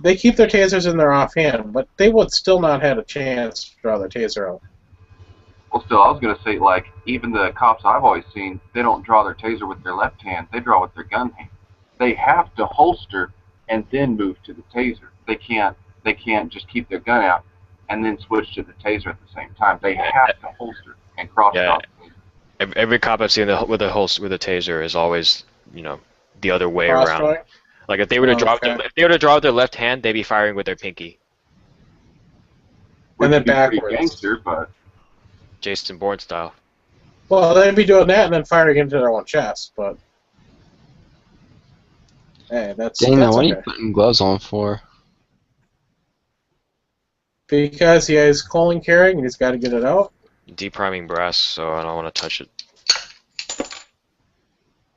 They keep their tasers in their offhand, but they would still not have a chance to draw their taser out. Well, still, I was going to say, like, even the cops I've always seen, they don't draw their taser with their left hand. They draw with their gun hand. They have to holster and then move to the taser. They can't just keep their gun out and then switch to the taser at the same time. They have to holster and cross out the taser. Every cop I've seen with a taser is always, the other way around. Cross-drawing? Like if they were to draw with their left hand, they'd be firing with their pinky. And then Which would be pretty backwards. gangster, but Jason Bourne style. Well, they'd be doing that and then firing into their own chest, but hey, that's Dana, what are okay. you putting gloves on for? Because he has colon carrying and he's got to get it out. Depriming brass, so I don't want to touch it.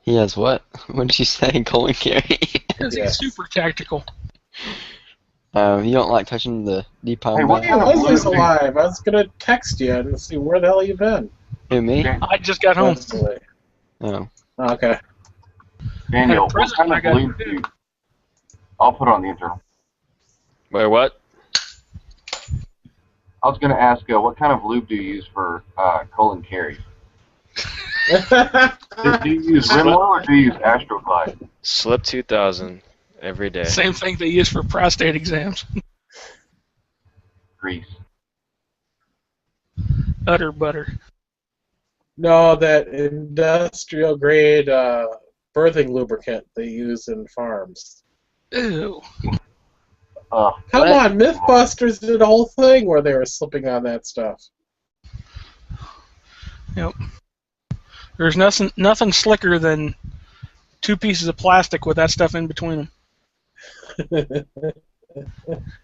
He has what? What did you say? Colon carry? Because he's super tactical. You don't like touching the Hey, what Hey, kind of Leslie's blue- alive. I was gonna text you and see where the hell you been. Who, me? I just got home. Leslie. Oh. Okay. Daniel, At what present, kind I of got lube do you... I'll put it on the internal. Wait, what? I was going to ask, what kind of lube do you use for colon carry? Do you use Rim Oil or do you use Astroglide? Slip 2000 every day. Same thing they use for prostate exams. Grease. Utter butter. No, that industrial grade birthing lubricant they use in farms. Ew. Come What? on, Mythbusters did a whole thing where they were slipping on that stuff. Yep. There's nothing slicker than two pieces of plastic with that stuff in between them.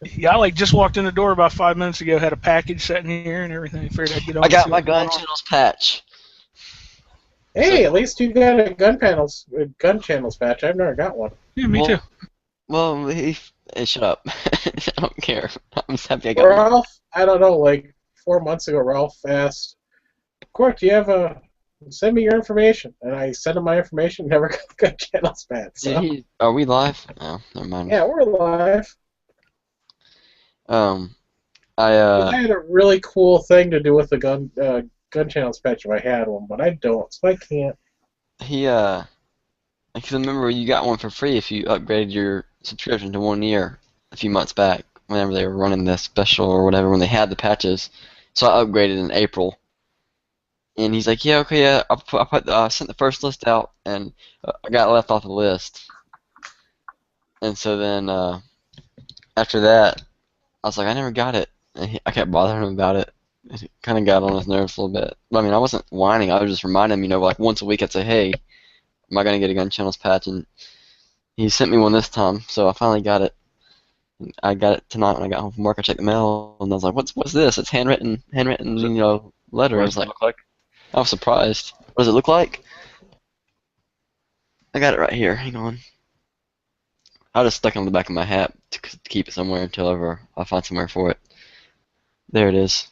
Yeah, I just walked in the door about 5 minutes ago, had a package sitting here and everything. Figured I'd get on. I and got see my what's gun going on. channels patch. Hey, at least you got a gun channels patch. I've never got one. Yeah, me Well, too. Well, hey, shut up. I don't care. I'm just happy I got one. Ralph, I don't know, like 4 months ago, Ralph asked, Court, do you have send me your information. And I sent him my information, never got the gun channels patch. So. Are we live? Oh, never mind. Yeah, we're live. I I had a really cool thing to do with the gun channels patch if I had one, but I don't, so I can't. because remember you got one for free if you upgraded your subscription to 1 year a few months back, whenever they were running the special or whatever, when they had the patches. So I upgraded in April. And he's like, yeah, okay, yeah, I sent the first list out, and I got left off the list. And so then, after that, I was like, I never got it. And I kept bothering him about it. It kind of got on his nerves a little bit. But, I mean, I wasn't whining. I was just reminding him, like once a week I'd say, hey, am I going to get a gun channels patch? And he sent me one this time, so I finally got it. And I got it tonight when I got home from work. I checked the mail, and I was like, what's this? It's handwritten, letter. I was like, I was surprised. What does it look like? I got it right here. Hang on. I just stuck it on the back of my hat to keep it somewhere until ever I find somewhere for it. There it is.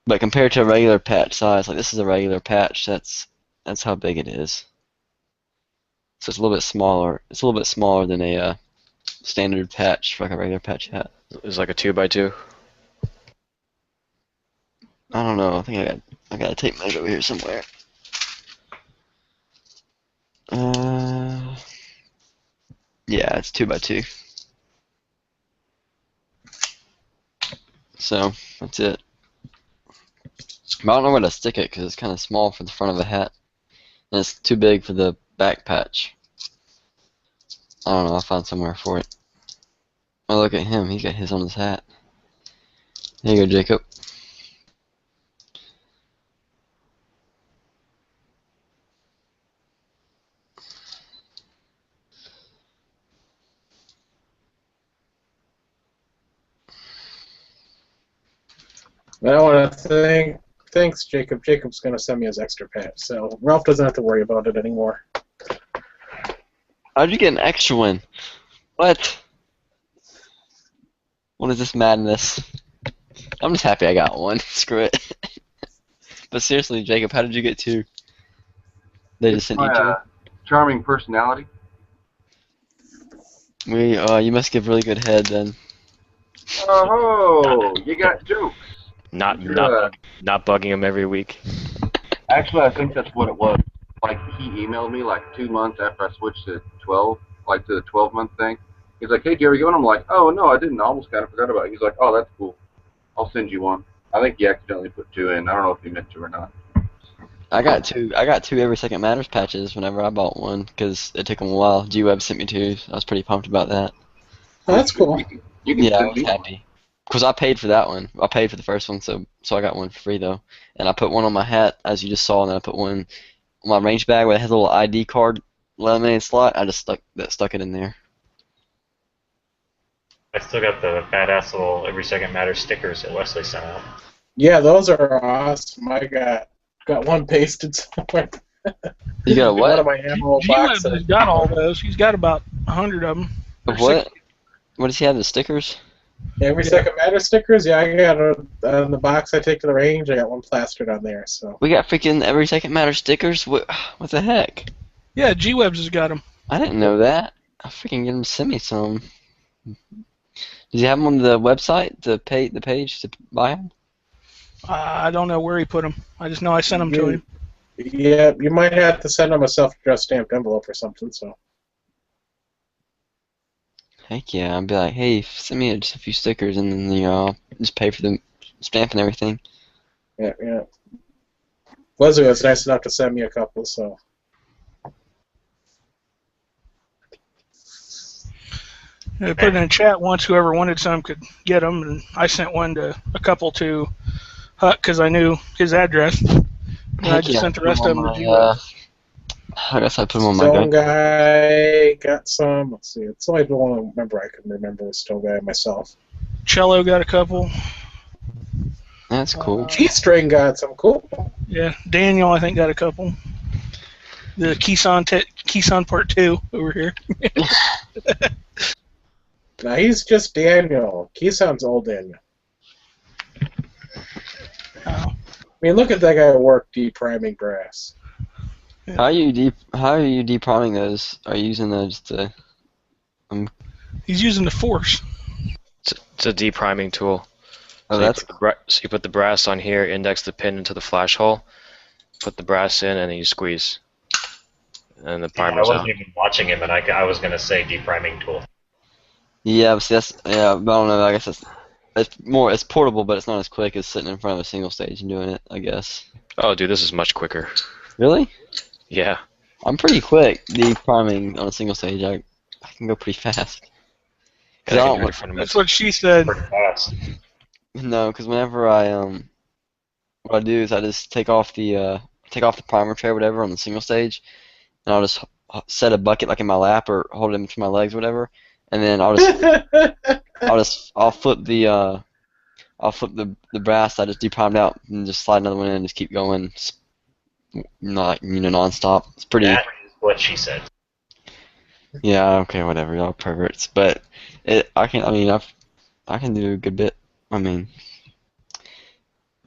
But compared to a regular patch size, like this is a regular patch, that's how big it is. So it's a little bit smaller. It's a little bit smaller than a standard patch for like a regular patch hat. It's like a 2x2. I don't know. I think I got a tape measure over here somewhere. Yeah, it's 2x2. So that's it. But I don't know where to stick it because it's kind of small for the front of the hat, and it's too big for the back patch. I don't know. I'll find somewhere for it. Oh, look at him. He's got his on his hat. There you go, Jacob. I want to thanks, Jacob. Jacob's going to send me his extra patch, so Ralph doesn't have to worry about it anymore. How'd you get an extra one? What? What is this madness? I'm just happy I got one. Screw it. But seriously, Jacob, how did you get two? They just sent you two? Charming personality. You must give really good head then. Oh, you got jokes. Not You're, not bug, not bugging him every week. Actually, I think that's what it was. Like, he emailed me like 2 months after I switched to 12, like to the 12-month thing. He's like, hey, Gary, you going? I'm like, oh, no, I didn't. I almost kind of forgot about it. He's like, oh, that's cool. I'll send you one. I think he accidentally put 2 in. I don't know if he meant to or not. I got two Every Second Matters patches whenever I bought one because it took them a while. G-Web sent me 2. I was pretty pumped about that. Oh, that's cool. You can Yeah, I send was me one. happy. Because I paid for that one. I paid for the first one, so I got one for free though. And I put one on my hat, as you just saw, and then I put one on my range bag where it has a little ID card laminated slot. I just stuck it in there. I still got the badass little Every Second Matters stickers that Wesley sent out. Yeah, those are awesome. I got one pasted somewhere. You got a In one of what? my ammo G-Web boxes. has got all those. He's got about 100 of them. Of what? What does he have? The stickers? Every Second Matter stickers. Yeah, I got on the box I take to the range. I got one plastered on there. So We got freaking Every Second Matters stickers. What the heck? Yeah, G-Web's has got them. I didn't know that. I freaking get him to send me some. Does he have them on the website, the page to buy them? I don't know where he put them. I just know I sent them to him. yeah, you might have to send them a self-addressed stamped envelope or something. So Heck yeah, I'd be like, hey, send me just a few stickers and then I'll just pay for the stamp and everything. yeah. Leslie was nice enough to send me a couple. So I put it in chat once. Whoever wanted some could get them, and I sent a couple to Huck because I knew his address. And I Heck just yeah, sent the put 'em rest of on them to my, G-Web. I guess I put them on my Stone gun. Guy got some. Let's see. It's only the one I can remember was Stone Guy myself. Cello got a couple. That's cool. G-String got some. Cool. Yeah, Daniel I think got a couple. The Keeson Part 2 over here. Now he's just Daniel. Keyson's old Daniel. Oh. I mean, look at that guy at work depriming brass. How are you depriming those? Are you using those to? He's using the force. It's a depriming tool. Oh, So that's you put the brass on here, index the pin into the flash hole, put the brass in, and then you squeeze. And the I primer's wasn't out. even watching him, and I was going to say Depriming tool. yeah. But see, but I don't know. I guess it's portable, but it's not as quick as sitting in front of a single stage and doing it. I guess. Oh, dude, this is much quicker. Really? Yeah. I'm pretty quick depriming on a single stage. I can go pretty fast. And I I don't can do it in want- front of That's my- what she said. Pretty fast. No, because whenever what I do is I just take off the primer tray or whatever on the single stage, and I'll just set a bucket like in my lap or hold it in between my legs or whatever, and then I'll flip the brass I just deprimed out and just slide another one in and just keep going, not nonstop. It's pretty. That is what she said. Yeah, okay, whatever, y'all perverts. But I can do a good bit. I mean,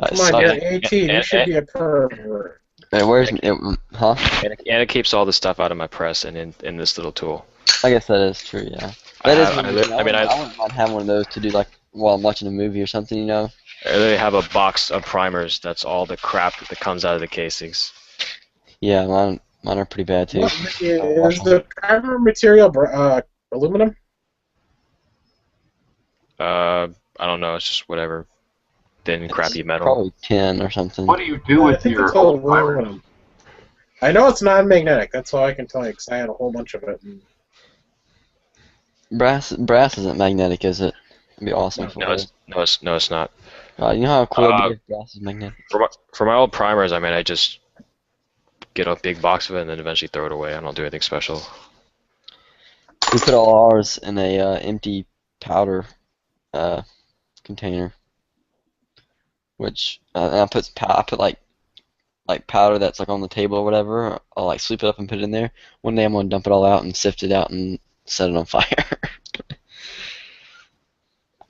Come on, you're 18. You should be a pervert. where's it? Huh? And it keeps all the stuff out of my press and in this little tool. I guess that is true. Yeah. I wouldn't mind having one of those to do like while I'm watching a movie or something. I literally have a box of primers. That's all the crap that comes out of the casings. Yeah, mine are pretty bad too. Is the primer material aluminum? I don't know. It's just whatever thin, crappy metal. Probably 10 or something. What do you do I with think your it's all old primer? aluminum. I know it's non-magnetic. That's all I can tell you because I had a whole bunch of it. Brass isn't magnetic, is it? It'd be awesome if it was. It's not. You know how cool it'd be if brass is magnetic? For my old primers, I mean, I just get a big box of it and then eventually throw it away. I don't do anything special. We put all ours in a empty powder container, which and I put like powder that's like on the table or whatever. I'll like sweep it up and put it in there. One day I'm gonna dump it all out and sift it out and set it on fire.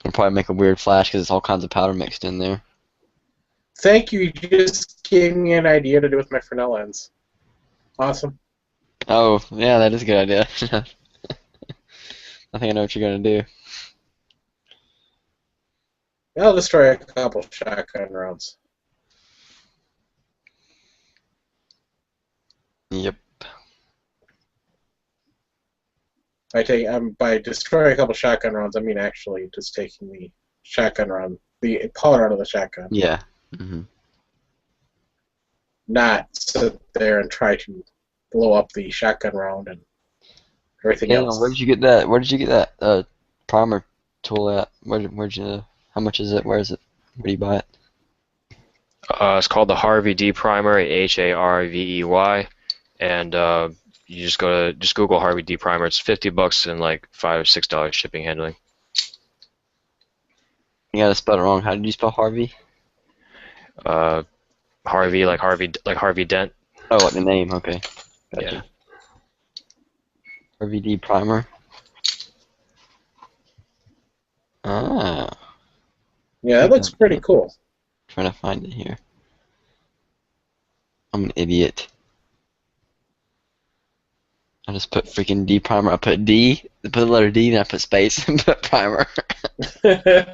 It'll probably make a weird flash because it's all kinds of powder mixed in there. Thank you. You just gave me an idea to do with my Fresnel lens. Awesome. Oh, yeah, that is a good idea. I think I know what you're gonna do. I'll destroy a couple shotgun rounds. Yep. By destroying a couple shotgun rounds, I mean actually just taking the shotgun round, the powder out of the shotgun. Yeah. Mm-hmm. Not sit there and try to blow up the shotgun round and everything Yeah, else. where did you get that? Where did you get that primer tool at? Where'd you? How much is it? Where is it? Where do you buy it? It's called the Harvey D Primer, Harvey, and you just Google Harvey D Primer. It's $50 and like $5 or $6 shipping handling. You gotta spell it wrong. How did you spell Harvey? Harvey like Harvey Dent. Oh, like the name. Okay. Gotcha. Yeah. Harvey D Primer. Ah. Yeah, that looks pretty cool. Trying to find it here. I'm an idiot. I just put freaking D primer. I put D, I put the letter D, then I put space and put primer. I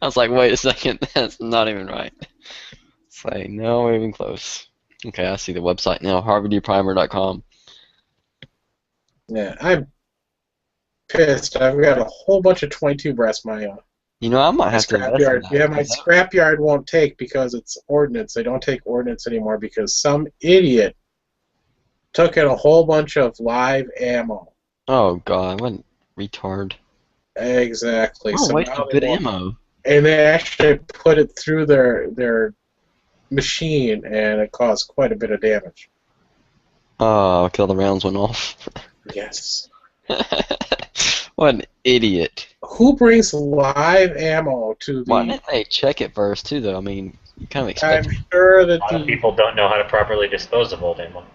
was like, wait a second, that's not even right. It's like, no, we're even close. Okay, I see the website now, harvardprimer.com. Yeah, I'm pissed. I've got a whole bunch of 22 breasts. My You know, I might have to invest in scrapyard. that. Yeah, my scrapyard won't take because it's ordnance. They don't take ordnance anymore because some idiot took in a whole bunch of live ammo. Oh god, what a retard. Exactly. Oh, So wait, now good they won't- ammo. And they actually put it through their machine, and it caused quite a bit of damage. Oh, kill the rounds went off. Yes. What an idiot. Who brings live ammo to Why the... didn't they check it first, too, though? I mean, you kind of I'm expect. sure that A lot of the... people don't know how to properly dispose of old ammo.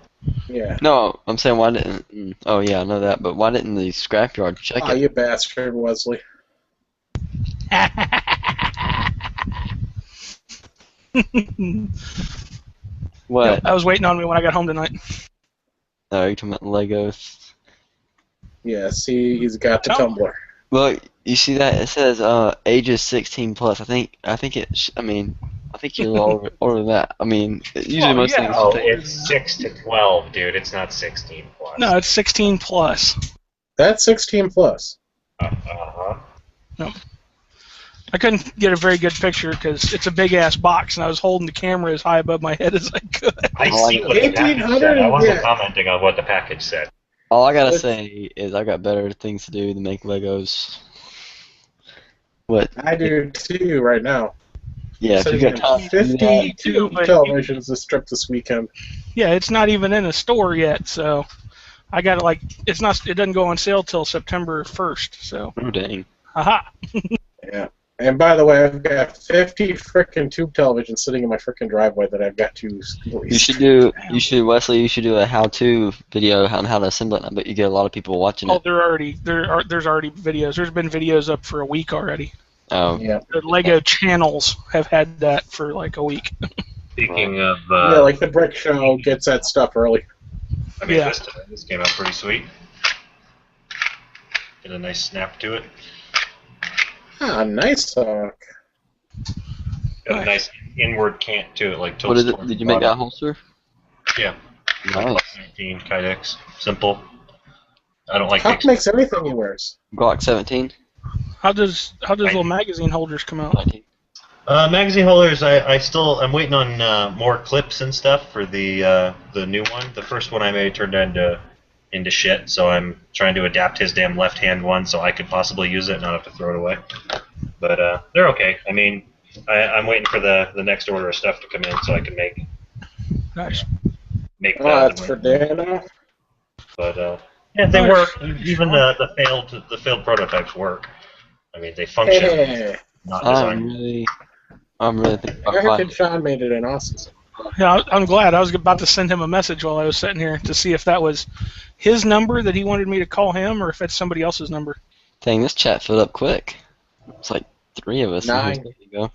Yeah. No, I'm saying why didn't. Oh, yeah, I know that, but why didn't the scrapyard check Oh, it? you bastard, Wesley. What? Yep, that was waiting on me when I got home tonight. Oh, you're talking about Legos. Yeah, see, he's got the Tumbler. tumbler. Look, you see that? It says ages 16 plus. I think it. I mean, I think you're a little older than that. I mean, usually Oh, most yeah. things. Oh, older it's than that. 6 to 12, dude. It's not 16 plus. No, it's 16 plus. That's 16 plus. Uh-huh. I couldn't get a very good picture because it's a big ass box, and I was holding the camera as high above my head as I could. I Oh, see what the package 1800, said. I wasn't yeah. commenting on what the package said. All I gotta Let's- say is I got better things to do than make Legos. What? I do too right now. Yeah, if you got time to do that. 52 But- televisions to strip this weekend. Yeah, it's not even in a store yet, so I got it it's not. It doesn't go on sale till September 1st. So, Oh dang. haha. Yeah. And by the way, I've got 50 frickin' tube televisions sitting in my frickin' driveway that I've got to. Wesley, you should do a how-to video on how to assemble it. I bet you get a lot of people watching Oh, it. there's already videos. There's been videos up for a week already. Oh, Yeah. The Lego channels have had that for like a week. Speaking of, Yeah, like the Brick Show gets that stuff early. I mean, Yeah. this came out pretty sweet. Get a nice snap to it. Ah, nice talk. Got a nice inward cant to it, like what tilts is it? towards Did the you make that bottom. holster? Yeah. Nice. 19 Kydex. Simple. I don't like Huck the makes everything he wears. Glock 17. How does little magazine holders come out? 19. magazine holders. I'm waiting on more clips and stuff for the new one. The first one I made turned into shit, so I'm trying to adapt his damn left hand one so I could possibly use it and not have to throw it away. But they're okay. I mean, I'm waiting for the next order of stuff to come in so I can make Nice. the. That's for Dana. But yeah, they Nice. work. Even the failed prototypes work. I mean, they function. Hey, Not I'm designed. really thinking about Eric buying. and Sean made it in Austin. Yeah, I'm glad. I was about to send him a message while I was sitting here to see if that was his number that he wanted me to call him, or if it's somebody else's number. Dang, this chat filled up quick. It's like 3 of us. 9. There you go.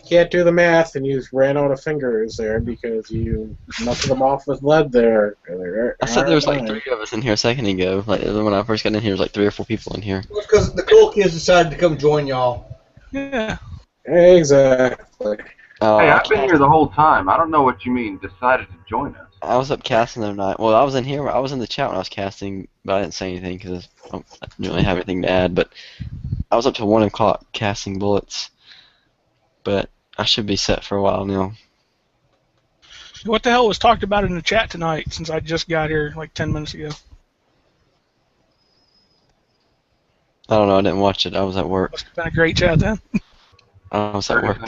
can't do the math, and you ran out of fingers there because you knocked them off with lead there. I said there was like 3 of us in here a second ago. Like when I first got in here, there was like 3 or 4 people in here. Well, because the cool kids decided to come join y'all. Yeah. Exactly. Hey, I've been here the whole time. I don't know what you mean, decided to join us. I was up casting the other night. Well, I was in here. I was in the chat when I was casting, but I didn't say anything because I didn't really have anything to add. But I was up till 1 o'clock casting bullets. But I should be set for a while now. What the hell was talked about in the chat tonight since I just got here like 10 minutes ago? I don't know. I didn't watch it. I was at work. Must have been a great chat then. I was at work.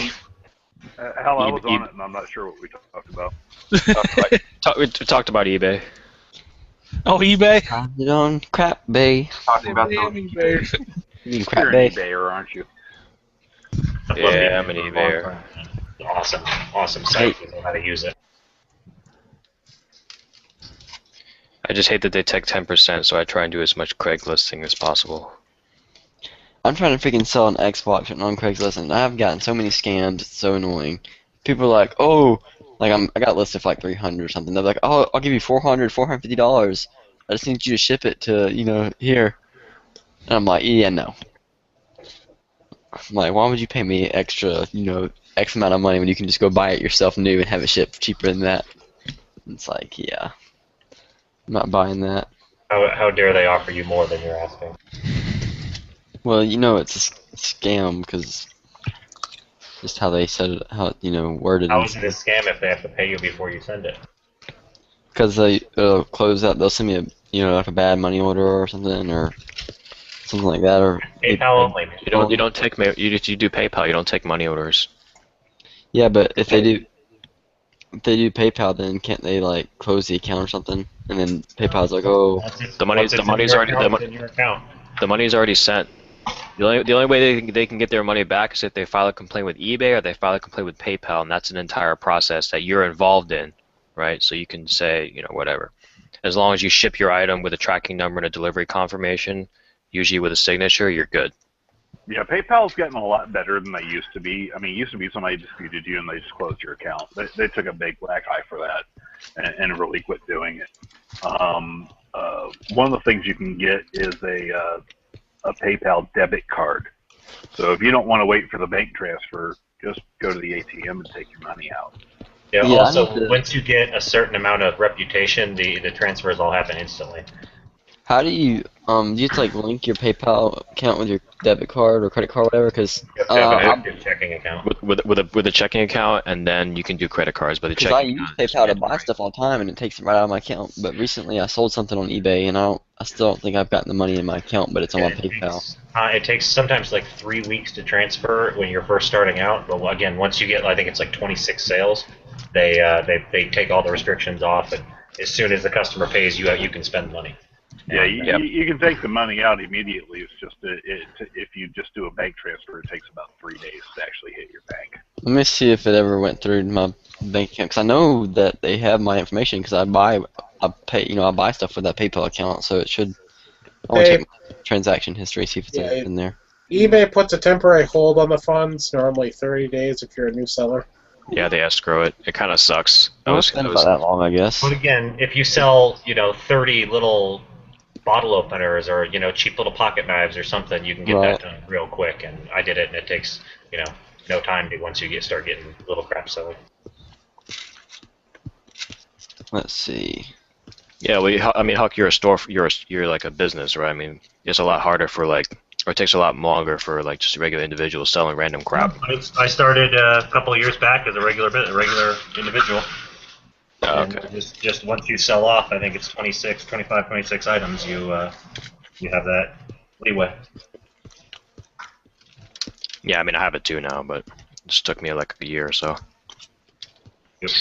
Hell, I was on it, and I'm not sure what we talked about. We talked about eBay. Oh, eBay? You on Crap Bay. Talking about Damn, those eBay. You mean Crap You're Bay? an eBayer, aren't you? Yeah, I'm an eBayer. Awesome site. You know how to use it. I just hate that they take 10%, so I try and do as much Craiglisting as possible. I'm trying to freaking sell an Xbox on Craigslist, and I've gotten so many scams. It's so annoying. People are like, oh, like I got listed for like 300 or something. They're like, oh, I'll give you $450. I just need you to ship it to, here. And I'm like, yeah, no. I'm like, why would you pay me extra, X amount of money when you can just go buy it yourself new and have it shipped cheaper than that? It's like, yeah, I'm not buying that. How dare they offer you more than you're asking? Well, it's a scam because just how they said it, how worded. How is it a scam if they have to pay you before you send it? Because they close out, they'll send me like a bad money order or something like that, or PayPal only. You don't take you do PayPal. You don't take money orders. Yeah, but if they do PayPal, then can't they like close the account or something? And then PayPal's like, oh, the money's already in your account. the money's already sent. The only way they can get their money back is if they file a complaint with eBay or they file a complaint with PayPal, and that's an entire process that you're involved in, right? So you can say, whatever. As long as you ship your item with a tracking number and a delivery confirmation, usually with a signature, you're good. Yeah, PayPal's getting a lot better than they used to be. I mean, it used to be somebody disputed you and they just closed your account. They took a big black eye for that and really quit doing it. One of the things you can get is a PayPal debit card. So if you don't want to wait for the bank transfer, just go to the ATM and take your money out. Yeah, also, once you get a certain amount of reputation, the transfers all happen instantly. How do you have to like link your PayPal account with your debit card or credit card, whatever? Because You have to have an active checking account. With a checking account, and then you can do credit cards. But the checking I use PayPal to buy stuff all the time, and it takes it right out of my account. But recently, I sold something on eBay, and I still don't think I've gotten the money in my account, but it's on my PayPal. It takes sometimes like 3 weeks to transfer when you're first starting out. But again, once you get, I think it's like 26 sales, they take all the restrictions off, and as soon as the customer pays, you can spend the money. Yeah, you can take the money out immediately. It's just if you just do a bank transfer, it takes about 3 days to actually hit your bank. Let me see if it ever went through my bank account, because I know that they have my information, because I buy stuff with that PayPal account, so it should. I want to check my transaction history, see if it's in there. eBay puts a temporary hold on the funds, normally 30 days if you're a new seller. Yeah, they escrow it. It kind of sucks. It's been about that long, I guess. But again, if you sell, 30 little bottle openers or cheap little pocket knives or something, you can get that done real quick. And I did it, and it takes no time once you start getting little crap selling. Let's see. Yeah, well, I mean, Huck, you're a store. You're like a business, right? I mean, it's a lot harder for or it takes a lot longer for just regular individuals selling random crap. I started a couple of years back as a regular individual. Oh, okay. Just once you sell off, I think it's 25, 26 items, you have that leeway. Yeah, I mean, I have it too now, but it just took me like a year or so. Yep.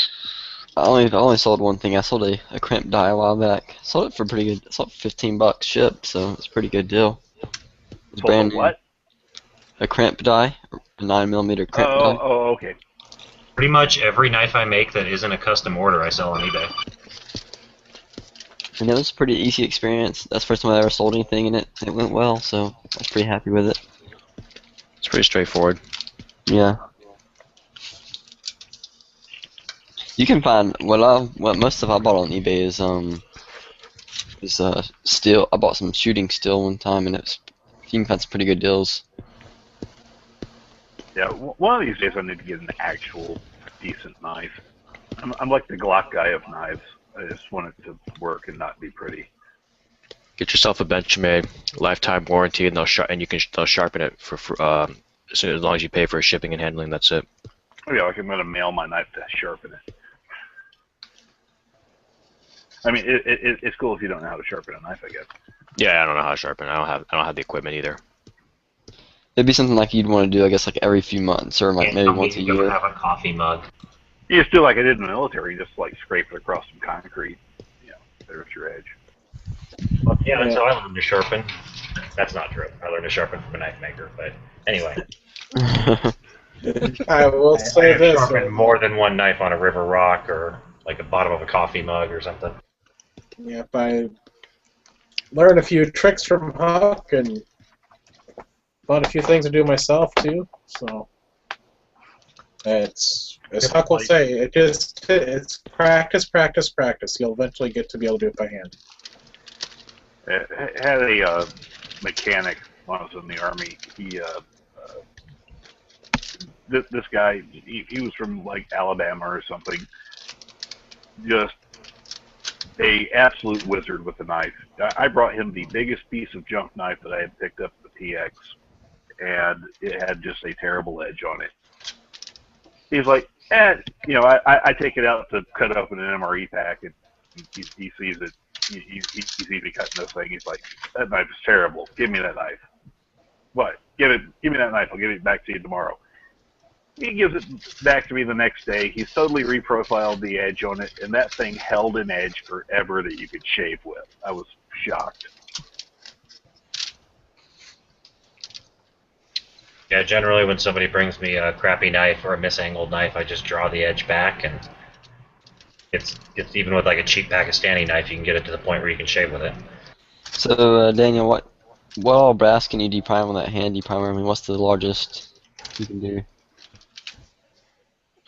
I only sold one thing. I sold a crimp die a while back. Sold it for pretty good. I sold it for $15 shipped, so it's a pretty good deal. It's brand new. What? A crimp die, a 9mm crimp die. Oh, okay. Pretty much every knife I make that isn't a custom order, I sell on eBay. And it was a pretty easy experience. That's the first time I ever sold anything in it. It went well, so I was pretty happy with it. It's pretty straightforward. Yeah. You can find what most stuff I bought on eBay is steel. I bought some shooting steel one time, and you can find some pretty good deals. Yeah, one of these days I need to get an actual decent knife. I'm like the Glock guy of knives. I just want it to work and not be pretty. Get yourself a Benchmade lifetime warranty, and they'll sharpen it for as long as you pay for shipping and handling. That's it. Oh, yeah, like I'm gonna mail my knife to sharpen it. I mean, it's cool if you don't know how to sharpen a knife, I guess. Yeah, I don't know how to sharpen. I don't have the equipment either. It'd be something like you'd want to do, I guess, like every few months or like maybe once a You year. have a coffee mug. You just do like I did in the military, just like scrape it across some concrete. You know, there's your edge. Yeah, that's how I learned to sharpen. That's not true. I learned to sharpen from a knife maker, but anyway. I will say I this. sharpened more than one knife on a river rock or like the bottom of a coffee mug or something. Yep, I learned a few tricks from Huck and bought a few things to do myself too. So it's, as Huck will say, it's practice, practice, practice. You'll eventually get to be able to do it by hand. I had a mechanic when I was in the Army. He this guy, he was from like Alabama or something. Just a absolute wizard with a knife. I brought him the biggest piece of junk knife that I had picked up at the PX, and it had just a terrible edge on it. He's like, you know, I take it out to cut open an MRE pack, and he sees it. He sees me cutting this thing. He's like, that knife is terrible. Give me that knife. What? Give me that knife. I'll give it back to you tomorrow. He gives it back to me the next day. He's totally reprofiled the edge on it, and that thing held an edge forever that you could shave with. I was shocked. Yeah, generally when somebody brings me a crappy knife or a misangled knife, I just draw the edge back, and it's even with like a cheap Pakistani knife, you can get it to the point where you can shave with it. So Daniel, what all brass can you deprime on that hand deprimer? I mean, what's the largest you can do?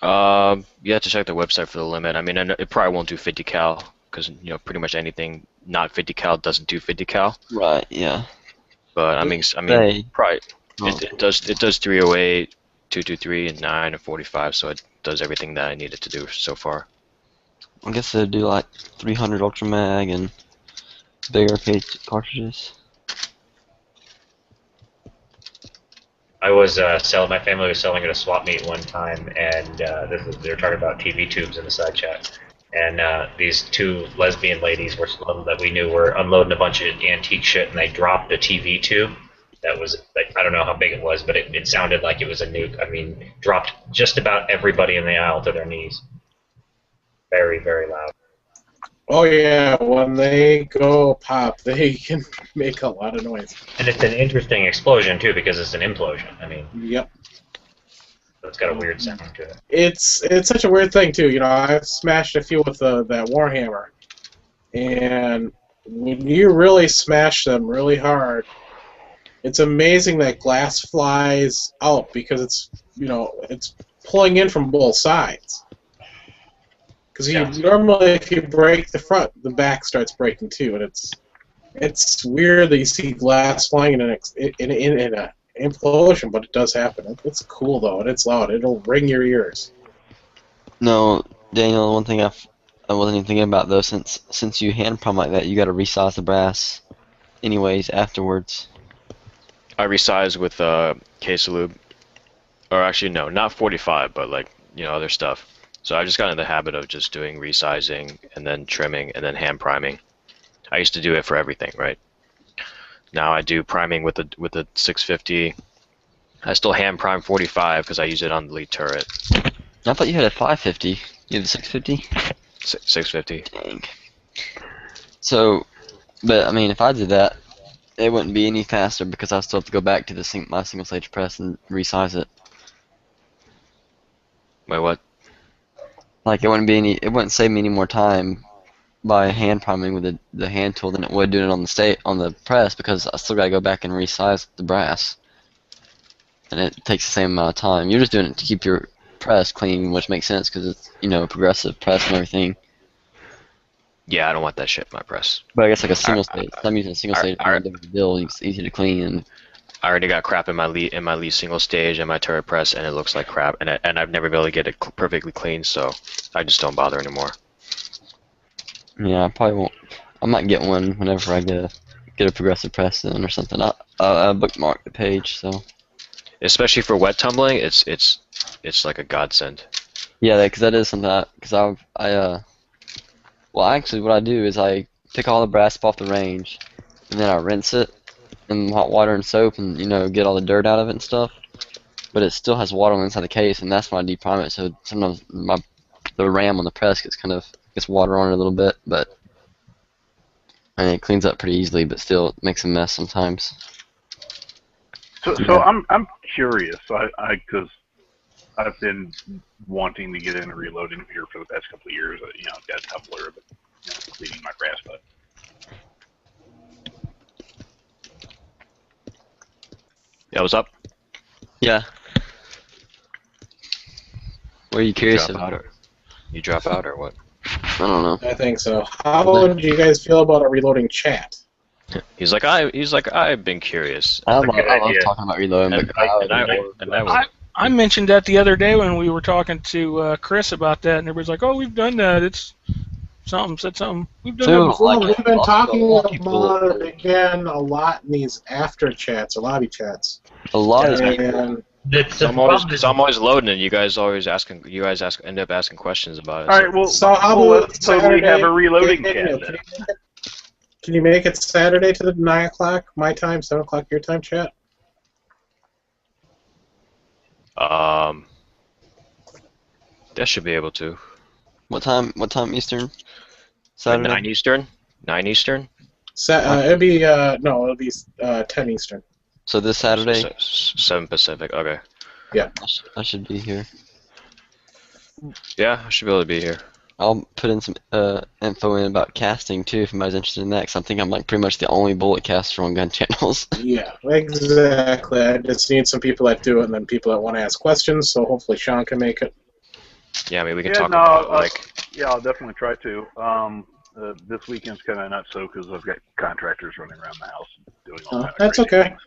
You have to check the website for the limit. I mean, it probably won't do 50 cal because you know pretty much anything not 50 cal doesn't do 50 cal. Right. Yeah. But I mean, probably it does 308, 223, and 9 and 45. So it does everything that I needed to do so far. I guess they'd do like 300 Ultra Mag and bigger cartridges. I was my family was selling at a swap meet one time, and they were talking about TV tubes in the side chat. And these two lesbian ladies that we knew were unloading a bunch of antique shit, and they dropped a TV tube that was, like, I don't know how big it was, but it sounded like it was a nuke. I mean, dropped just about everybody in the aisle to their knees. Very, very loud. Oh yeah, when they go pop, they can make a lot of noise. And it's an interesting explosion too, because it's an implosion. I mean, yep. It's got a weird sound to it. It's such a weird thing too. You know, I've smashed a few with that Warhammer, and when you really smash them really hard, it's amazing that glass flies out because it's pulling in from both sides. Because normally, if you break the front, the back starts breaking too, and it's weird that you see glass flying in an implosion, but it does happen. It's cool though, and it's loud. It'll ring your ears. No, Daniel. One thing I wasn't even thinking about though, since you hand prime like that, you got to resize the brass, anyways afterwards. I resize with case of lube, or actually no, not 45, but like other stuff. So I just got in the habit of just doing resizing and then trimming and then hand priming. I used to do it for everything, right? Now I do priming with the 650. I still hand prime 45 because I use it on the lead turret. I thought you had a 550. You have a 650? 650. Dang. So, but I mean, if I did that, it wouldn't be any faster because I still have to go back to my single stage press and resize it. Wait, what? Like it wouldn't save me any more time by hand priming with the hand tool than it would doing it on the press because I still gotta go back and resize the brass, and it takes the same amount of time. You're just doing it to keep your press clean, which makes sense because it's progressive press and everything. Yeah, I don't want that shit in my press. But I guess like a single stage. I'm using a single stage build. It's easy to clean. And I already got crap in my lead single stage and my turret press, and it looks like crap. And I've never been able to get it perfectly clean, so I just don't bother anymore. Yeah, I probably won't. I might get one whenever I get a progressive press in or something. I bookmark the page, so. Especially for wet tumbling, it's like a godsend. Yeah, because that is something. Well, actually, what I do is I pick all the brass off the range, and then I rinse it in hot water and soap, and get all the dirt out of it and stuff. But it still has water inside the case, and that's when I deprime it. So sometimes the ram on the press gets water on it a little bit, but it cleans up pretty easily. But still, it makes a mess sometimes. So I'm curious, because I've been wanting to get into reloading here for the past couple of years. I've got a tumbler, but cleaning my brass butt. Yeah, what's up? Yeah. What are you curious about? You drop out or what? I don't know. I think so. How do you guys feel about a reloading chat? He's like I've been curious. I love talking about reloading. I mentioned that the other day when we were talking to Chris about that, and everybody's like, "Oh, we've done that. It's something said something. We've done that before." We've been talking about it again a lot in these after chats or lobby chats. A lot of I'm always loading, and you guys end up asking questions about it. All right, well, so how let's totally have a reloading chat. Can you make it Saturday to the 9 o'clock my time, 7 o'clock your time chat? That should be able to. What time Eastern? Saturday? 9 Eastern? 9 Eastern? It'll be 10 Eastern. So this Saturday? 7 Pacific, okay. Yeah. I should be here. Yeah, I should be able to be here. I'll put in some info in about casting too if anybody's interested in that, because I think I'm like pretty much the only bullet caster on gun channels. Yeah, exactly. I just need some people that do it and then people that want to ask questions, so hopefully Sean can make it. Yeah, I mean, we can talk about Yeah, I'll definitely try to. This weekend's kind of nuts, so because I've got contractors running around the house doing all kinds of that's crazy okay. things.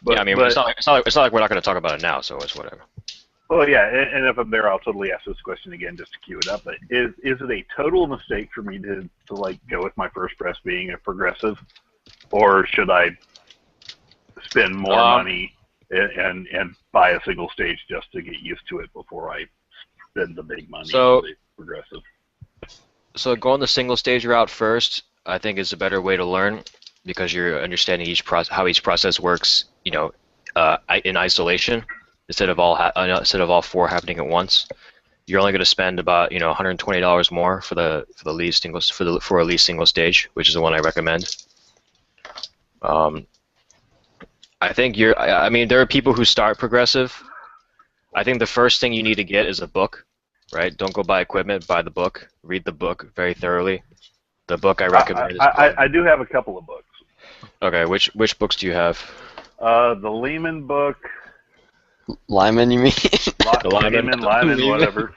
But, yeah, I mean, it's not like we're not going to talk about it now, so it's whatever. Well, yeah, and if I'm there, I'll totally ask this question again just to cue it up. But is it a total mistake for me to like go with my first press being a progressive, or should I spend more money and buy a single stage just to get used to it before I spend the big money on the progressive? So going the single stage route first, I think is a better way to learn because you're understanding how each process works, in isolation. Instead of all four happening at once, you're only going to spend about $120 more for a lead single stage, which is the one I recommend. I think there are people who start progressive. I think the first thing you need to get is a book, right? Don't go buy equipment, buy the book. Read the book very thoroughly. The book I recommend is I do have a couple of books. Okay, which books do you have? The Lehman book. Lyman, you mean? Lyman, whatever.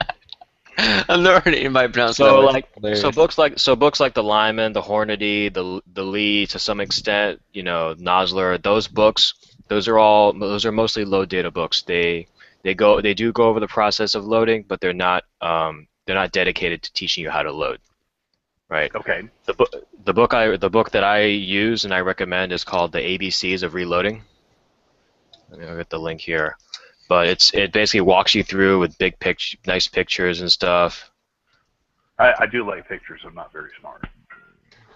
I've never heard anybody pronounce that. So books like the Lyman, the Hornady, the Lee, to some extent, Nosler. Those books, those are mostly load data books. They do go over the process of loading, but they're not dedicated to teaching you how to load. Right. Okay. The book that I use and I recommend is called The ABCs of Reloading. I'll get the link here. But it basically walks you through with nice pictures and stuff. I do like pictures. I'm not very smart.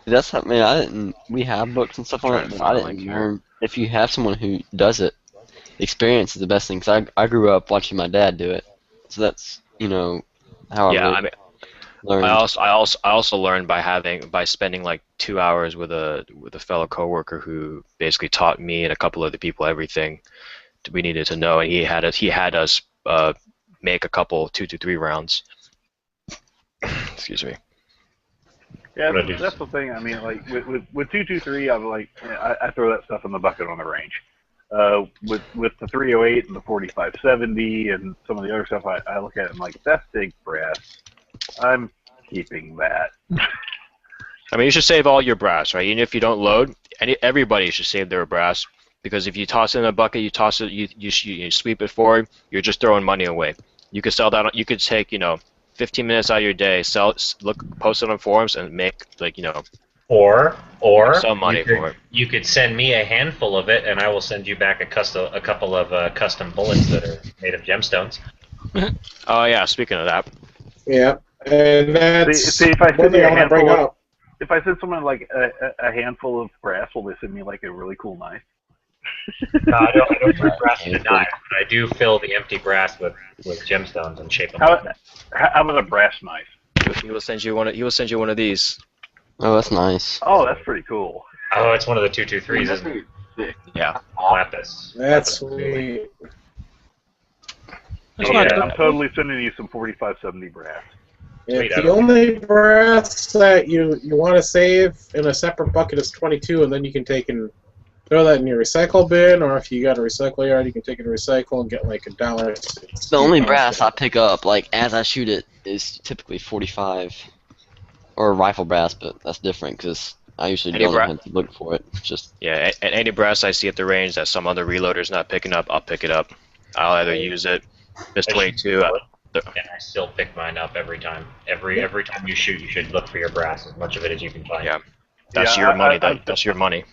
That's something we have books and stuff on it, but I didn't learn. If you have someone who does it, experience is the best thing. Cause I grew up watching my dad do it, so that's how I learned. I also learned by spending like 2 hours with a fellow coworker who basically taught me and a couple other people everything we needed to know, and he had us make a couple 2 to 3 rounds. Excuse me. Yeah, that's the thing. I mean, like with 223, I'm like, I throw that stuff in the bucket on the range. With the 308 and the 4570 and some of the other stuff, I look at it and I'm like, that's big brass. I'm keeping that. I mean, you should save all your brass, right? Even if you don't load, everybody should save their brass, because if you toss it in a bucket, you toss it, you sweep it forward, you're just throwing money away. You could sell that. You could take 15 minutes out of your day, post it on forums, and make Or some money for it. You could send me a handful of it, and I will send you back a couple of custom bullets that are made of gemstones. Oh yeah, speaking of that. Yeah, and that's see if I one send you thing a I want to bring handful up. if I send someone like a handful of brass, will they send me like a really cool knife? No, I don't put brass in a knife, but I do fill the empty brass with gemstones and shape them. How about a brass knife? He will send you one. He will send you one of these. Oh, that's nice. Oh, that's pretty cool. Oh, it's one of the 223s, isn't it? Sick. Yeah. Lapis. That's sweet. That's Yeah, not I'm bad. totally sending you some 4570 brass. Sweet, If I the only brass that you want to save in a separate bucket is 22, and then you can take and throw that in your recycle bin, or if you got a recycle yard, you can take it to recycle and get like $1. The only brass I pick up, like as I shoot it, is typically 45, or rifle brass, but that's different because I usually don't have to look for it. It's just Yeah, and any brass I see at the range that some other reloader's not picking up, I'll pick it up. I'll either use it this way too. And I still pick mine up every time. Every time you shoot, you should look for your brass, as much of it as you can find. Yeah, that's Yeah, your money. That's your money.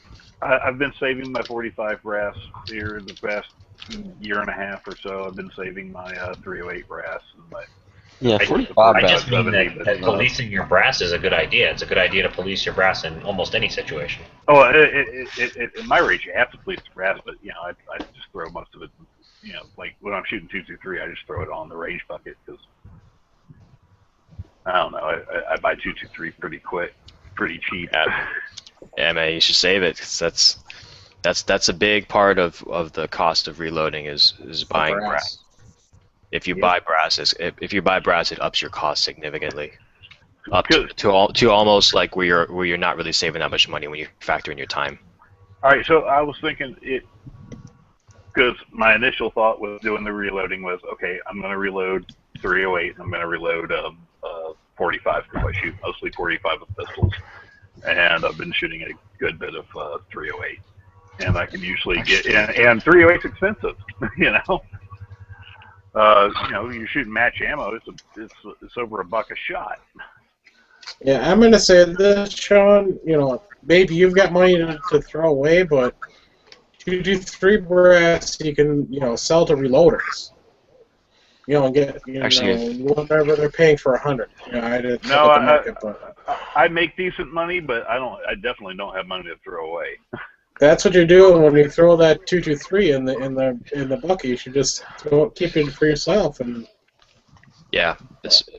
I've been saving my 45 brass here the past year and a half or so. I've been saving my 308 brass. And my, yeah, I 45 just brass. mean that policing your brass is a good idea. It's a good idea to police your brass in almost any situation. Oh, in my range, you have to police the brass, but I just throw most of it. Like when I'm shooting 223, I just throw it all in the range bucket because I don't know. I buy 223 pretty quick, pretty cheap. Yeah, man, you should save it. 'Cause that's a big part of the cost of reloading is buying brass. If you buy brass, if you buy brass, it ups your cost significantly, up to almost like where you're not really saving that much money when you factor in your time. All right, so I was thinking because my initial thought was doing the reloading was, okay, I'm going to reload 308, and I'm going to reload 45 because I shoot mostly 45 with pistols, and I've been shooting a good bit of 308, and I can usually get and 308's expensive, you're shooting match ammo. It's over $1 a shot. Yeah, I'm gonna say this, Sean. Maybe you've got money to throw away, but 223 brass you can sell to reloaders. And get Actually, whatever they're paying for 100. I didn't look at the market, but I make decent money, but I definitely don't have money to throw away. that's what you're doing when you throw that 223 in the bucket. You should just keep it for yourself. And yeah,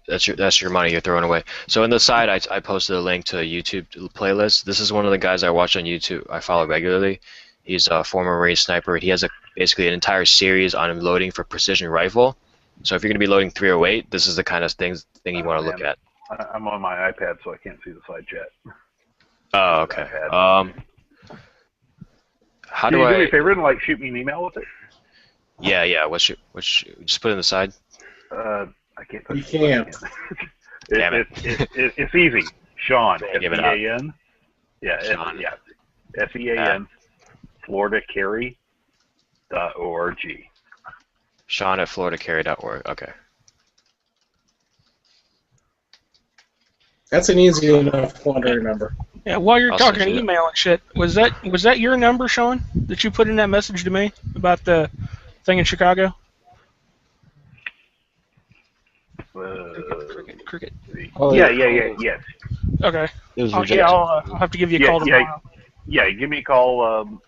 that's your money you're throwing away. So in the side, I posted a link to a YouTube playlist. This is one of the guys I watch on YouTube. I follow regularly. He's a former Marine sniper. He has basically an entire series on loading for precision rifle. So if you're going to be loading 308, this is the kind of thing you want to look at. I'm on my iPad, so I can't see the side chat. Oh, okay. How Can do you I? do me a favor and shoot me an email with it? Yeah. Which just put it in the side. I can't. you can't. Damn it. It's easy. Sean. Give it up. SEAN. Yeah. Sean. SEAN. FloridaCarry.org. Sean at FloridaCarry.org. Okay. That's an easy enough one to remember. Yeah, while you're I'll talking send you email and shit, was that your number, Sean, that you put in that message to me about the thing in Chicago? Cricket. Oh, Yes. Okay. It was Yeah, rejected. I'll have to give you a call tomorrow. Yeah, give me a call, and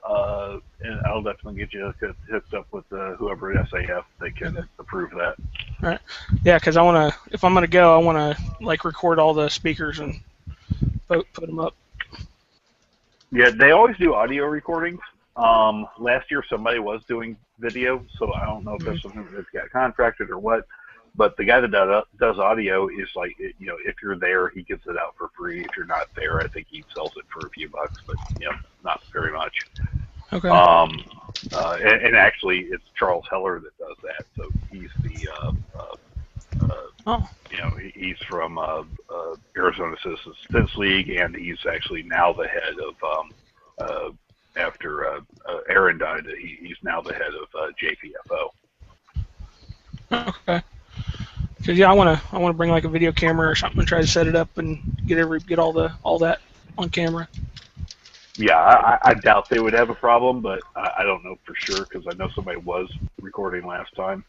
I'll definitely get you hooked up with whoever at SAF that can approve that. Right. Yeah, because if I'm gonna go, I want to record all the speakers and put them up. Yeah, they always do audio recordings. Last year somebody was doing video, so I don't know if that's something that's got contracted or what. But the guy that does audio is if you're there, he gives it out for free. If you're not there, I think he sells it for a few bucks, but not very much. Okay. And actually, it's Charles Heller that does that. So he's the he's from Arizona Citizens Defense League, and he's actually now the head of after Aaron died. He's now the head of JPFO. Okay. Cause yeah, I wanna bring like a video camera or something and try to set it up and get all that on camera. Yeah, I doubt they would have a problem, but I don't know for sure because I know somebody was recording last time.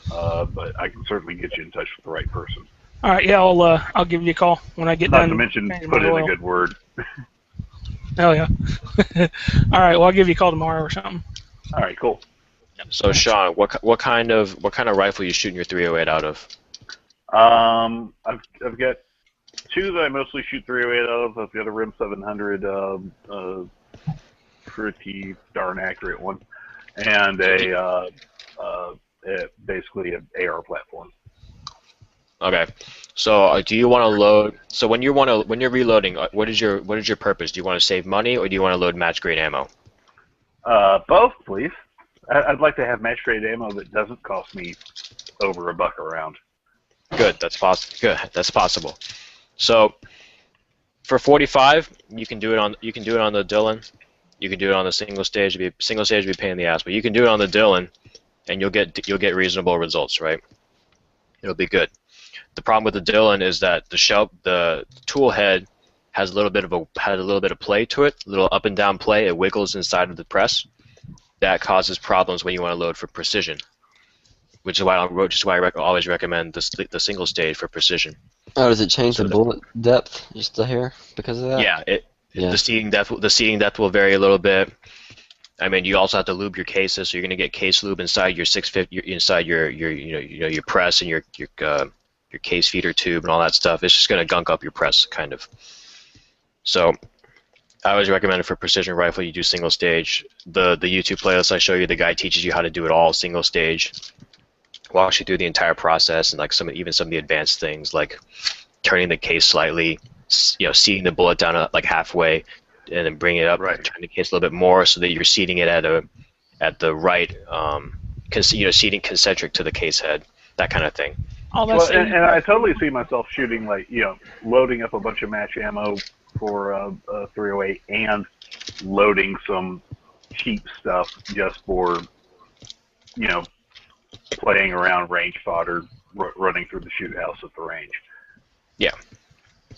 But I can certainly get you in touch with the right person. All right, yeah, I'll give you a call when I get done. Not to mention, put in a good word. Oh yeah. All right, well I'll give you a call tomorrow or something. All right, cool. So Sean, what kind of rifle are you shooting your 308 out of? I've got two that I mostly shoot 308 out of. I've got a Rim 700, pretty darn accurate one, and basically an AR platform. Okay. So do you want to load? So when you're reloading, what is your purpose? Do you want to save money or do you want to load match grade ammo? Both, please. I'd like to have match grade ammo that doesn't cost me over $1 a round. Good. That's possible. Good. That's possible. So for 45, you can do it on the Dillon. You can do it on the single stage. Single stage would be a pain in the ass, but you can do it on the Dillon, and you'll get reasonable results, right? It'll be good. The problem with the Dillon is that the tool head has a little bit of play to it, a little up and down play. It wiggles inside of the press. That causes problems when you want to load for precision, which is why I always recommend the single stage for precision. Oh, does it change the bullet depth just to here because of that? Yeah, the seating depth will vary a little bit. I mean, you also have to lube your cases, so you're going to get case lube inside your 650, inside your press and your case feeder tube and all that stuff. It's just going to gunk up your press, kind of. So I always recommend it for precision rifle. You do single stage. The YouTube playlist I show you, the guy teaches you how to do it all single stage. Walks you through the entire process and like even some of the advanced things like turning the case slightly, seating the bullet down like halfway, and then bring it up, right. Turn the case a little bit more so that you're seating it at the right, seating concentric to the case head, that kind of thing. And I totally see myself shooting loading up a bunch of match ammo for a 308 and loading some cheap stuff just for playing around range fodder, running through the shoot house at the range. Yeah.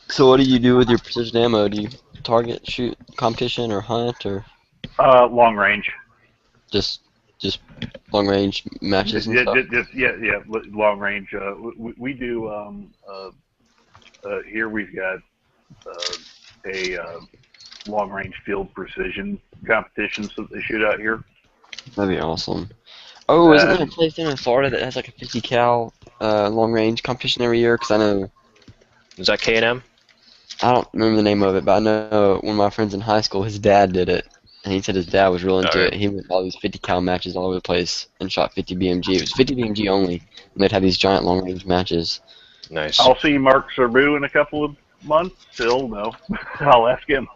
So what do you do with your precision ammo? Do you target, shoot, competition, or hunt, or? Long range. Just long range matches and stuff? Yeah, long range. We do, here we've got a long range field precision competitions that they shoot out here. That'd be awesome. Oh, isn't there a place in Florida that has like a 50 cal long range competition every year? Because I know. Is that K&M? I don't remember the name of it, but I know one of my friends in high school, his dad did it, and he said his dad was real into it. He went to all these 50 cal matches all over the place and shot 50 BMG. It was 50 BMG only, and they'd have these giant long range matches. Nice. I'll see Mark Serbu in a couple of months. Still no, I'll ask him.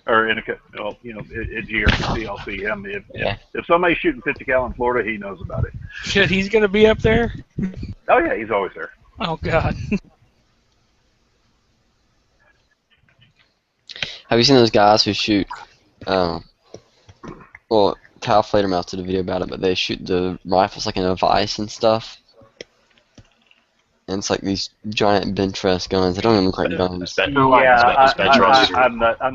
Or at GRC, I'll see him. If somebody's shooting 50 cal in Florida, he knows about it. Shit, he's gonna be up there? Oh yeah, he's always there. Oh God. Have you seen those guys who shoot? Cal Flatermouth did a video about it, but they shoot the rifles like in a vise and stuff. And it's like these giant bench rest guns. They don't even look like guns. I'm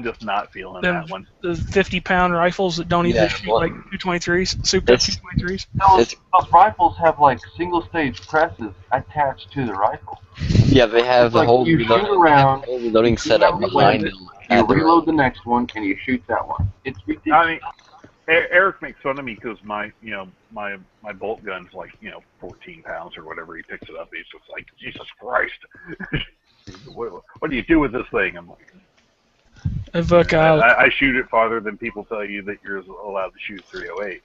just not feeling that one. The 50-pound rifles that don't even shoot like 223s, souped up 223s. Those rifles have like single stage presses attached to the rifle. Yeah, they have the whole reloading setup behind them. You reload the next one and you shoot that one. It's ridiculous. I mean, Eric makes fun of me because my bolt gun's like 14 pounds or whatever. He picks it up. He's just like, Jesus Christ, what do you do with this thing? I'm like, I shoot it farther than people tell you that you're allowed to shoot 308.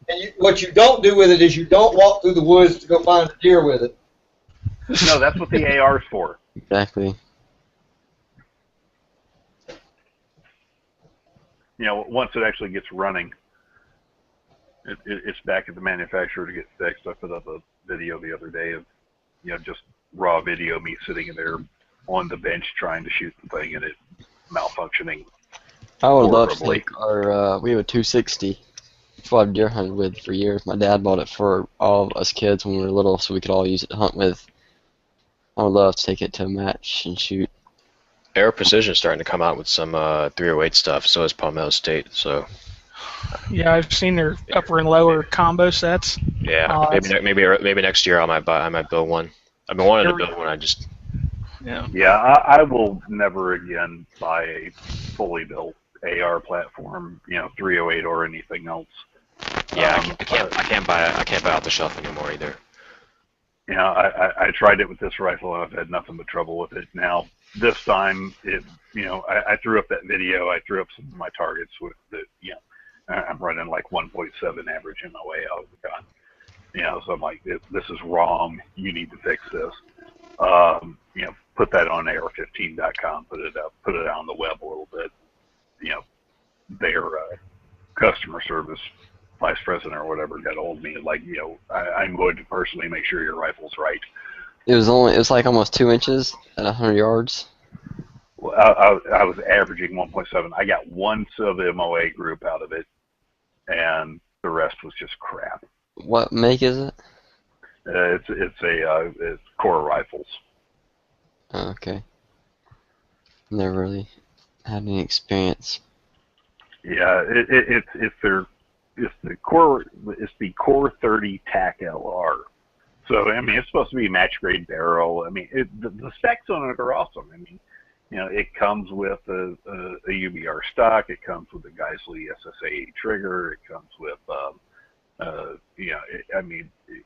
And what you don't do with it is you don't walk through the woods to go find a deer with it. No, that's what the AR's for. Exactly. Once it actually gets running. It's back at the manufacturer to get fixed. I put up a video the other day of, just raw video of me sitting in there on the bench trying to shoot the thing and it malfunctioning. I would love to horribly. take our, we have a 260. That's what I've deer hunted with for years. My dad bought it for all of us kids when we were little so we could all use it to hunt with. I would love to take it to a match and shoot. Air Precision is starting to come out with some 308 stuff, so is Palmetto State, so... Yeah, I've seen their upper and lower combo sets. Yeah, maybe next year I might build one. I've been wanting to build one. Yeah, I will never again buy a fully built AR platform, 308 or anything else. Yeah, I can't buy off the shelf anymore either. I tried it with this rifle and I've had nothing but trouble with it. Now this time, I threw up that video. I threw up some of my targets with the, I'm running like 1.7 average MOA out of the gun. So I'm like, this is wrong. You need to fix this. Put that on AR15.com. Put it out on the web a little bit. Their customer service vice president or whatever got hold of me and like, I'm going to personally make sure your rifle's right. It was like almost 2 inches at 100 yards. Well, I was averaging 1.7. I got one sub MOA group out of it, and the rest was just crap. What make is it? It's Core Rifles. Oh, okay. Never really had any experience. Yeah, it's the Core 30 TAC LR. So I mean, it's supposed to be match grade barrel. I mean, the specs on it are awesome. I mean, it comes with a UBR stock. It comes with a Geisley SSA trigger. It comes with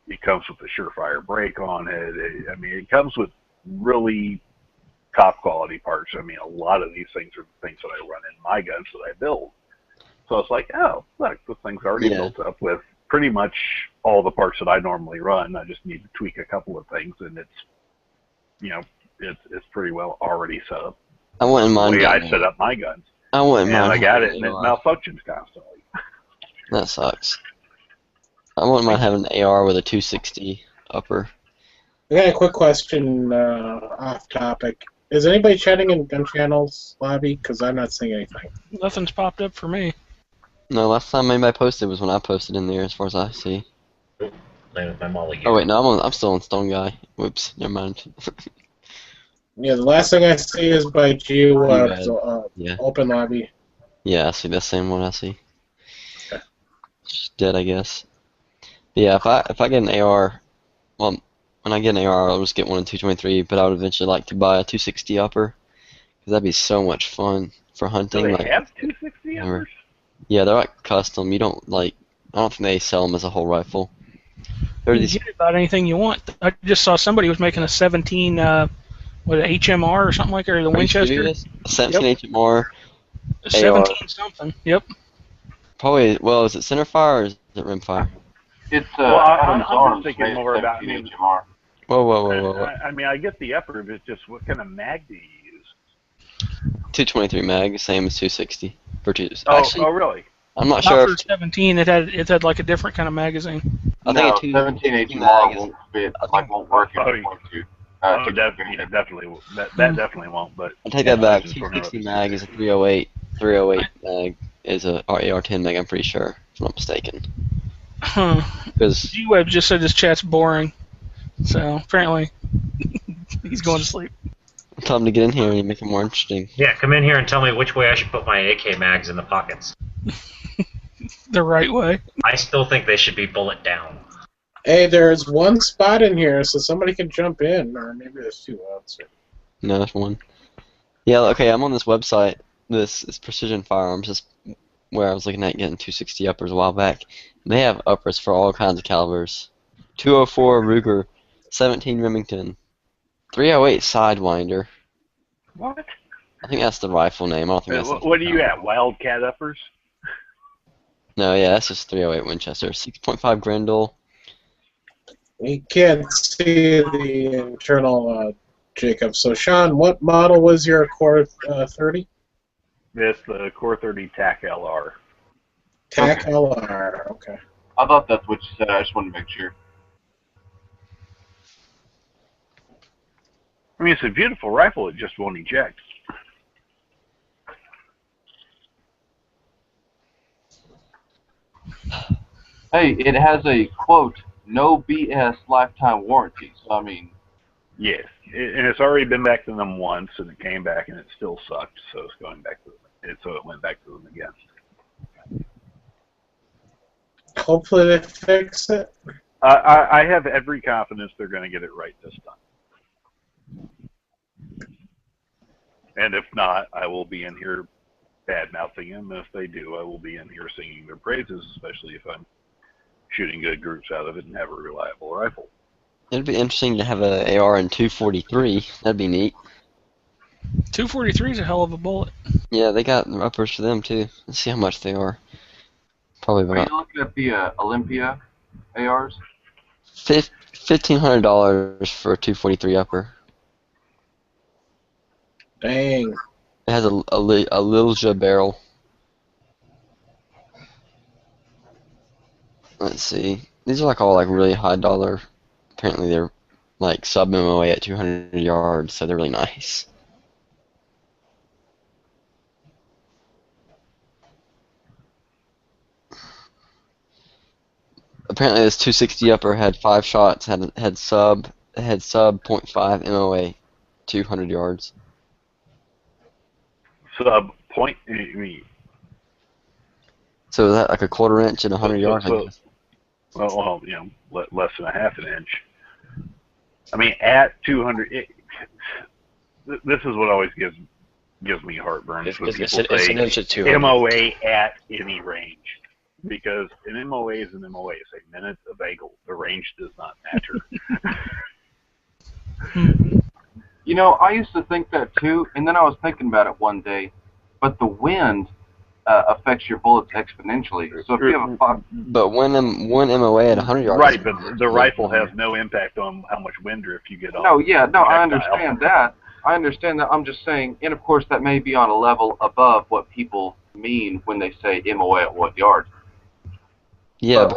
it comes with a Surefire brake on it. It comes with really top quality parts. I mean, a lot of these things are the things that I run in my guns that I build. So it's like, oh, look, this thing's already built up with pretty much all the parts that I normally run. I just need to tweak a couple of things, and it's pretty well already set up. I wouldn't mind. The way I set up my guns. I wouldn't mind. I got it, and it malfunctions constantly. That sucks. I wouldn't mind having an AR with a 260 upper. I got a quick question off topic. Is anybody chatting in gun channels lobby? Because I'm not seeing anything. Nothing's popped up for me. No, last time anybody posted was when I posted in there, as far as I see. Playing with my molly. Oh wait, no, I'm still on Stone Guy. Whoops, never mind. Yeah, the last thing I see is by G yeah. Open lobby. Yeah, I see that same one. I see. Okay. She's dead, I guess. But yeah, if I get an AR, well, when I get an AR, I'll just get one in 223. But I would eventually like to buy a 260 upper, because that'd be so much fun for hunting. Do they like, have 260 uppers? Yeah, they're like custom. You don't I don't think they sell them as a whole rifle. You can get about anything you want. I just saw somebody was making a 17, HMR or something like that, or the Winchester. A 17 HMR. 17 something. Yep. Probably. Well, is it centerfire or is it rimfire? It's I'm Arms just thinking made more about 17 HMR. Whoa. I mean, I get the upper, but just what kind of mag do you use? 223 mag, same as 260. Oh, really? I'm not sure. For 17, it had like a different kind of magazine. I think no, 17 HMR won't fit. Won't work if you want to. Definitely. That definitely won't. But I take that back. 260 mag is a 308. 308 mag is a AR-10 mag. I'm pretty sure, if I'm not mistaken. Huh. G-Web just said this chat's boring, so apparently he's going to sleep. Tell him to get in here and make it more interesting. Yeah, come in here and tell me which way I should put my AK mags in the pockets. The right way. I still think they should be bullet down. Hey, there's one spot in here, so somebody can jump in, or maybe there's two outs. No, there's one. Yeah, okay, I'm on this website. This is Precision Firearms. This is where I was looking at getting 260 uppers a while back. They have uppers for all kinds of calibers. 204 Ruger, 17 Remington, 308 Sidewinder. What? I think that's the rifle name. I don't think that's. What are you at? Wildcat uppers? No, yeah, that's just 308 Winchester. 6.5 Grendel. You can't see the internal, Jacob. So, Sean, what model was your Core 30? It's the Core 30 TAC LR. TAC LR, okay. I thought that's what you said. I just wanted to make sure. I mean, it's a beautiful rifle. It just won't eject. Hey, it has a quote, "No BS lifetime warranty." So I mean, Yes, and it's already been back to them once, and it came back, and it still sucked. So it's going back to them. And so it went back to them again. Hopefully they fix it. I have every confidence they're going to get it right this time. And if not, I will be in here bad-mouthing them. If they do, I will be in here singing their praises, especially if I'm shooting good groups out of it and have a reliable rifle. It'd be interesting to have a AR in 243. That'd be neat. 243 is a hell of a bullet. Yeah, they got uppers for them too. Let's see how much they are. Probably are about you looking at the Olympia ARs? $1,500 for a 243 upper. Dang. It has a Lilja barrel. Let's see. These are like all like really high dollar. Apparently they're like sub MOA at 200 yards, so they're really nice. Apparently this 260 upper had 5 shots, had sub .5 MOA, 200 yards. Sub point. I mean, So is that like a quarter inch and 100 yards? I guess. well, you know, less than a half an inch. I mean, at 200, this is what always gives me heartburn. When people It's an inch at 200. MOA at any range, because an MOA is an MOA. It's a minute of angle. The range does not matter. You know, I used to think that too, and then I was thinking about it one day. But the wind affects your bullets exponentially. So if you have a But one MOA at 100 yards. Right, but the rifle has no impact on how much wind drift you get off. No, yeah, no, I understand that. I understand that. I'm just saying, and of course that may be on a level above what people mean when they say MOA at what yard. Yeah,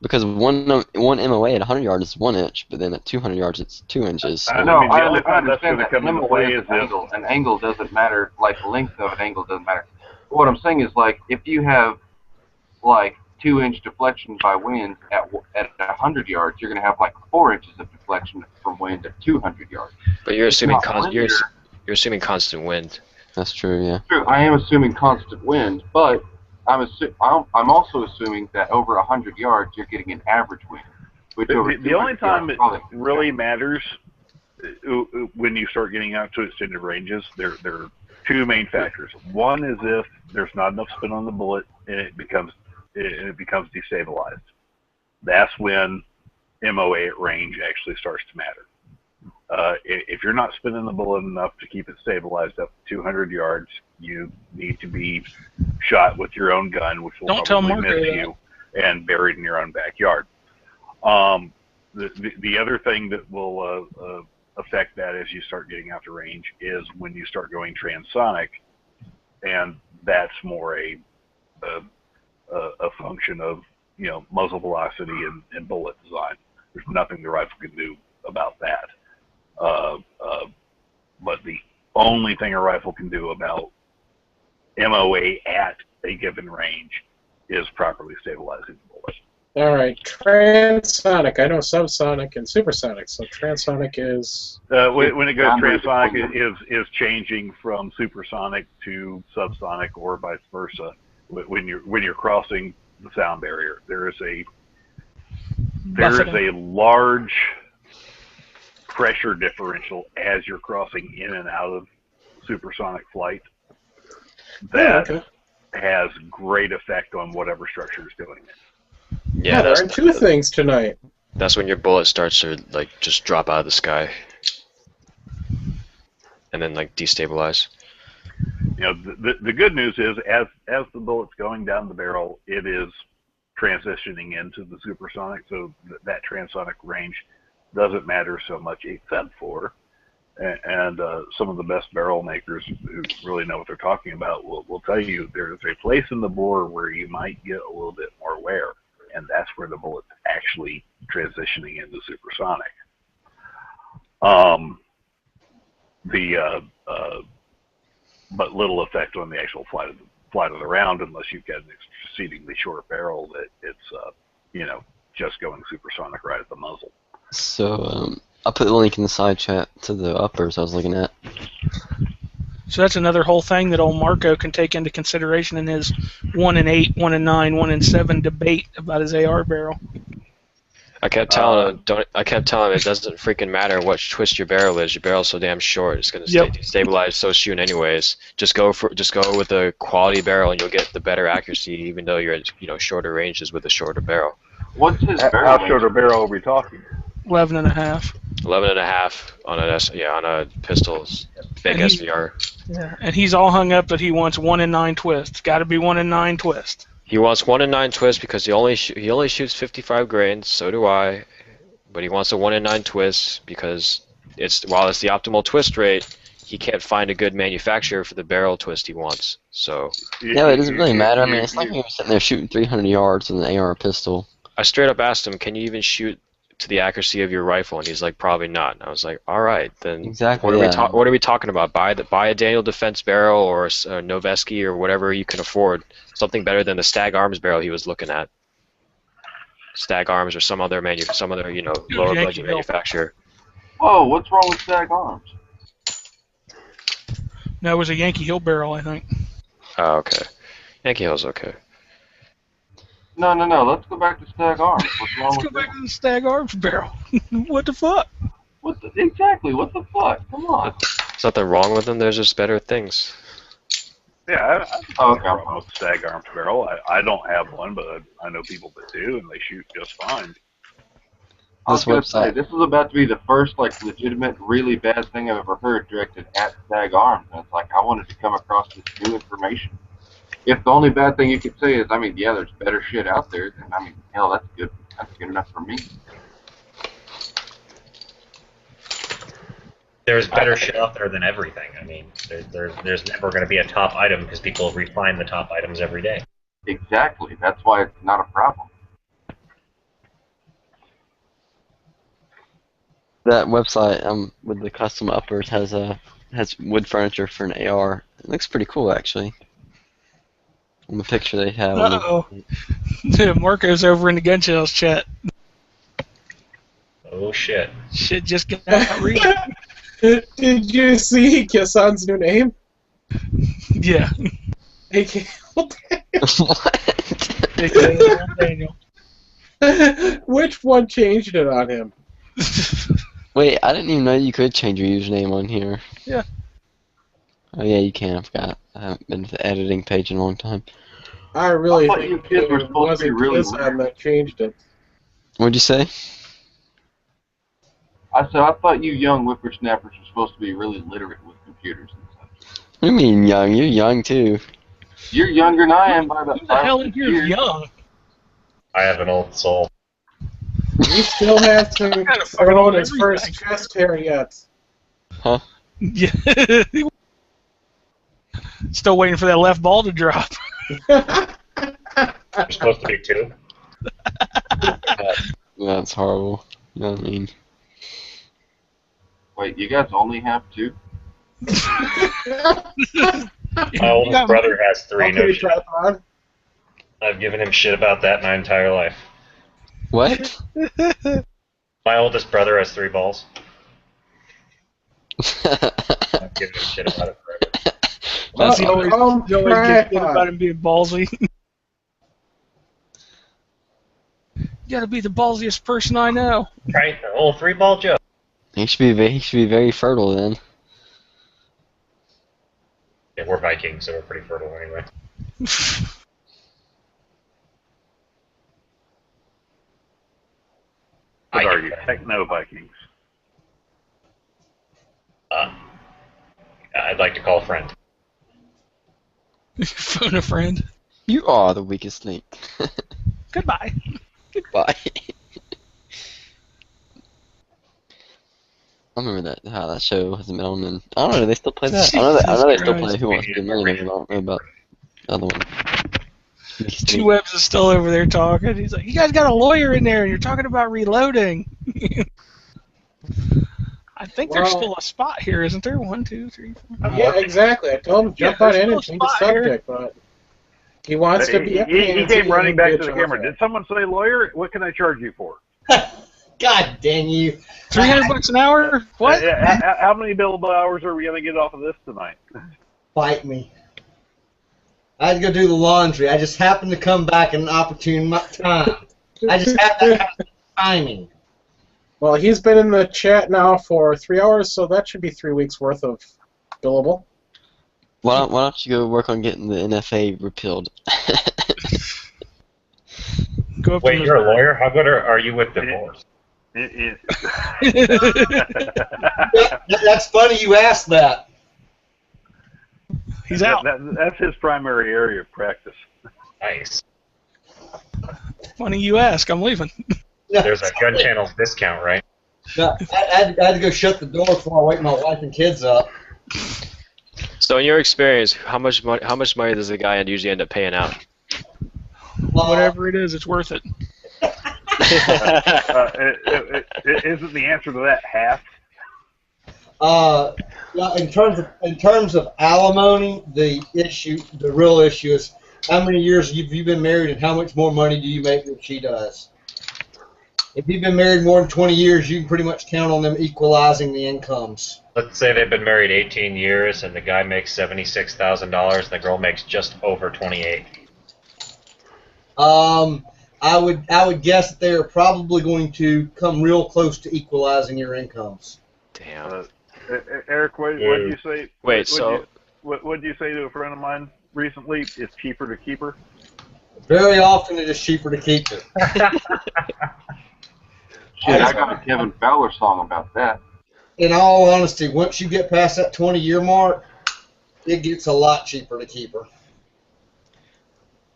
because one MOA at 100 yards is 1 inch, but then at 200 yards it's 2 inches. I No, mean, the I only time that's understand going to that. come into MOA play is is an if angle. An angle doesn't matter, like length of an angle doesn't matter. What I'm saying is, like, if you have like 2-inch deflection by wind at 100 yards, you're going to have like 4 inches of deflection from wind at 200 yards. But you're assuming You're assuming constant wind. That's true, yeah. True, I am assuming constant wind, but I'm also assuming that over 100 yards you're getting an average wind. Which the only time it really matters when you start getting out to extended ranges, there are two main factors. One is if there's not enough spin on the bullet and it becomes destabilized. That's when MOA at range actually starts to matter. If you're not spinning the bullet enough to keep it stabilized up to 200 yards, you need to be shot with your own gun, which will probably miss you, and buried in your own backyard. The other thing that will affect that as you start getting out to range is when you start going transonic, and that's more a function of, you know, muzzle velocity and bullet design. There's nothing the rifle can do about that. But the only thing a rifle can do about MOA at a given range is properly stabilizing the bullet. All right, transonic. I know subsonic and supersonic. So transonic is when it goes transonic, it is changing from supersonic to subsonic, or vice versa. When you're crossing the sound barrier, there is a large pressure differential as you're crossing in and out of supersonic flight that has great effect on whatever structure is doing it. Yeah, there are two things tonight. That's when your bullet starts to like just drop out of the sky and then like destabilize. You know, the good news is as the bullet's going down the barrel, it is transitioning into the supersonic, so that transonic range doesn't matter so much, except for, and some of the best barrel makers who really know what they're talking about will tell you there's a place in the bore where you might get a little bit more wear, and that's where the bullet's actually transitioning into supersonic. But little effect on the actual flight of the round unless you've got an exceedingly short barrel that it's just going supersonic right at the muzzle. So I'll put the link in the side chat to the uppers I was looking at. So that's another whole thing that old Marco can take into consideration in his 1 and 8, 1 and 9, 1 and 7 debate about his AR barrel. I kept telling him, it doesn't freaking matter what twist your barrel is. Your barrel's so damn short. It's gonna stabilize so soon, anyways. Just go with a quality barrel, and you'll get the better accuracy, even though you're at shorter ranges with a shorter barrel. What's his barrel? How short a barrel are we talking? 11 and a half. 11 and a half on a pistol's big SVR. Yeah, and he's all hung up that he wants 1 and 9 twist. It's got to be 1 and 9 twist. He wants 1 and 9 twist because he only shoots 55 grains. So do I, but he wants a 1 and 9 twist because while it's the optimal twist rate, he can't find a good manufacturer for the barrel twist he wants. So yeah, it doesn't really matter. I mean, it's like you're sitting there shooting 300 yards with an AR pistol. I straight up asked him, "Can you even shoot to the accuracy of your rifle?" And he's like, "Probably not." And I was like, "All right, then exactly, what are we talking about? Buy a Daniel Defense barrel or a Noveski or whatever you can afford. Something better than the Stag Arms barrel he was looking at. Stag Arms or some other lower budget manufacturer." Whoa, what's wrong with Stag Arms? No, it was a Yankee Hill barrel, I think. Oh, okay. Yankee Hill's okay. No. Let's go back to Stag Arms. What's wrong Let's go back to the Stag Arms barrel. What the fuck? Exactly. What the fuck? Come on. There's nothing wrong with them. There's just better things. Yeah, I don't have with the Stag Arms barrel. I don't have one, but I know people that do, and they shoot just fine. I was going to say, this is about to be the first legitimate, really bad thing I've ever heard directed at Stag Arms, and it's like I wanted to come across this new information. If the only bad thing you could say is, there's better shit out there, then hell, that's good. That's good enough for me. There's better shit out there than everything. I mean, there's never going to be a top item because people refine the top items every day. Exactly. That's why it's not a problem. That website with the custom uppers has wood furniture for an AR. It looks pretty cool, actually. On the picture they have. Uh-oh. Marco's over in the gun shells chat. Oh shit. Shit just got real. Did you see Kisan's new name? Yeah. AK What? Daniel. Which one changed it on him? Wait, I didn't even know you could change your username on here. Yeah. Oh yeah, you can. I forgot. I haven't been to the editing page in a long time. I really thought think you kids were it supposed to be wasn't really Kisan that changed it. What'd you say? I thought you young whippersnappers were supposed to be really literate with computers and such. What do you mean young? You're young too. You're younger than I am by about Who the 5 hell or is 6 here years. young? I have an old soul. He still has to Kinda throw in fucking his first everything. chest hair yet. Huh? Yeah. Still waiting for that left ball to drop. There's supposed to be 2. That's horrible. You know what I mean? Wait, you guys only have 2? My oldest brother has 3. No Okay, shit. tripod. I've given him shit about that my entire life. What? My oldest brother has 3 balls. I've given him shit about it forever. That's the always gets good tripod. about him being ballsy. You gotta be the ballsiest person I know. Right? The old 3-ball joke. He should be very fertile then. Yeah, we're Vikings, so we're pretty fertile anyway. What are you, techno Vikings? I'd like to call a friend. Phone a friend. You are the weakest link. Goodbye. Goodbye. I remember how that show hasn't been on, and I don't know. Do they still play that? I know they still play Who Wants to Be a Millionaire. I don't know about the other one. T-Webs is still over there talking. He's like, you guys got a lawyer in there, and you're talking about reloading. I think there's still a spot here, isn't there? 1, 2, 3, 4. Yeah, exactly. I told him jump on in and change the subject, but he wants to be. He came running back to the camera. Did someone say lawyer? What can I charge you for? God dang you! $300 an hour? What? How many billable hours are we going to get off of this tonight? Bite me. I had to go do the laundry. I just happened to come back at an opportune time. I just had that kind of timing. Well, he's been in the chat now for 3 hours, so that should be 3 weeks worth of billable. Why don't you go work on getting the NFA repealed? Wait, you're a lawyer? How good are you with divorce? That's funny you asked that. He's out. That's his primary area of practice. Nice. Funny you ask. I'm leaving. There's a Gun Channels discount, right? No, I had to go shut the door before I wake my wife and kids up. So, in your experience, how much money does the guy usually end up paying out? Whatever it is, it's worth it. Isn't the answer to that half? Yeah, in terms of alimony, the real issue is how many years have you been married and how much more money do you make than she does. If you've been married more than 20 years, you can pretty much count on them equalizing the incomes. Let's say they've been married 18 years and the guy makes $76,000 and the girl makes just over 28. I would guess that they are probably going to come real close to equalizing your incomes. Damn. Eric, what did you say? Wait, what did you say to a friend of mine recently? It's cheaper to keep her. Very often, it is cheaper to keep her. Shit, I got a Kevin Fowler song about that. In all honesty, once you get past that 20-year mark, it gets a lot cheaper to keep her.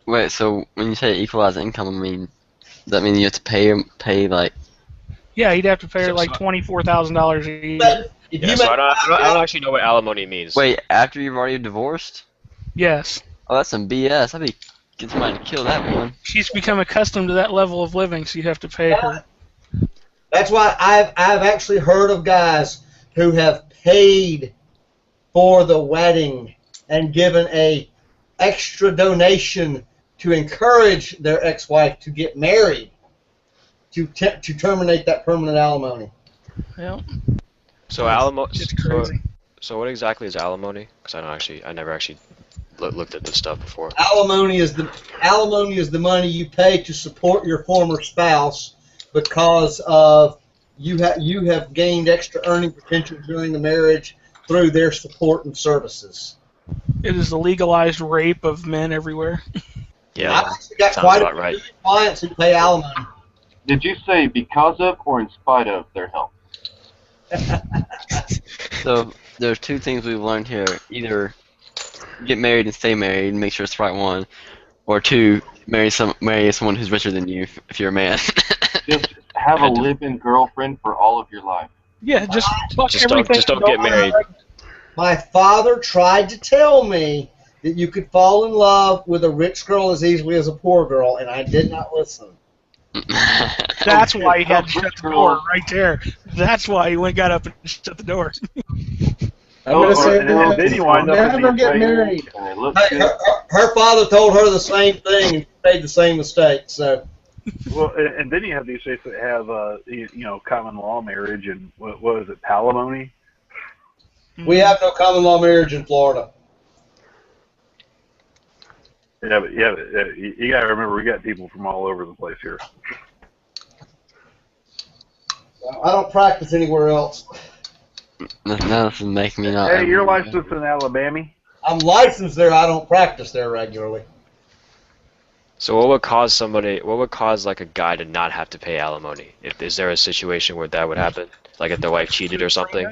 Wait, so when you say equalize income, does that mean you have to pay like? Yeah, he'd have to pay her like $24,000 a year. Yeah, so I don't actually know what alimony means. Wait, after you've already divorced? Yes. Oh, that's some BS. I'd be get somebody to kill that woman. She's become accustomed to that level of living, so you have to pay her. That's why I've actually heard of guys who have paid for the wedding and given a extra donation to encourage their ex-wife to get married, to terminate that permanent alimony. Yeah. So alimony. It's crazy. So what exactly is alimony? Because I never actually looked at this stuff before. Alimony is the money you pay to support your former spouse because of you have gained extra earning potential during the marriage through their support and services. It is the legalized rape of men everywhere. Yeah, I've actually got sounds quite about a right. few clients who pay alimony. Did you say because of or in spite of their health? So there's two things we've learned here: either get married and stay married and make sure it's the right one, or two, marry someone who's richer than you if you're a man. Just have a live-in girlfriend for all of your life. Yeah, just don't get married. My father tried to tell me that you could fall in love with a rich girl as easily as a poor girl, and I did not listen. That's why he had to shut the door right there. That's why he got up and shut the door. I'm going to say that. Then you wind up Never get married. Her father told her the same thing and she made the same mistake. So. Well, and then you have these states that have, common law marriage and what is it, palimony? We have no common law marriage in Florida. Yeah, but you got to remember we got people from all over the place here. I don't practice anywhere else. Nothing makes me not. Hey, you're licensed in Alabama? I'm licensed there. I don't practice there regularly. So what would cause like a guy to not have to pay alimony? Is there a situation where that would happen? Like if the wife cheated or something?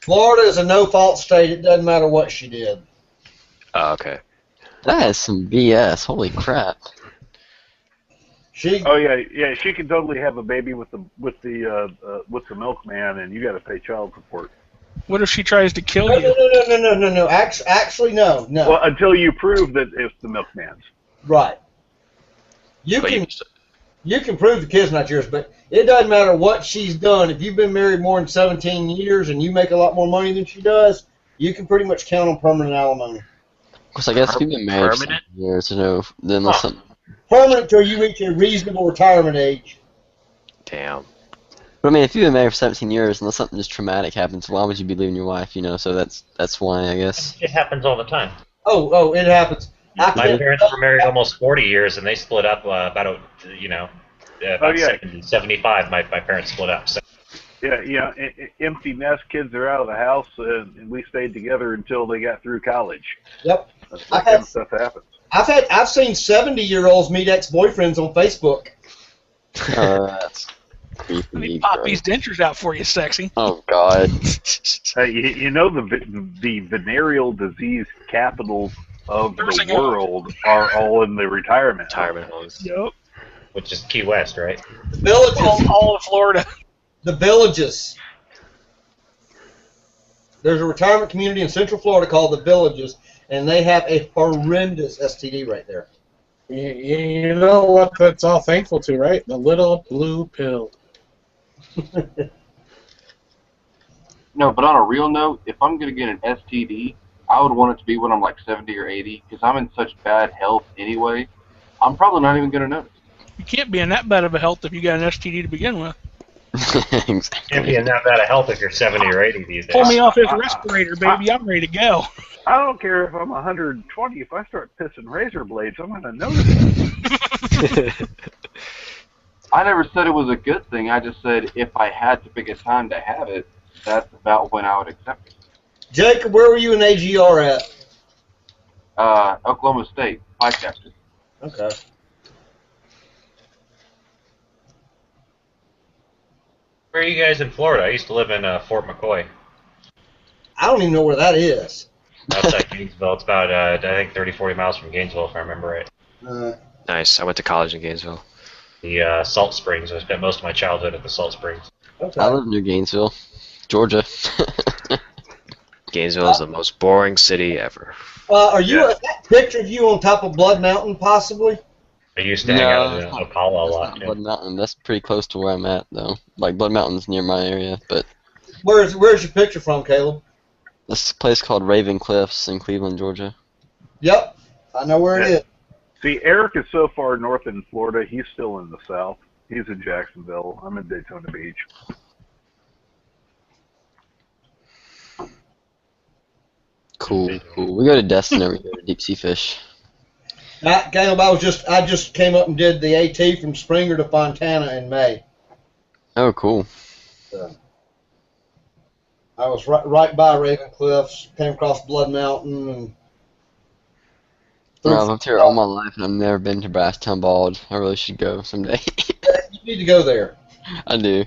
Florida is a no-fault state. It doesn't matter what she did. Oh, okay. That is some BS. Holy crap. She can totally have a baby with the milkman, and you got to pay child support. What if she tries to kill you? No. Actually, no. Well, until you prove that it's the milkman's. Right. You But can you can prove the kid's not yours, but it doesn't matter what she's done. If you've been married more than 17 years and you make a lot more money than she does, you can pretty much count on permanent alimony. Of course, I guess if you've been married for Permanent? 7 years, then unless something. Permanent till you reach a reasonable retirement age. Damn. But I mean, if you've been married for 17 years, unless something just traumatic happens, why would you be leaving your wife? So that's why, I guess. It happens all the time. Oh, it happens. My parents were married almost 40 years, and they split up about 70, 75. My parents split up. So. Yeah, empty nest kids are out of the house, and we stayed together until they got through college. Yep. That kind of stuff happens. I've seen 70-year-olds meet ex-boyfriends on Facebook. That's creepy. Let me pop these dentures out for you, sexy. Oh God. The venereal disease capitals of the world are all in the retirement homes. Yep. Which is Key West, right? The villages. All of Florida. The villages. There's a retirement community in Central Florida called the Villages, and they have a horrendous STD right there. You know what that's all thankful to, right? The little blue pill. No, but on a real note, if I'm going to get an STD, I would want it to be when I'm like 70 or 80, because I'm in such bad health anyway. I'm probably not even going to notice. You can't be in that bad of a health if you got an STD to begin with. Exactly. Can't be in that bad of health if you're 70 or 80 these days. Pull me off his respirator, baby. I'm ready to go. I don't care if I'm 120. If I start pissing razor blades, I'm going to notice it. I never said it was a good thing. I just said if I had to pick a time to have it, that's about when I would accept it. Jacob, where were you in AGR at? Oklahoma State, Pycaster. Okay. Where are you guys in Florida? I used to live in Fort McCoy. I don't even know where that is. Outside Gainesville. It's about, I think, 30, 40 miles from Gainesville, if I remember right. Nice. I went to college in Gainesville. The Salt Springs. I spent most of my childhood at the Salt Springs. Okay. I live near Gainesville, Georgia. Gainesville is the most boring city ever. Are you that picture of you on top of Blood Mountain, possibly? I used to hang out in Ocala a lot, Blood Mountain. That's pretty close to where I'm at, though. Like, Blood Mountain's near my area, but... Where's your picture from, Caleb? This place called Raven Cliffs in Cleveland, Georgia. Yep. I know where it is. See, Eric is so far north in Florida, he's still in the south. He's in Jacksonville. I'm in Daytona Beach. Cool. We go to Destin every year to deep sea fish. Caleb, I just came up and did the AT from Springer to Fontana in May. Oh, cool. I was right by Raven Cliffs, came across Blood Mountain, and I've lived here all my life, and I've never been to Brasstown Bald. I really should go someday. You need to go there. I do.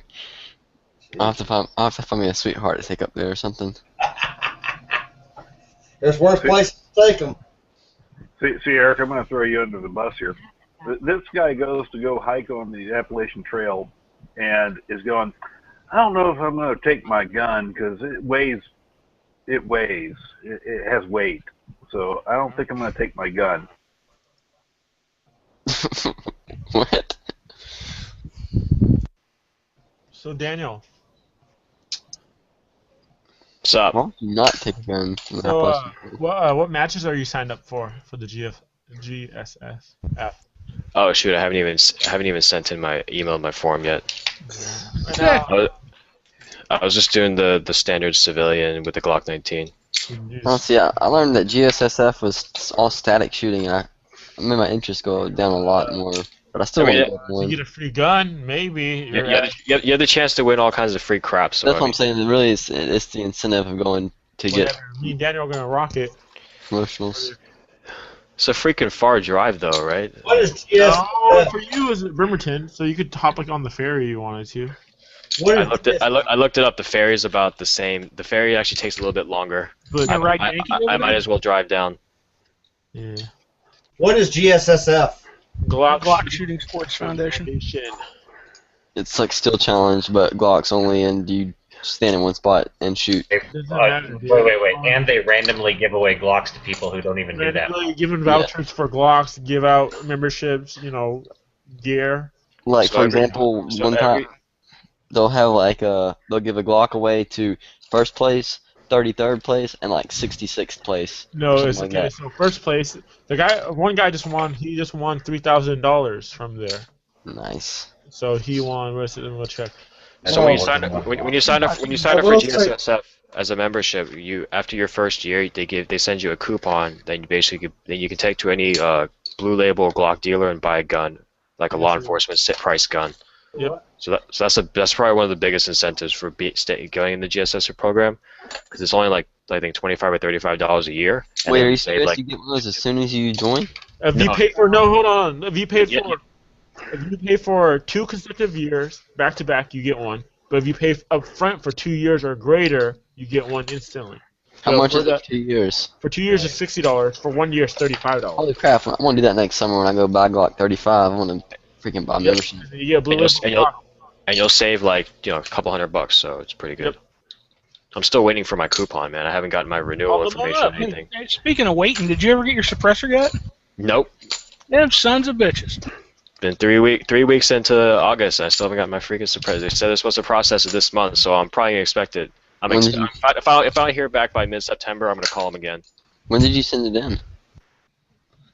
I'll have to find me a sweetheart to take up there or something. There's worse places to take them. See, Eric, I'm going to throw you under the bus here. This guy goes to go hike on the Appalachian Trail and is going, I don't know if I'm going to take my gun because it weighs. It has weight. So I don't think I'm going to take my gun. What? So, Daniel. What's up? Why don't you not take a gun? So, what matches are you signed up for the GSSF? Oh shoot! I haven't even sent in my email, my form yet. I was just doing the standard civilian with the Glock 19. Well, see, I learned that GSSF was all static shooting, and I made my interest go down a lot more. But I still want to go you get a free gun, maybe. You have the chance to win all kinds of free crap. So that's what I'm saying. Really, it's the incentive of going to get. Me and Daniel are gonna rock it. Promotionals. It's a freaking far drive, though, right? What is GSSF? For you, is it Bremerton? So you could hop like on the ferry you wanted to. I looked it up. The ferry is about the same. The ferry actually takes a little bit longer. But I might as well drive down. Yeah. What is GSSF? Glock Shooting Sports Foundation. It's like Steel Challenge, but Glocks only, and you stand in one spot and shoot. Wait. And they randomly give away Glocks to people who don't even do that. Giving vouchers for Glocks, give out memberships, gear. Like, So for every- example, so one every- time they'll have like they'll give a Glock away to first place, 33rd place, and like 66th place. or No, something it's like okay. that. So first place, one guy just won. He just won $3,000 from there. Nice. So he won. What's it? We'll check. So when you sign up, when you sign up I for will say- GSSF as a membership, you after your first year, they send you a coupon that you can take to any blue label Glock dealer and buy a gun, like a law enforcement price gun. Yep. So that's probably one of the biggest incentives for going in the GSSF program, because it's only like I think $25 or $35 a year. And Wait, then are you save, serious? like, You get one of those as soon as you join? If you No. pay for hold on. If you paid Yeah, for if you pay for 2 consecutive years back to back, you get one. But if you pay up front for 2 years or greater, you get one instantly. How So much for is it for 2 years? For 2 years, it's $60. For 1 year, it's $35. Holy crap! I want to do that next summer when I go buy Glock 35. I want to freaking buy membership. And you get blue and label. you'll save like a couple $100, so it's pretty good. Yep. I'm still waiting for my coupon, man. I haven't gotten my renewal information or anything. Hey, speaking of waiting, did you ever get your suppressor yet? Nope. Them sons of bitches. Been 3 weeks into August, and I still haven't got my freaking suppressor. They said they're supposed to process it this month, so I'm probably gonna expect it. If I hear back by mid-September, I'm gonna call them again. When did you send it in?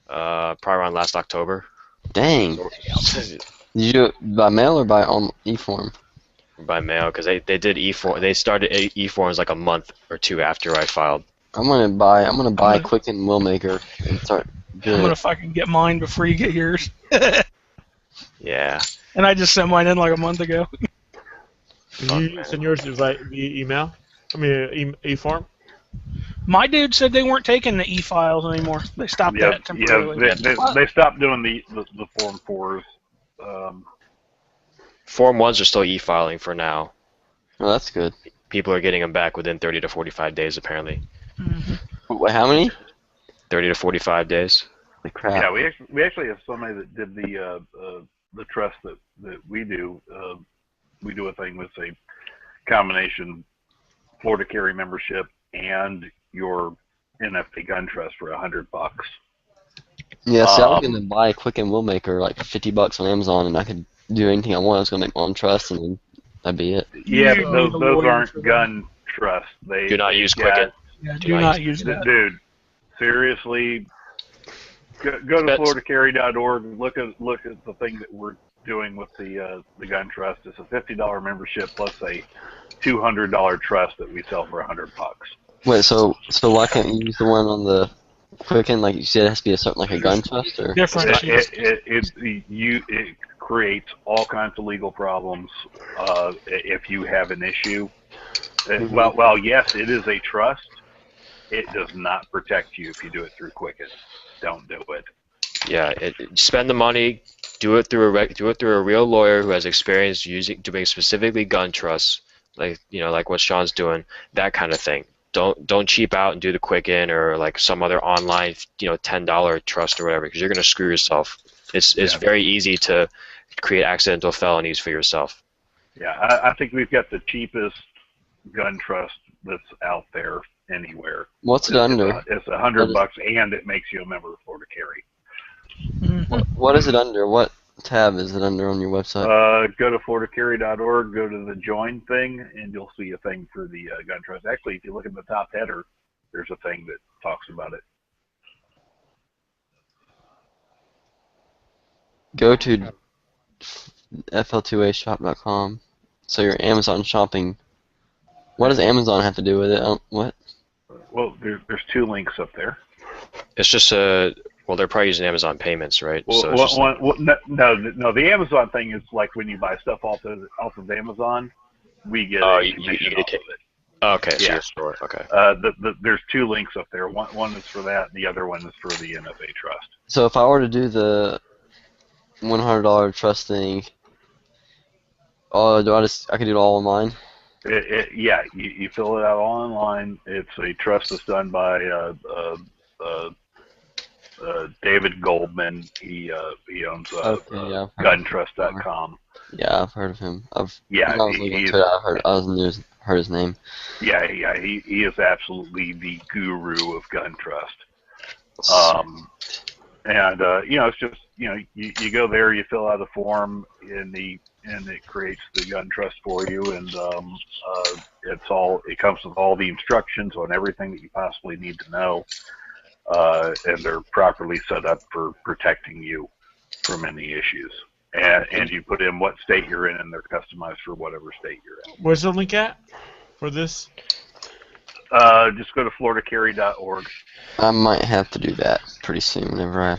Probably around last October. Dang. Did you do it by mail or by e-form? By mail, because they did e-form. They started e-forms like a month or two after I filed. I'm gonna buy Quicken Willmaker and start doing I'm gonna it. fucking get mine before you get yours. Yeah. And I just sent mine in like a month ago. Did you send yours via email? I mean, e-form? My dude said they weren't taking the e-files anymore. They stopped that temporarily. They stopped doing the Form 4s. Form 1s are still e-filing for now. Oh, that's good. People are getting them back within 30 to 45 days, apparently. Mm-hmm. Wait, how many? 30 to 45 days. Holy crap. Yeah, we actually have somebody that did the trust that we do. We do a thing with a combination Florida Carry membership and your NFA gun trust for $100. Yeah, see, I was gonna buy a Quicken Willmaker like for $50 on Amazon, and I could do anything I want. I was gonna make my own trust, and then that'd be it. Yeah, but those aren't gun trusts. They Do not use Quicken. Yeah, do not use that. Dude, seriously, go to FloridaCarry.org and look at the thing that we're doing with the gun trust. It's a $50 membership plus a $200 trust that we sell for $100. Wait, so why can't you use the one on the Quicken? Like you said, it has to be a certain, like a gun trust, or different. It creates all kinds of legal problems if you have an issue. Well, yes, it is a trust. It does not protect you if you do it through Quicken. Don't do it. Yeah, spend the money. Do it through a real lawyer who has experience doing specifically gun trusts, like what Sean's doing, that kind of thing. Don't cheap out and do the Quicken or like some other online, $10 trust or whatever, because you're gonna screw yourself. It's very easy to create accidental felonies for yourself. Yeah, I think we've got the cheapest gun trust that's out there anywhere. What's it under? It's $100 and it makes you a member of Florida Carry. Mm-hmm. What is it under? What tab is it under on your website? Go to FloridaCarry.org, go to the join thing, and you'll see a thing for the gun trust. Actually, if you look at the top header, there's a thing that talks about it. Go to fl2ashop.com. So your Amazon shopping. What does Amazon have to do with it? What? Well, there's 2 links up there. It's just well, they're probably using Amazon payments, right? Well, So it's just no. The Amazon thing is like when you buy stuff off of Amazon, we get a commission off of it. Okay, so Yeah. your store. Okay. There's 2 links up there. One is for that, and the other one is for the NFA trust. So if I were to do the $100 trust thing, I could do it all online? Yeah, you fill it out all online. It's a trust that's done by David Goldman. He owns guntrust.com. Yeah, I've heard of him. When I was looking he's- into it, I heard his name. Yeah, he is absolutely the guru of gun trust. It's you go there, you fill out a form, and it creates the gun trust for you, and it comes with all the instructions on everything that you possibly need to know, and they're properly set up for protecting you from any issues. And you put in what state you're in, and they're customized for whatever state you're in. Where's the link at for this? Just go to floridacarry.org. I might have to do that pretty soon whenever I.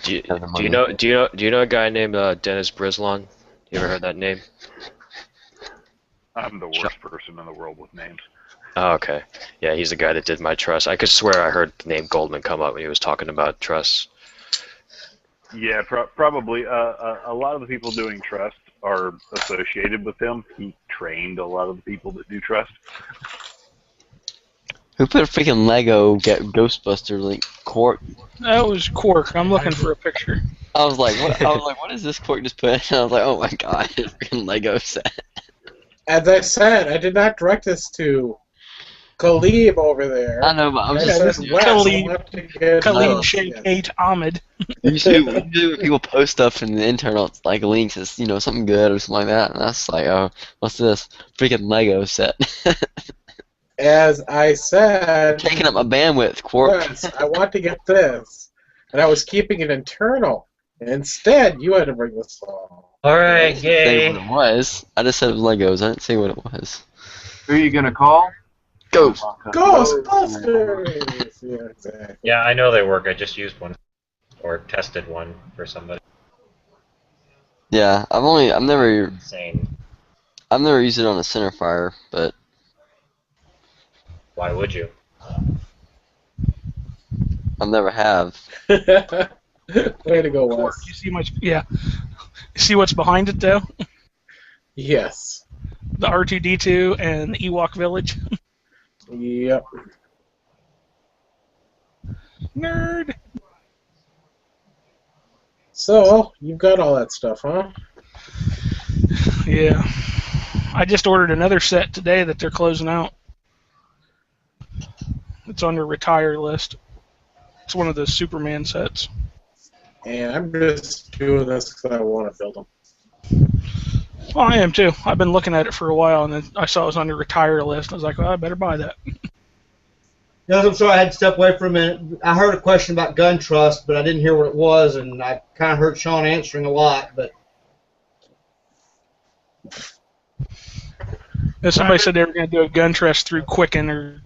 Do you know a guy named Dennis Brislon? You ever heard that name? I'm the worst person in the world with names. Oh, okay. Yeah, he's the guy that did my trust. I could swear I heard the name Goldman come up when he was talking about trusts. Yeah, probably. A lot of the people doing trust are associated with him. He trained a lot of the people that do trust. Who put a freaking Lego Ghostbuster link? Cork? That was Quark. I'm looking for a picture. I was like, what is this Cork just put? And I was like, oh my god, it's a freaking Lego set. As I said, I did not direct this to Khalib over there. I know, but I'm just Khalib Sheikh 8 Ahmed. Usually when people post stuff in the internal, it's like links, it's something good or something like that, and that's like, oh, what's this? Freaking Lego set. As I said, taking up my bandwidth, Quark. Yes, I want to get this, and I was keeping it internal. Instead, you had to bring this along. All right, I didn't say what it was. I just said it was Legos. I didn't say what it was. Who are you gonna call? Ghostbusters! Yeah, exactly. Yeah, I know they work. I just used one, or tested one for somebody. Yeah, I've never Insane. I've never used it on a centerfire, but Why would you? I never have. Way to go, Quark. Wes. You see much? Yeah. You see what's behind it though? Yes. The R2D2 and the Ewok Village. Yep. Nerd. So, you've got all that stuff, huh? Yeah. I just ordered another set today that they're closing out. It's on their retire list. It's one of the Superman sets. And I'm just doing this because I want to build them. Well, I am too. I've been looking at it for a while, and then I saw it was on the retire list. I was like, well, I better buy that. Yes, I'm sorry I had to step away for a minute. I heard a question about gun trust, but I didn't hear what it was, and I kind of heard Sean answering a lot. But somebody said they were going to do a gun trust through Quicken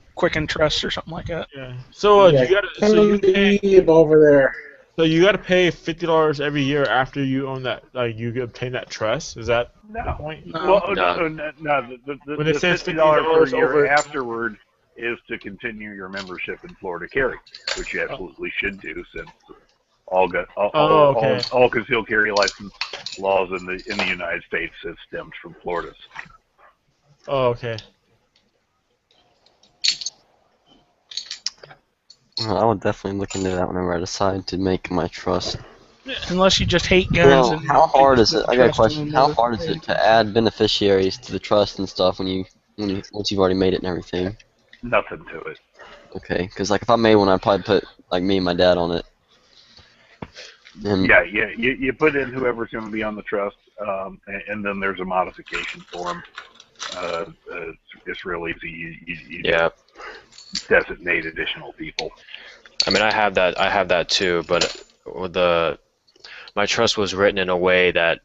Trust or something like that. Yeah. So you over there. So you got to pay $50 every year after you own that, like you obtain that trust. Is that the point? No. When The it says $50 per year over afterward is to continue your membership in Florida Carry, which you absolutely should do, since all concealed carry license laws in the United States have stemmed from Florida's. Oh, okay. Well, I would definitely look into that whenever I decide to make my trust. Unless you just hate guns. Well, how hard is it? I got a question. How hard is it to add beneficiaries to the trust and stuff once you've already made it and everything? Nothing to it. Okay, because like if I made one, I'd probably put like me and my dad on it. And Yeah, you put in whoever's going to be on the trust, and then there's a modification form. It's real easy. You designate additional people. I mean, I have that too, but my trust was written in a way that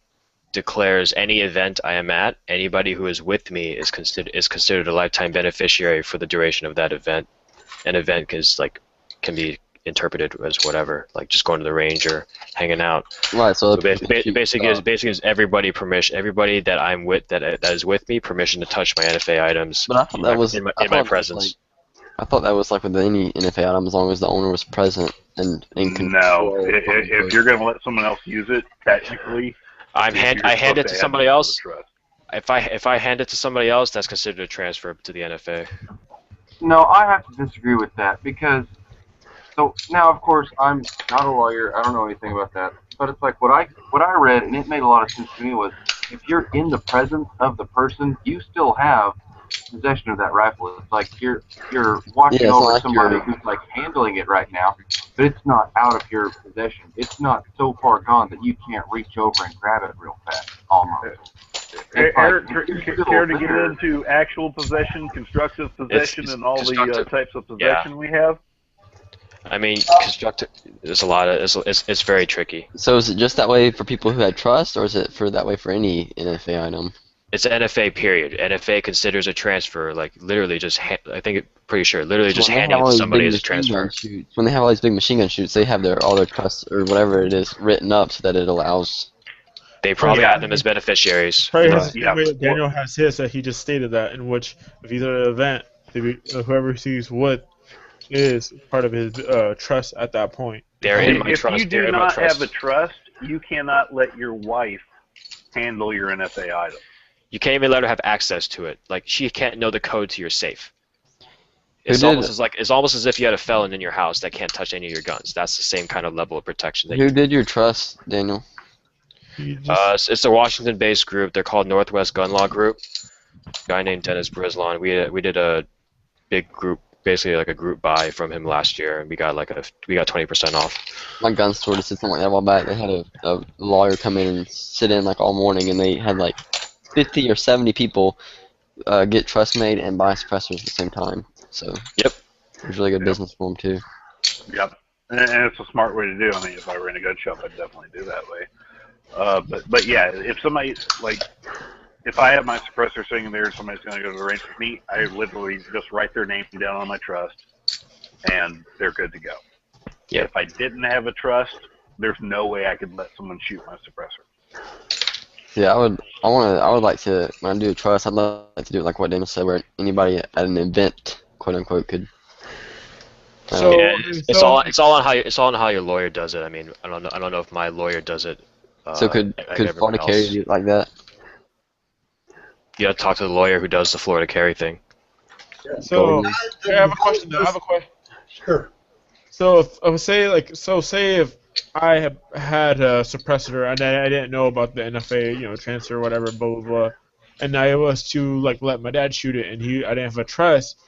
declares any event I am at, anybody who is with me is considered a lifetime beneficiary for the duration of that event. An event can be interpreted as whatever, like just going to the range or hanging out. Right. So basically gives everybody permission, everybody that I'm with that is with me, permission to touch my NFA items. But I thought that was in my presence. I thought that was like with any NFA item, as long as the owner was present and in control. No, if you're going to let someone else use it, technically, I hand it to somebody else. If I hand it to somebody else, that's considered a transfer to the NFA. No, I have to disagree with that, because so now, of course, I'm not a lawyer. I don't know anything about that, but it's like what I read, and it made a lot of sense to me, was if you're in the presence of the person, you still have possession of that rifle. It's like you're watching it's over not like somebody you're- who's like handling it right now, but it's not out of your possession. It's not so far gone that you can't reach over and grab it real fast. Almost. Eric, It's still care to get there. into actual possession, constructive possession, it's and all the constructive. types of possession we have? I mean, constructive. There's a lot of. It's very tricky. So is it just that way for people who had trust, or is it for that way for any NFA item? It's an NFA period. NFA considers a transfer like literally just. I think pretty sure literally just When they handing have it all to these somebody big as a machine gun transfer. shoots- when they have all these big machine gun shoots, they have all their trust or whatever it is written up so that it allows. They probably Yeah. have them as beneficiaries. Probably Right. has, Yeah. Daniel has his that he just stated that, in which if he's at an event, whoever sees what is part of his trust at that point. They're in my If trust. you They're do in my not trust. have a trust, you cannot let your wife handle your NFA item. You can't even let her have access to it. Like she can't know the code to your safe. Who It's did almost as if you had a felon in your house that can't touch any of your guns. That's the same kind of level of protection. That Who did your trust, Daniel? He just, it's a Washington-based group. They're called Northwest Gun Law Group. A guy named Dennis Brislon. We did a big group, basically like a group buy from him last year, and we got 20% off. My gun store just did something like that a while back. They had a lawyer come in and sit in like all morning, and they had like 50 or 70 people get trust made and buy suppressors at the same time. So Yep. it was really good business for them too. Yep. And it's a smart way to do. I mean, if I were in a gun shop, I'd definitely do that way. But yeah, if somebody, like, if I have my suppressor sitting there and somebody's going to go to the range with me, I literally just write their name down on my trust, and they're good to go. Yep. If I didn't have a trust, there's no way I could let someone shoot my suppressor. Yeah, I would like to, when I do a trust, I'd like to do it like what Daniel said, where anybody at an event, quote unquote, could. So- Yeah, it's all on how your lawyer does it. I mean, I don't know if my lawyer does it. So could everyone Florida else. carry do it like that? You have to talk to the lawyer who does the Florida carry thing. so I have a question. Though. I have a question. Sure. So say if I have had a suppressor and I didn't know about the NFA, transfer or whatever, blah blah blah, and I was to like let my dad shoot it and I didn't have a trust,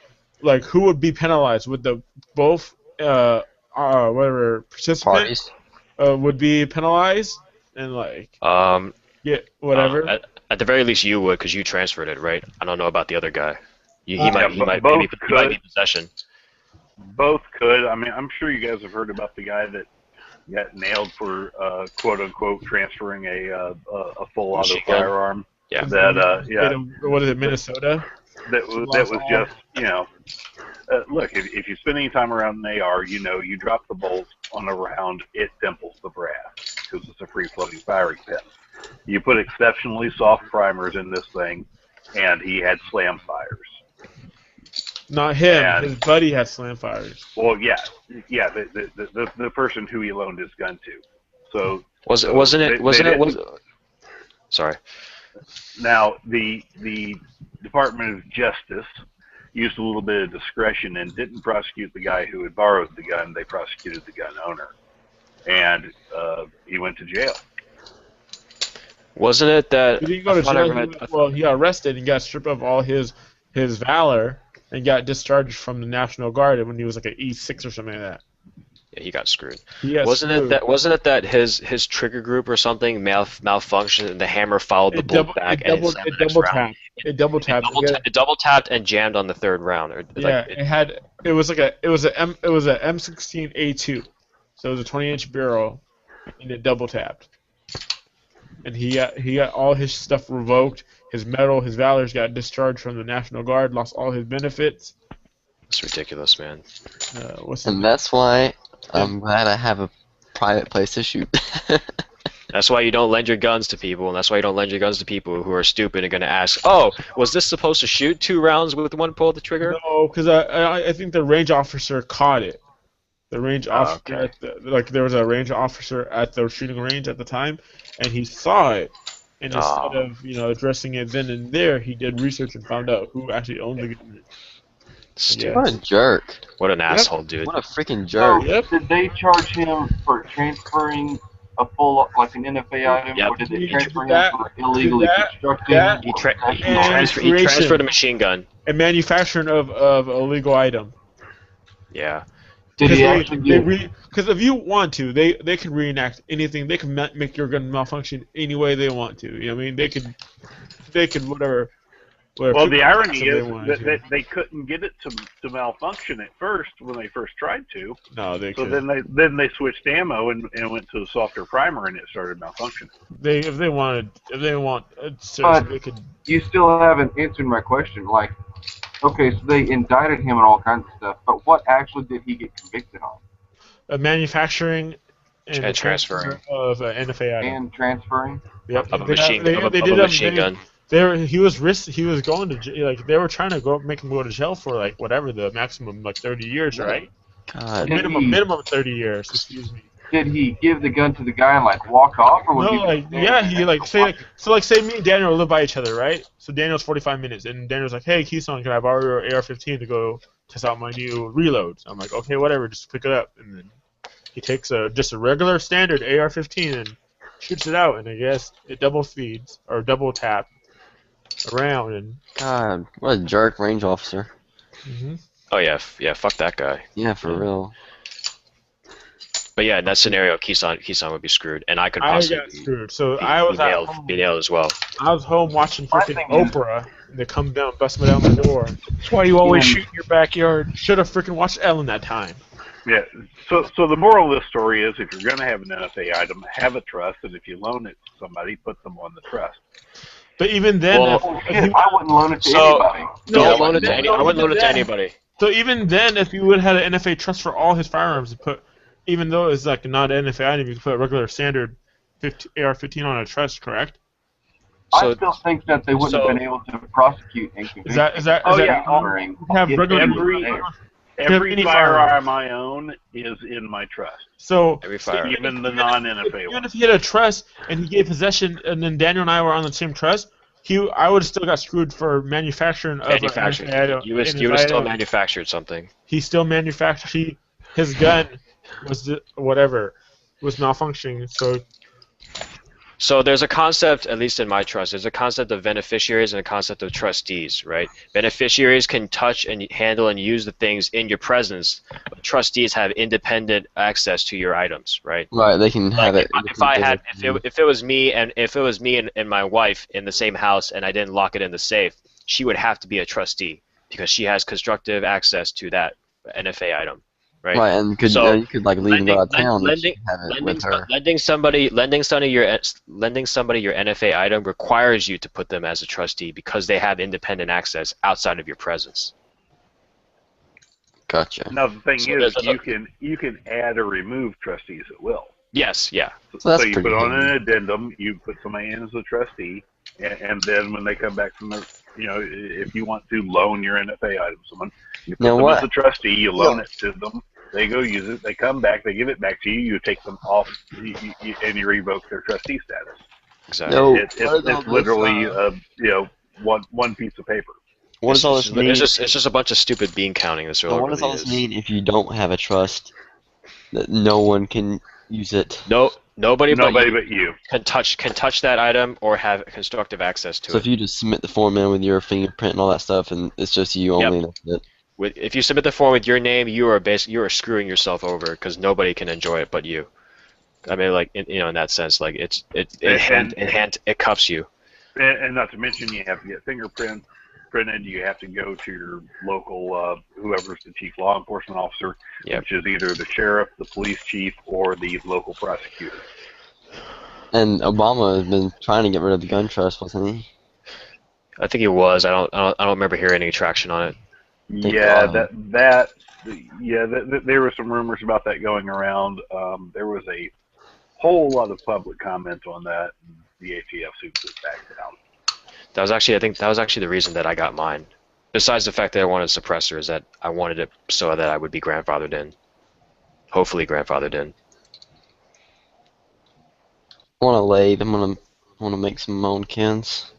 like who would be penalized? Would the both whatever participant Parties. would be penalized and like whatever? At the very least, you would, because you transferred it, right? I don't know about the other guy. He Yeah, might both be in possession. Both could. I mean, I'm sure you guys have heard about the guy that got nailed for quote unquote transferring a full auto Machine gun. firearm. Yeah. What is it, Minnesota? That was just look, if you spend any time around an AR, you drop the bolt on a round, it dimples the brass because it's a free floating firing pin. You put exceptionally soft primers in this thing, and he had slam fires. Not him. And- His buddy had slam fires. Well, yeah, the person who he loaned his gun to. So Sorry. now the Department of Justice used a little bit of discretion and didn't prosecute the guy who had borrowed the gun. They prosecuted the gun owner, and he went to jail. Wasn't it that? He didn't go to jail. He got arrested and got stripped of all his valor and got discharged from the National Guard when he was like an E6 or something like that. Yeah, he got screwed. Wasn't it that his trigger group or something malfunctioned and the hammer followed the bolt back and it double tapped. It double tapped. It double tapped and jammed on the third round. It was a M16A2, so it was a 20-inch barrel, and it double tapped. And he got all his stuff revoked. His medal, his valors got discharged from the National Guard. Lost all his benefits. It's ridiculous, man. And that's why I'm glad I have a private place to shoot. That's why you don't lend your guns to people, and that's why you don't lend your guns to people who are stupid and going to ask, "Oh, was this supposed to shoot 2 rounds with one pull of the trigger?" No, because I think the range officer caught it. The range officer, there was a range officer at the shooting range at the time, and he saw it. And instead of addressing it then and there, he did research and found out who actually owned the gun. Stupid. What a jerk. What an asshole, dude. What a freaking jerk. Did they charge him for transferring a full, like an NFA item, Yep. or did they He transfer him that- for illegally that- constructing? that- He or possession? and he creation. transferred a machine gun. And manufacturing of a legal item. Yeah. Did he actually get? Because if you want to, they can reenact anything. They can make your gun malfunction any way they want to. You know what I mean? They could whatever. Well, the irony they is wanted to. that they couldn't get it to malfunction at first when they first tried to. No, they So could. then they switched ammo and went to a softer primer and it started malfunctioning. If they want, seriously, But they could. You still haven't answered my question. Like, okay, so they indicted him and all kinds of stuff, but what actually did he get convicted on? Manufacturing and And transferring. of an NFA item. And transferring? Yep. Of a They machine, they of a did machine gun. He was going to jail. Like they were trying to make him go to jail for like whatever the maximum, like 30 years, right? God. Minimum 30 years. Excuse me. Did he give the gun to the guy and like walk off, or was No, he like standing yeah, there he like say me and Daniel live by each other, right? So Daniel's 45 minutes, and Daniel's like, hey Keystone, can I borrow your AR-15 to go test out my new reloads? I'm like, okay, whatever, just pick it up, and then he takes just a regular standard AR-15 and shoots it out, and I guess it double feeds or double tap around, and God, what a jerk range officer. Oh yeah, yeah. Fuck that guy. Yeah, for real. But yeah, in that scenario, Keystone would be screwed, and I could I possibly got screwed. So I was at home. be nailed as well. I was home watching freaking Oprah, and they come down, bust me down the door. That's why you always shoot in your backyard. Should have freaking watched Ellen that time. Yeah. So the moral of this story is, if you're going to have an NFA item, have a trust, and if you loan it to somebody, put them on the trust. But even then, Well, I wouldn't loan it to So- anybody. I wouldn't loan it to anybody. So even then, if you would have had an NFA trust for all his firearms, you put, even though it's like not an NFA item, you could put a regular standard AR-15 on a trust, correct? I still think that they wouldn't have been able to prosecute and convict. Is that have regular Every any firearm I own is in my trust. So Every firearm. Even the non-NFA even one. if he had a trust and he gave possession, and then Daniel and I were on the same trust, I would have still got screwed for manufacturing of an NFA item. You would have still manufactured something. He still manufactured. His gun was was malfunctioning. So there's a concept, at least in my trust, there's a concept of beneficiaries and a concept of trustees, right? Beneficiaries can touch and handle and use the things in your presence, but trustees have independent access to your items, right? Right, they can have it. If it was me and my wife in the same house and I didn't lock it in the safe, she would have to be a trustee because she has constructive access to that NFA item. Right, and you could like leave and go out of town. Lending somebody your NFA item requires you to put them as a trustee because they have independent access outside of your presence. Gotcha. Now the thing is, you can add or remove trustees at will. Yes, yeah. So you put on an addendum, you put somebody in as a trustee, and then when they come back from the, if you want to loan your NFA item to someone, you put them as a trustee, you loan it to them. They go use it. They come back. They give it back to you. You take them off, and you revoke their trustee status. Exactly. It's literally one piece of paper. What does all this mean? It's just a bunch of stupid bean counting. This really what does all this mean if you don't have a trust that no one can use it? Nobody but you can touch that item or have constructive access to it. So if you just submit the form in with your fingerprint and all that stuff, and it's just you only, that's it. If you submit the form with your name, you are screwing yourself over because nobody can enjoy it but you. I mean, like in that sense, like it cuffs you. And not to mention, you have to get fingerprints printed. You have to go to your local whoever's the chief law enforcement officer, which is either the sheriff, the police chief, or the local prosecutor. And Obama has been trying to get rid of the gun trust, wasn't he? I think he was. I don't remember hearing any traction on it. Yeah, there were some rumors about that going around. There was a whole lot of public comment on that, and the ATF seemed to back down. I think that was actually the reason that I got mine. Besides the fact that I wanted a suppressor, is that I wanted it so that I would be grandfathered in. Hopefully grandfathered in. I want a lathe. I want to make some of my own cans.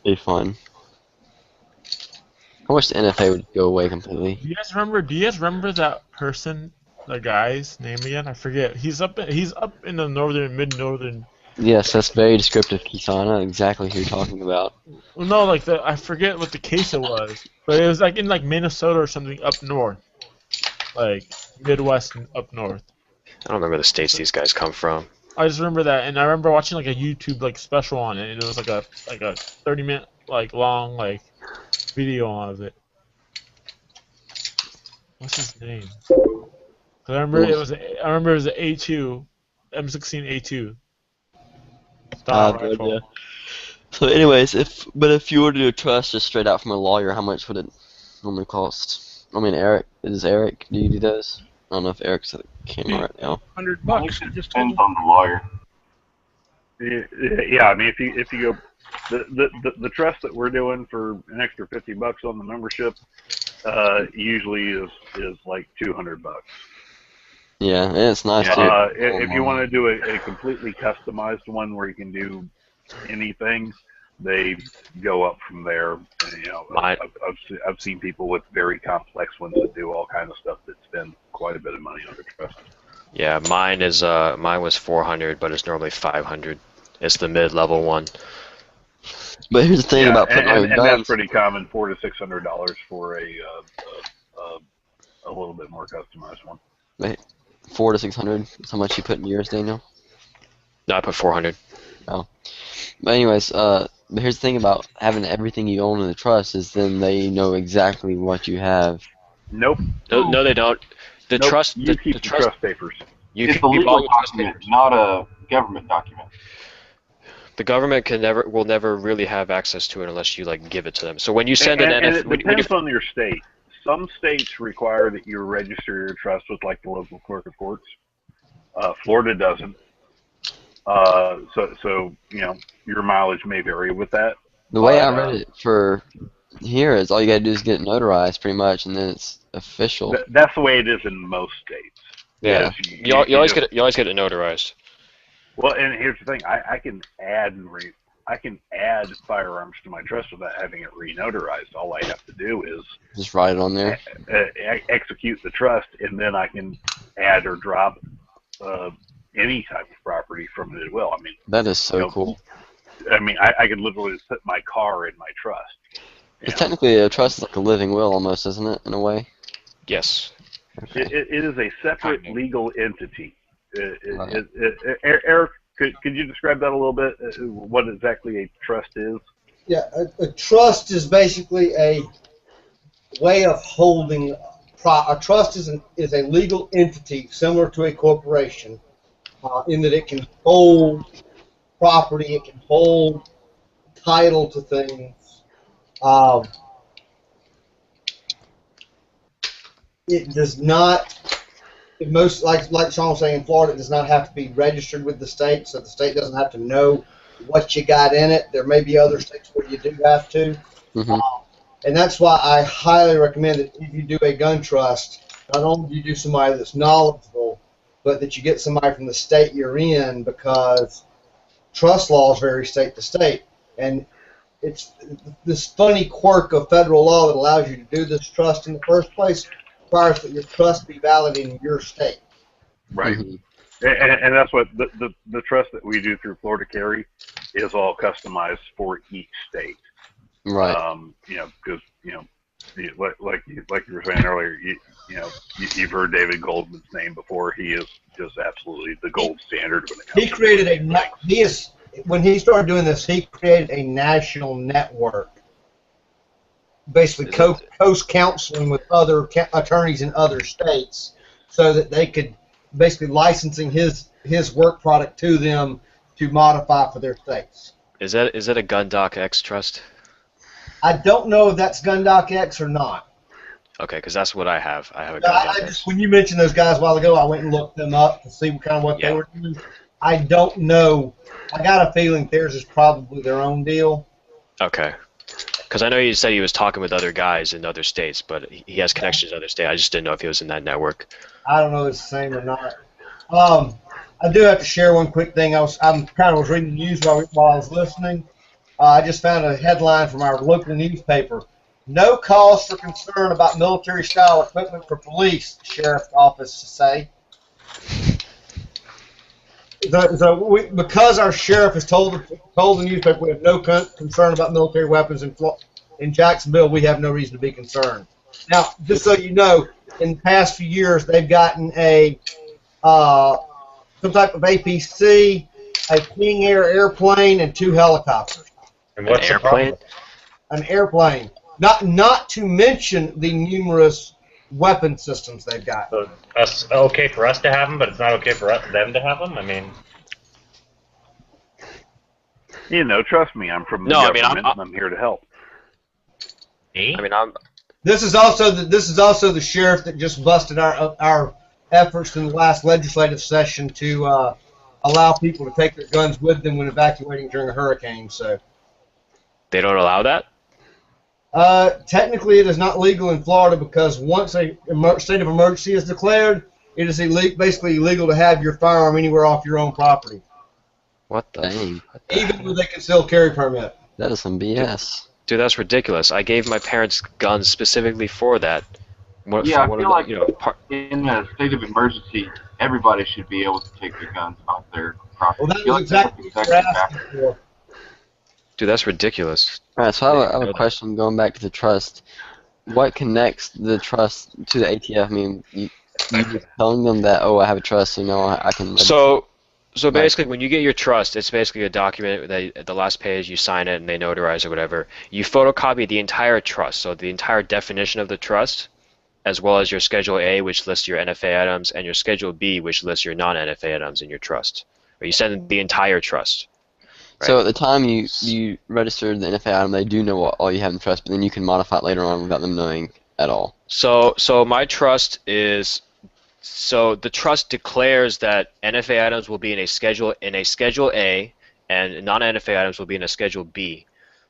Be fun. I wish the NFA would go away completely. Do you guys remember that person the guy's name again? I forget. He's up in the mid-northern. Yes, that's very descriptive, Kisana. Exactly who you're talking about. Well, no, like I forget what the case it was, but it was like in like Minnesota or something up north, like Midwest and up north. I don't remember the states these guys come from. I just remember that, and I remember watching like a YouTube like special on it, and it was like a 30-minute like long like video of it. What's his name? 'Cause I remember it was an A2, M16A2. Style rifle. Yeah. So, anyways, if you were to do a trust just straight out from a lawyer, how much would it normally cost? I mean, Eric, do you do those? I don't know if Eric's at the camera right now. $100. I just told Depends you. on the lawyer. Yeah, I mean, if you go, the trust that we're doing for an extra $50 on the membership, usually is like $200. Yeah, and it's nice too. If you want to do a completely customized one where you can do anything, they go up from there. And, you know, I've seen people with very complex ones that do all kinds of stuff that spend quite a bit of money on the trust. Yeah, mine was 400, but it's normally 500. It's the mid-level one. But here's the thing about putting on your and guns. that's pretty common, $400 to $600 for a little bit more customized one. Wait, 400 to 600. That's how much you put in yours, Daniel? No, I put 400. Oh. But anyways, but here's the thing about having everything you own in the trust is then they know exactly what you have. Nope. No, they don't. The Nope. trust. You The keep the trust. trust papers. You It's can a keep all legal your trust document, papers. not a government document. The government will never really have access to it unless you like give it to them. So when you send and an it depends on your state. Some states require that you register your trust with like the local clerk of courts. Florida doesn't. So you know your mileage may vary with that. The way I read it for here is all you gotta do is get it notarized pretty much, and then it's official. That's the way it is in most states. Yeah. you always get it notarized. Well, and here's the thing: I can add firearms to my trust without having it re-notarized. All I have to do is Just write it on there. execute the trust, and then I can add or drop any type of property from it as well. I mean, That is so cool. I mean, I could literally just put my car in my trust. Because technically a trust is like a living will almost, isn't it, in a way? Yes. Okay. It is a separate Kind of. legal entity. Right. Eric, could you describe that a little bit? What exactly a trust is? Yeah, a trust is basically a way of holding. A trust is a legal entity similar to a corporation, in that it can hold property, it can hold title to things. It does not. Most like Sean was saying in Florida, it does not have to be registered with the state, so the state doesn't have to know what you got in it. There may be other states where you do have to. Mm-hmm. And that's why I highly recommend that if you do a gun trust, not only do you do somebody that's knowledgeable, but that you get somebody from the state you're in, because trust laws vary state to state. And it's this funny quirk of federal law that allows you to do this trust in the first place requires that your trust be valid in your state. Right. Mm-hmm. And that's what the trust that we do through Florida Carry is all customized for each state. Right. You know, because like you were saying earlier, you've heard David Goldman's name before. He is just absolutely the gold standard when it comes. He created when he started doing this, he created a national network, basically coast counseling with other attorneys in other states, so that they could basically licensing his work product to them to modify for their states. Is that a Gun Doc X trust? I don't know if that's Gundoc X or not. Okay, because that's what I have. I have a Gun Doc X. When you mentioned those guys a while ago, I went and looked them up to see what they were doing. I don't know. I got a feeling theirs is probably their own deal. Okay. Because I know you said he was talking with other guys in other states, but he has connections in other states. I just didn't know if he was in that network. I don't know if it's the same or not. I do have to share one quick thing. I was reading the news while I was listening. I just found a headline from our local newspaper. No cause for concern about military-style equipment for police, the sheriff's office say. Because our sheriff has told the newspaper we have no concern about military weapons in Jacksonville, we have no reason to be concerned. Now, just so you know, in the past few years, they've gotten some type of APC, a King Air airplane, and 2 helicopters. And what's the problem? An airplane. Not to mention the numerous weapon systems they've got. So it's okay for us to have them, but it's not okay for them to have them? I mean... Trust me, I'm from the government, and I'm here to help. Me? I mean, This is also the sheriff that just busted our efforts in the last legislative session to allow people to take their guns with them when evacuating during a hurricane. So they don't allow that? Technically, it is not legal in Florida because once a state of emergency is declared, it is basically illegal to have your firearm anywhere off your own property. What the? Dang. Even with a concealed carry permit. That is some BS. Dude, that's ridiculous. I gave my parents guns specifically for that. I feel like in a state of emergency, everybody should be able to take their guns off their property. Well, that was exactly what you're asking for. Dude, that's ridiculous. Alright, so I have a question going back to the trust. What connects the trust to the ATF? I mean, you just telling them that, oh, I have a trust, so I can... So basically, when you get your trust, it's basically a document that at the last page you sign it and they notarize or whatever. You photocopy the entire trust, so the entire definition of the trust, as well as your Schedule A, which lists your NFA items, and your Schedule B, which lists your non-NFA items in your trust. Or you send the entire trust. Right? So at the time you registered the NFA item, they do know what all you have in the trust, but then you can modify it later on without them knowing at all. So my trust is... So the trust declares that NFA items will be in a Schedule A, and non-NFA items will be in a Schedule B.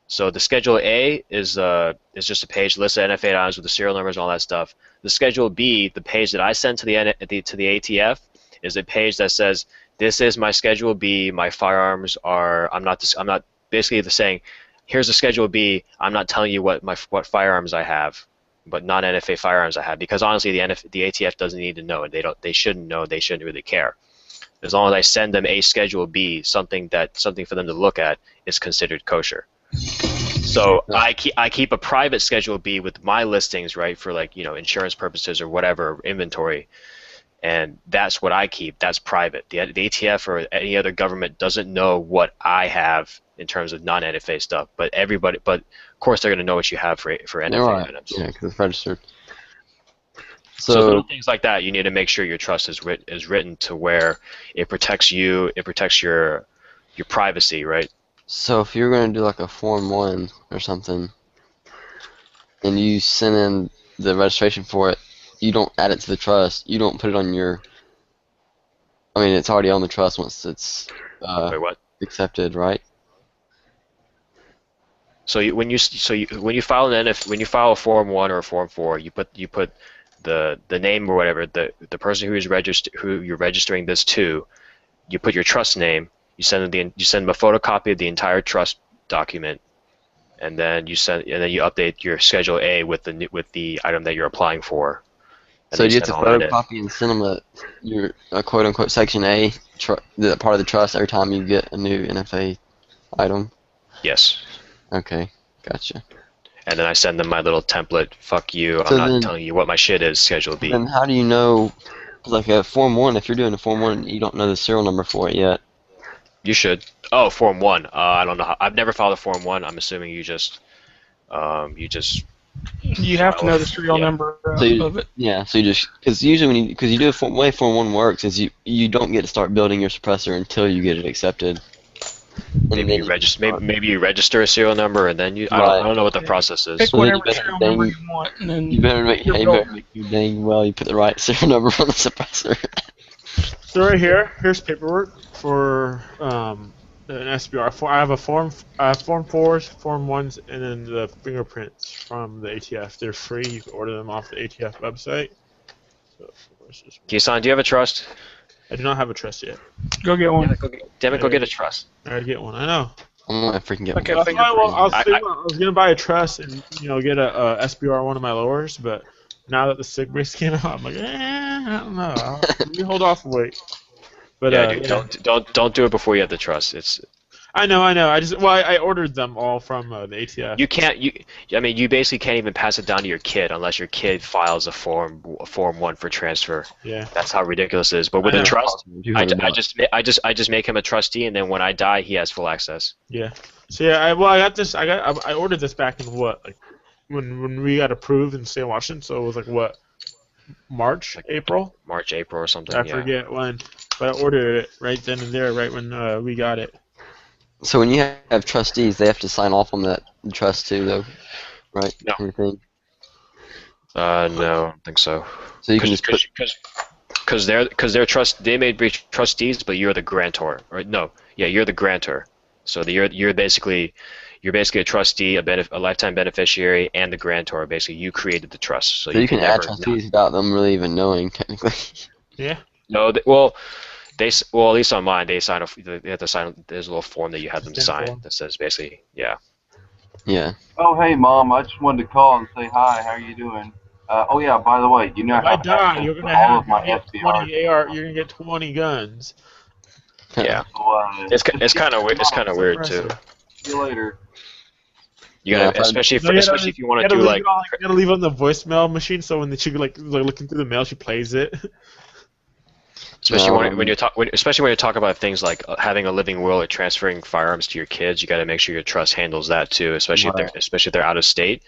So the Schedule A is just a page list of NFA items with the serial numbers and all that stuff. The Schedule B, the page that I send to the ATF, is a page that says, "This is my Schedule B. My firearms are. I'm not basically saying, here's the Schedule B. I'm not telling you what firearms I have, but non-NFA firearms I have, because honestly, the ATF doesn't need to know. They shouldn't know. They shouldn't really care. As long as I send them a Schedule B, something for them to look at, is considered kosher. So I keep a private Schedule B with my listings, right, for insurance purposes or whatever, inventory, and that's what I keep. That's private. The ATF or any other government doesn't know what I have in terms of non-NFA stuff, but of course they're going to know what you have for NFA items. Yeah, because it's registered. So little things like that, you need to make sure your trust is written to where it protects you, it protects your privacy, right? So if you're going to do like a Form 1 or something, and you send in the registration for it, you don't add it to the trust. You don't put it on your... I mean, it's already on the trust once it's Wait, what? accepted, right? So when you file a Form 1 or a Form 4, you put the name or whatever, the person who you're registering this to, you put your trust name. You send them a photocopy of the entire trust document, and then you update your Schedule A with the item that you're applying for. So you have to photocopy and send them your quote unquote Section A, the part of the trust every time you get a new NFA item. Yes. Okay, gotcha. And then I send them my little template. Fuck you. I'm not telling you what my shit is. Schedule B. Then how do you know? Like a Form 1, if you're doing a Form 1, you don't know the serial number for it yet. You should. Oh, Form 1. I don't know. I've never filed a Form 1. I'm assuming you have to know the serial number of it. Yeah, so you just... Because usually because you do the way Form 1 works is you don't get to start building your suppressor until you get it accepted. Maybe you register a serial number and then I don't know what the process is. Pick whatever serial number you want, and then you better make you dang well you put the right serial number on the suppressor. So right here's paperwork for an SBR. I have Form 4s, Form 1s, and then the fingerprints from the ATF. They're free. You can order them off the ATF website. So, Kisan, do you have a trust? I do not have a trust yet. Go get one. Go get a trust. I gotta get one. I know. I'm gonna freaking get Like one. a That's why I was, I- thinking I was gonna buy a truss and get a SBR on one of my lowers, but now that the SIG brace came out, I'm like, I don't know. Let me hold off and wait. But Yeah, dude, don't do it before you have the trust. It's I know. I ordered them all from the ATF. you basically can't even pass it down to your kid unless your kid files a form 1 for transfer. Yeah. That's how ridiculous it is. But with I a know. trust, I $200. just make him a trustee, and then when I die, he has full access. Yeah. So yeah, I got this. I ordered this back in what, like when we got approved in St. Washington. So it was like what, March, April? March, April, or something. I Yeah. forget when, but I ordered it right then and there, right when we got it. So when you have trustees, they have to sign off on that trust too, though, right? No. Everything. No, I don't think so. So you can just put. Because they may be trustees, but you're the grantor. Or no, yeah, you're the grantor. So you're basically a trustee, a lifetime beneficiary, and the grantor. Basically, you created the trust, so So you can add never. trustees without them really even knowing, technically. Yeah. No, at least on mine, they have to sign. There's a little form that you have them Stamp sign form. that says basically, yeah. Yeah. Oh, hey, Mom. I just wanted to call and say hi. How are you doing? Oh, yeah, by the way, you now If I have die, access you're to gonna all have of my get SBRs. 20 AR. You're gonna get 20 guns. Yeah. So, It's kind of weird. It's kind of weird too. See you later. You Yeah, gotta, especially No, you especially if you want to gotta do leave like. you gotta leave on the voicemail machine, so when she like looking through the mail, she plays it. Especially No, when you're talking about things like having a living will or transferring firearms to your kids, you got to make sure your trust handles that too. Especially if they're out of state.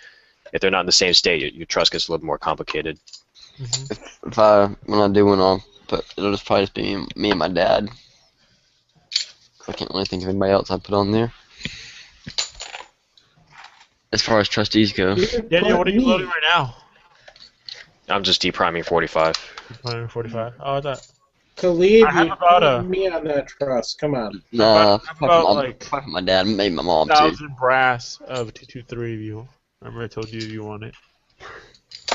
If they're not in the same state, your trust gets a little more complicated. when I do one, it'll just probably just be me and my dad. 'Cause I can't really think of anybody else I put on there. As far as trustees go. Daniel, what are you loading right now? I'm just depriming 45. 45. Oh, I thought. Khalid, I have you about need me on that trust. Come on. Nah, How probably about, my, like, probably my dad, maybe my mom too. 1,000 brass of 223 of you. Remember I told you you want it.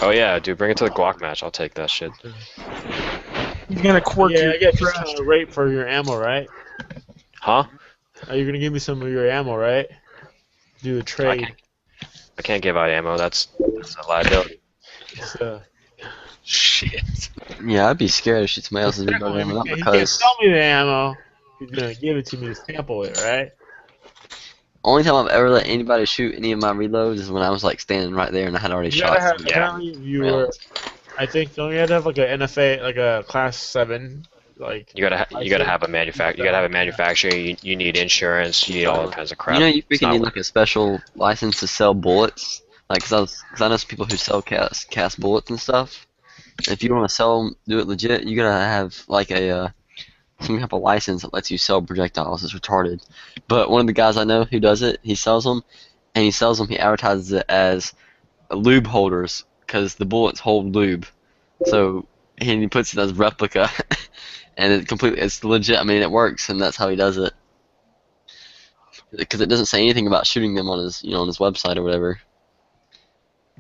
Oh yeah, dude, bring it to the Glock match. I'll take that shit. You're gonna quirk Yeah, your I get trust. rate for your ammo, right? Huh? Are you gonna give me some of your ammo, right? Do the trade. I can't give out ammo. That's a liability. It's, Shit. Yeah, I'd be scared if somebody else is reloading them up he can't because sell me the ammo. He's gonna give it to me to sample it, right? only time I've ever let anybody shoot any of my reloads is when I was like standing right there and I had already You shot. gotta have. some Apparently, you were. rounds. I think don't you have to have like a NFA, like a class 7, like. You gotta have a manufacturer. You need insurance. You need all kinds of crap. You know, you It's freaking not need worth like a special license to sell bullets. Like, cause I know some people who sell cast bullets and stuff. If you want to sell them, do it legit, you gotta have like a some type of license that lets you sell projectiles. It's retarded. But one of the guys I know who does it, he sells them, and he advertises it as lube holders because the bullets hold lube. So he puts it as replica, and it's legit. I mean, it works, and that's how he does it. Because it doesn't say anything about shooting them on his website or whatever,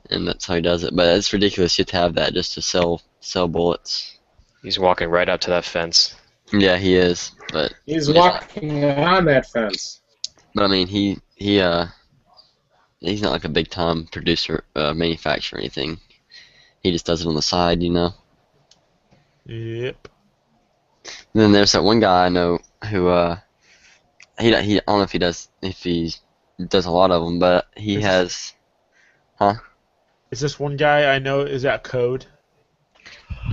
and that's how he does it. But it's ridiculous you have to have that just to sell bullets. He's walking right up to that fence. Yeah, he is. But He's walking on that fence. But I mean, he's not like a big time producer, manufacturer or anything. He just does it on the side, you know. Yep. And then there's that one guy I know who he I don't know if he does a lot of them, but he has. Is this one guy I know? Is that code?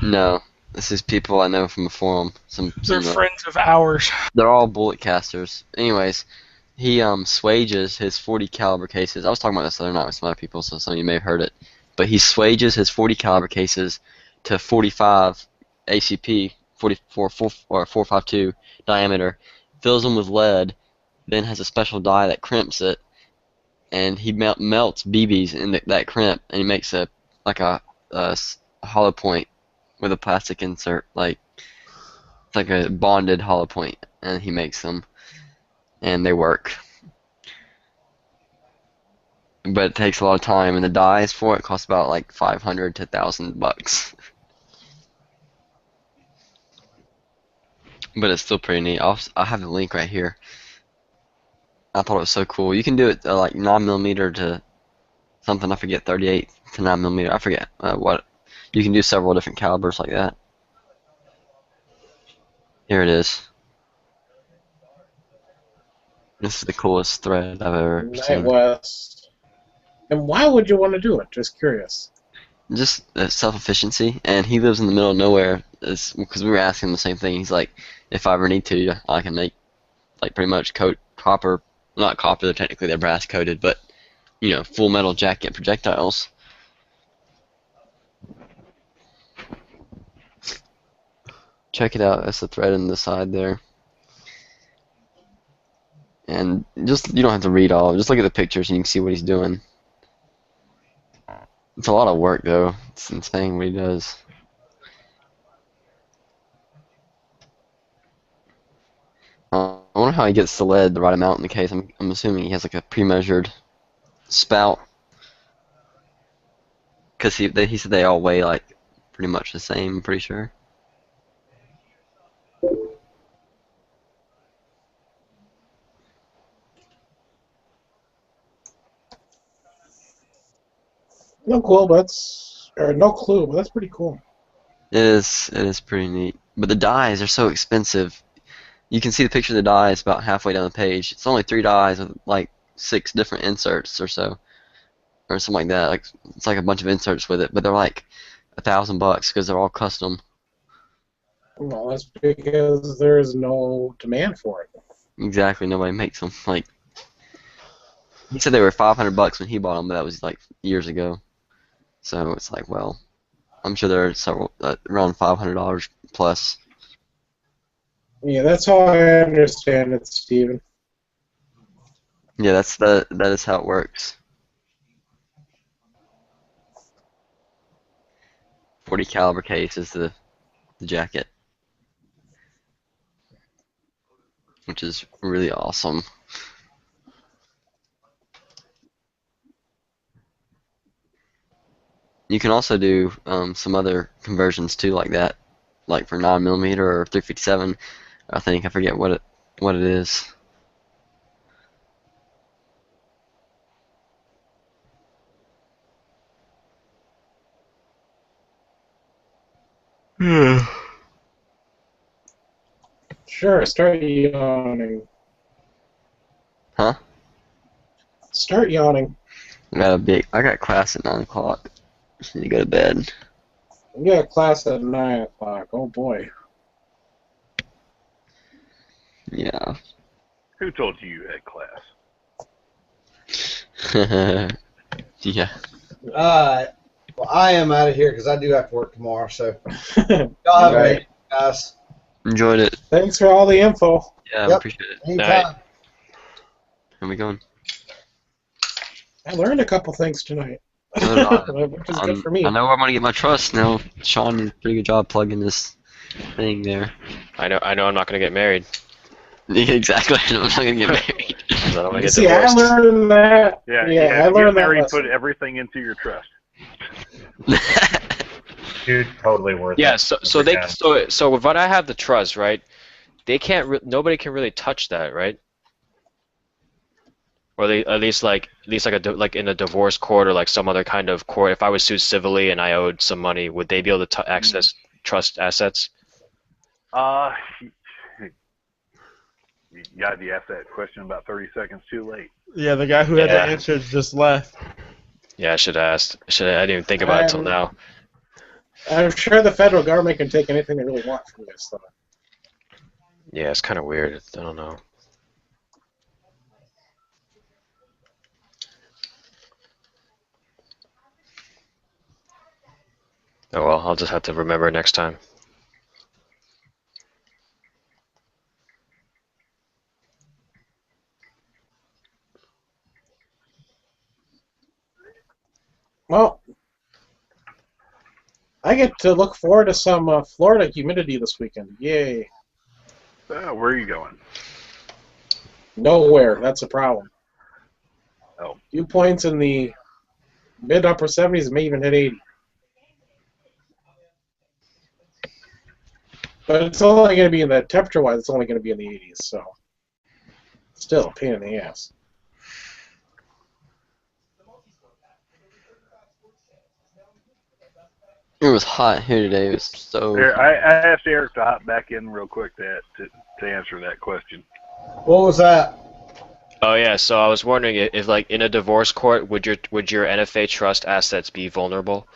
No, this is people I know from the forum. They're friends of ours. They're all bullet casters. Anyways, he swages his 40 caliber cases. I was talking about this the other night with some other people, so some of you may have heard it. But he swages his 40 caliber cases to 45 ACP, 452 diameter, fills them with lead, then has a special dye that crimps it, and he melts BBs in that crimp, and he makes a hollow point with a plastic insert, like it's like a bonded hollow point, and he makes them, and they work. But it takes a lot of time, and the dyes for it cost about like $500 to $1,000. But it's still pretty neat. I have the link right here. I thought it was so cool. You can do it like 9mm to something, I forget, 38 to 9mm. I forget what. You can do several different calibers like that. Here it is. This is the coolest thread I've ever Night seen. West. And why would you want to do it? Just curious. Just self-efficiency, and he lives in the middle of nowhere. Because we were asking him the same thing. He's like, if I ever need to, I can make like pretty much copper, not copper. Technically they're brass coated, but you know, full metal jacket projectiles. Check it out. That's the thread in the side there. And just, you don't have to read all. Just look at the pictures and you can see what he's doing. It's a lot of work though. It's insane what he does. I wonder how he gets the lead the right amount in the case. I'm assuming he has like a pre-measured spout. Because he said they all weigh like pretty much the same, I'm pretty sure. No clue, but that's pretty cool. It is pretty neat. But the dies are so expensive. You can see the picture of the dies about halfway down the page. It's only 3 dies with like 6 different inserts or so. Or something like that. Like it's like a bunch of inserts with it, but they're like $1,000 because they're all custom. Well, that's because there's no demand for it. Exactly, nobody makes them. Like he said they were $500 when he bought them, but that was like years ago. So it's like, well, I'm sure there are several around $500 plus. Yeah, that's how I understand it, Steven. Yeah, that is how it works. 40 caliber case is the jacket, which is really awesome. You can also do some other conversions too, like that, like for 9mm or 357. I think I forget what it is. Sure, start yawning. Huh? Start yawning. I got class at 9 o'clock. Just need to go to bed. We got class at 9 o'clock. Oh boy. Yeah. Who told you had class? Yeah. Alright. Well, I am out of here because I do have to work tomorrow, so y'all have a Right. great guys. Enjoyed it. Thanks for all the info. Yeah, I Yep. appreciate it. Anytime. Where we going? I learned a couple things tonight. So did I. Which is good for me. I know I'm gonna get my trust now. Sean did a pretty good job plugging this thing there. I know I'm not gonna get married. Yeah, exactly. I'm not gonna get married. 'Cause I don't wanna get See, I divorced. learned that. Yeah, I Get learned that married, lesson. put everything into your trust. Dude, totally worth Yeah, it. so when I have the trust, right? They can't. Nobody can really touch that, right? Or they at least like in a divorce court or like some other kind of court. If I was sued civilly and I owed some money, would they be able to access trust assets? You asked that question about 30 seconds too late. Yeah, the guy who had the Yeah. answers just left. Yeah, I should have asked. I didn't even think about it till now. I'm sure the federal government can take anything they really want from this, though. Yeah, it's kind of weird. I don't know. Oh well, I'll just have to remember next time. Well, I get to look forward to some Florida humidity this weekend. Yay. Where are you going? Nowhere. That's a problem. Oh. Dew points in the mid-upper 70s, may even hit 80. But it's only going to be in the temperature-wise, it's only going to be in the 80s, so. Still a pain in the ass. It was hot here today. It was so. Here, I asked Eric to hop back in real quick to answer that question. What was that? Oh yeah, so I was wondering if like in a divorce court, would your NFA trust assets be vulnerable?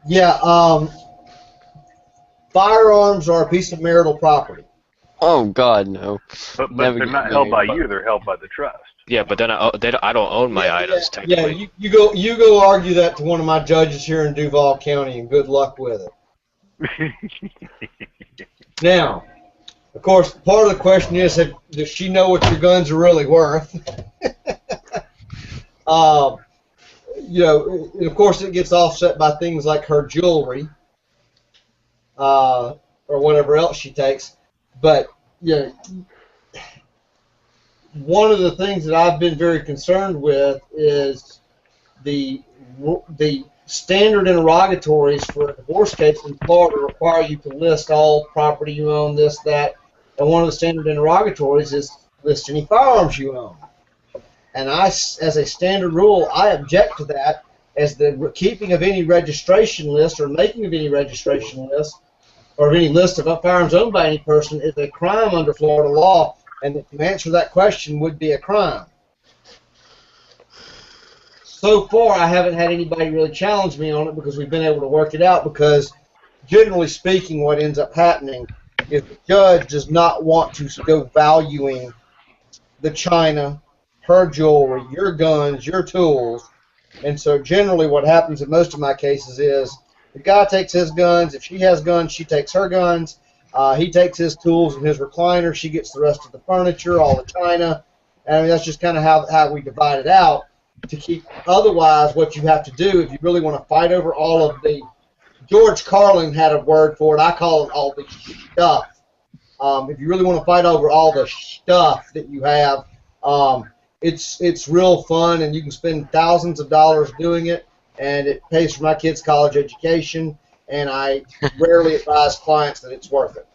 Yeah, firearms are a piece of marital property. Oh God, no. But Never they're get not held by married. you; they're held by the trust. Yeah, but then I don't own my items Yeah, technically. you go argue that to one of my judges here in Duval County, and good luck with it. Now, of course, part of the question is, does she know what your guns are really worth? You know, and of course, it gets offset by things like her jewelry, or whatever else she takes. But you know, one of the things that I've been very concerned with is the standard interrogatories for a divorce case in Florida require you to list all property you own, this, that, and one of the standard interrogatories is list any firearms you own. And I, as a standard rule, I object to that, as the keeping of any registration list or making of any registration list or of any list of firearms owned by any person is a crime under Florida law, and to answer that question would be a crime. So far, I haven't had anybody really challenge me on it because we've been able to work it out, because generally speaking, what ends up happening is the judge does not want to go valuing the china, her jewelry, your guns, your tools. And so generally what happens in most of my cases is the guy takes his guns. If she has guns, she takes her guns. He takes his tools and his recliner. She gets the rest of the furniture, all the china. And I mean, that's just kind of how we divide it out to keep. Otherwise, what you have to do if you really want to fight over all of the, George Carlin had a word for it. I call it all the stuff. If you really want to fight over all the stuff that you have, it's real fun, and you can spend thousands of dollars doing it, and it pays for my kids' college education, and I rarely advise clients that it's worth it.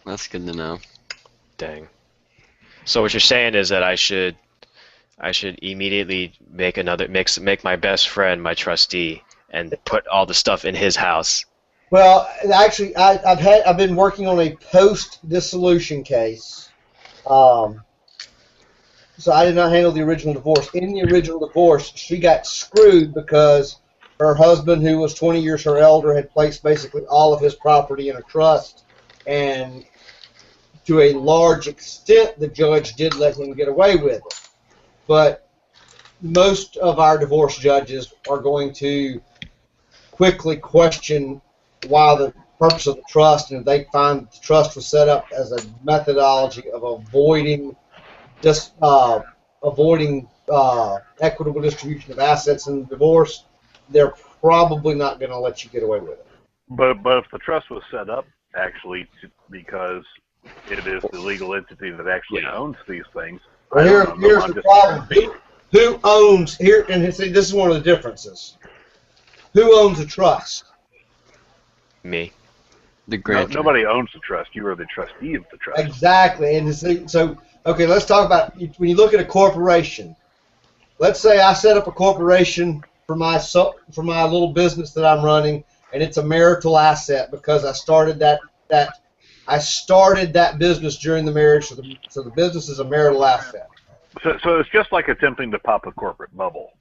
That's good to know. Dang. So what you're saying is that I should immediately make my best friend my trustee and put all the stuff in his house. Well, actually, I've been working on a post-dissolution case. So I did not handle the original divorce. In the original divorce, she got screwed because her husband, who was 20 years her elder, had placed basically all of his property in a trust, and to a large extent, the judge did let him get away with it. But most of our divorce judges are going to quickly question why the purpose of the trust, and if they find that the trust was set up as a methodology of avoiding equitable distribution of assets in the divorce, they're probably not going to let you get away with it. But if the trust was set up actually because it is the legal entity that actually owns these things. Well, here's the problem. Who owns here? And see, this is one of the differences. Who owns a trust? Me. The grantor. Nobody owns the trust. You are the trustee of the trust. Exactly. And so, okay, let's talk about when you look at a corporation. Let's say I set up a corporation for my little business that I'm running, and it's a marital asset because I started that business during the marriage, so the business is a marital asset. So it's just like attempting to pop a corporate bubble.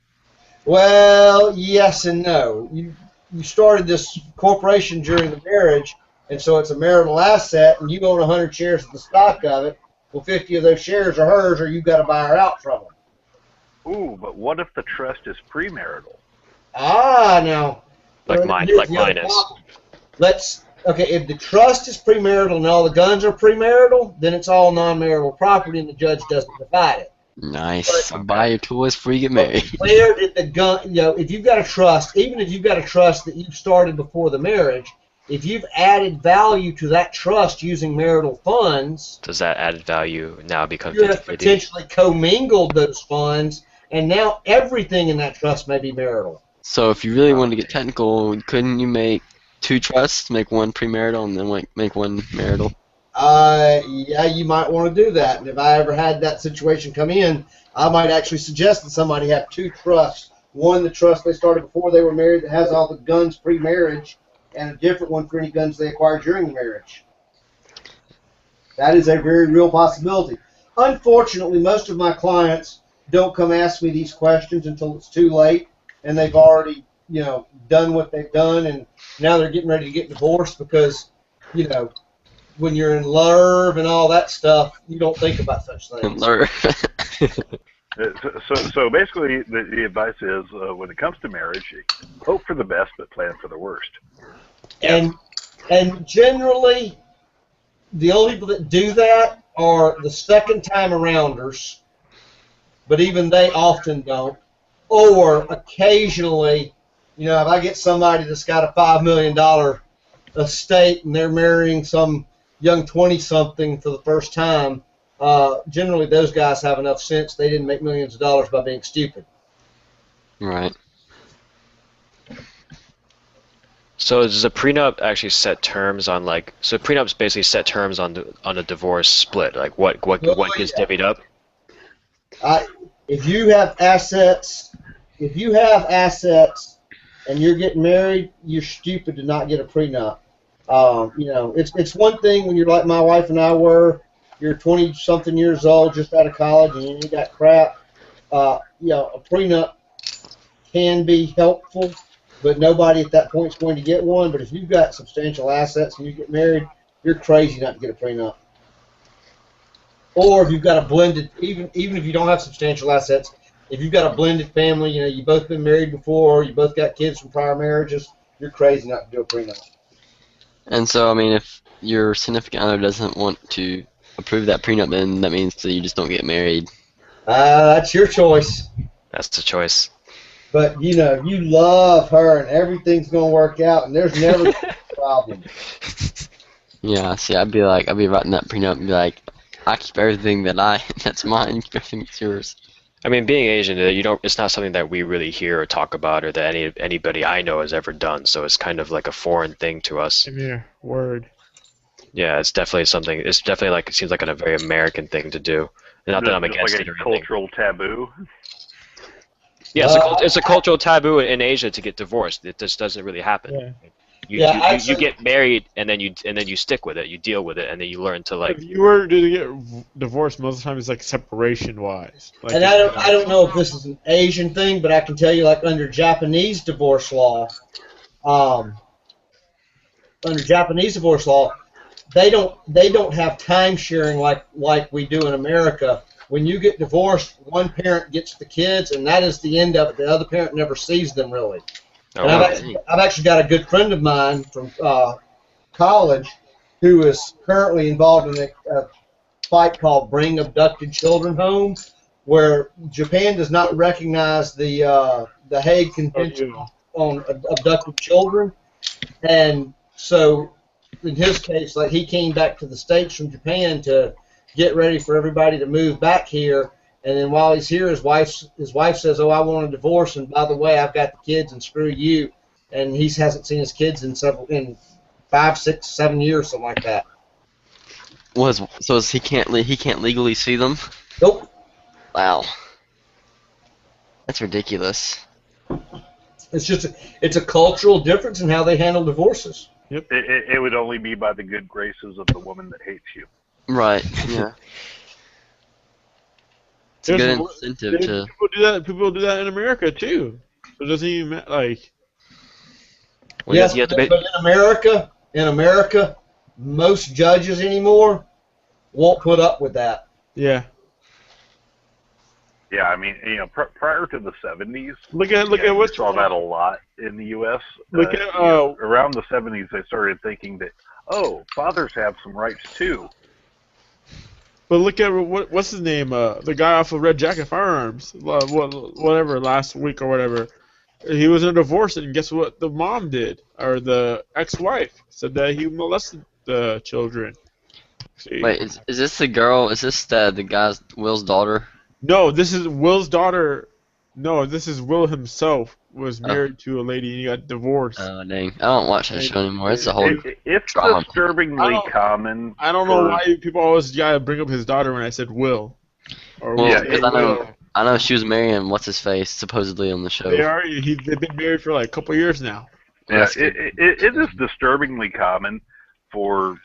Well, yes and no. You started this corporation during the marriage, and so it's a marital asset, and you own 100 shares of the stock of it. Well, 50 of those shares are hers, or you've got to buy her out from them. Ooh, but what if the trust is premarital? Now. Like mine is. Okay, if the trust is premarital and all the guns are premarital, then it's all non-marital property, and the judge doesn't divide it. Nice. Buy your toys before you get married. Where did the gun? If you've got a trust, even if you've got a trust that you started before the marriage, if you've added value to that trust using marital funds, does that added value now become you have potentially commingled those funds, and now everything in that trust may be marital. So if you really wanted to get technical, couldn't you make two trusts, make one premarital, and then make one marital? Yeah, you might want to do that. And if I ever had that situation come in, I might actually suggest that somebody have two trusts. One, the trust they started before they were married that has all the guns pre-marriage, and a different one for any guns they acquired during the marriage. That is a very real possibility. Unfortunately, most of my clients don't come ask me these questions until it's too late, and they've already, done what they've done, and now they're getting ready to get divorced because, when you're in love and all that stuff, you don't think about such things. So basically, the advice is, when it comes to marriage, hope for the best, but plan for the worst. And generally, the only people that do that are the second time arounders, but even they often don't. Or occasionally, if I get somebody that's got a $5 million estate and they're marrying some young 20-something for the first time, generally those guys have enough sense they didn't make millions of dollars by being stupid. Right. So does a prenup actually set terms on so prenups basically set terms on a divorce split, like what gets divvied up? If you have assets and you're getting married, you're stupid to not get a prenup. It's one thing when you're like my wife and I were. You're 20-something years old, just out of college, and you ain't got crap. A prenup can be helpful, but nobody at that point is going to get one. But if you've got substantial assets and you get married, you're crazy not to get a prenup. Or if you've got a blended, even if you don't have substantial assets, if you've got a blended family, you've both been married before, you both got kids from prior marriages, you're crazy not to do a prenup. And so, if your significant other doesn't want to approve that prenup, then that means that you just don't get married. That's your choice. That's the choice. But, you love her and everything's going to work out and there's never a problem. Yeah, see, I'd be writing that prenup and be like, I keep everything that's mine, you keep everything that's yours. Being Asian, it's not something that we really hear or talk about, or that anybody I know has ever done. So it's kind of like a foreign thing to us. Come here, word. Yeah, it's definitely something. It's definitely it seems like a very American thing to do. Not that I'm against it or anything. Cultural taboo. Yeah, it's a cultural taboo in Asia to get divorced. It just doesn't really happen. Yeah. You get married and then you stick with it. You deal with it, and then you learn to If you were to get divorced, most of the time it's separation wise. And I don't know if this is an Asian thing, but I can tell you, under Japanese divorce law, they don't have time sharing like we do in America. When you get divorced, one parent gets the kids, and that is the end of it. The other parent never sees them really. And I've actually got a good friend of mine from college who is currently involved in a fight called Bring Abducted Children Home, where Japan does not recognize the Hague Convention on abducted children, and so in his case, he came back to the States from Japan to get ready for everybody to move back here. And then while he's here, his wife says, "Oh, I want a divorce, and by the way, I've got the kids, and screw you." And he hasn't seen his kids in 5, 6, 7 years, something like that. So he can't legally see them? Nope. Wow. That's ridiculous. It's a cultural difference in how they handle divorces. Yep. It would only be by the good graces of the woman that hates you. Right. Yeah. It's a good incentive to. People do that in America too. So it doesn't even matter, Yes, but in America, most judges anymore won't put up with that. Yeah. Yeah, prior to the 70s, look at we saw that a lot in the U.S. Around the 70s, they started thinking that, fathers have some rights too. But look at what's his name? The guy off of Red Jacket Firearms, whatever, last week or whatever. He was in a divorce, and guess what? The mom did, or the ex-wife said that he molested the children. See? Wait, is this the girl? Is this the guy's Will's daughter? No, this is Will's daughter. No, this is Will himself was married to a lady and he got divorced. Oh dang! I don't watch that show anymore. It's a whole It's drama. disturbingly common. I don't know why people always gotta bring up his daughter when I said Will. Or Well, Yeah, Will. I know she was marrying what's his face supposedly on the show. They've been married for like a couple years now. Yeah, it is disturbingly common for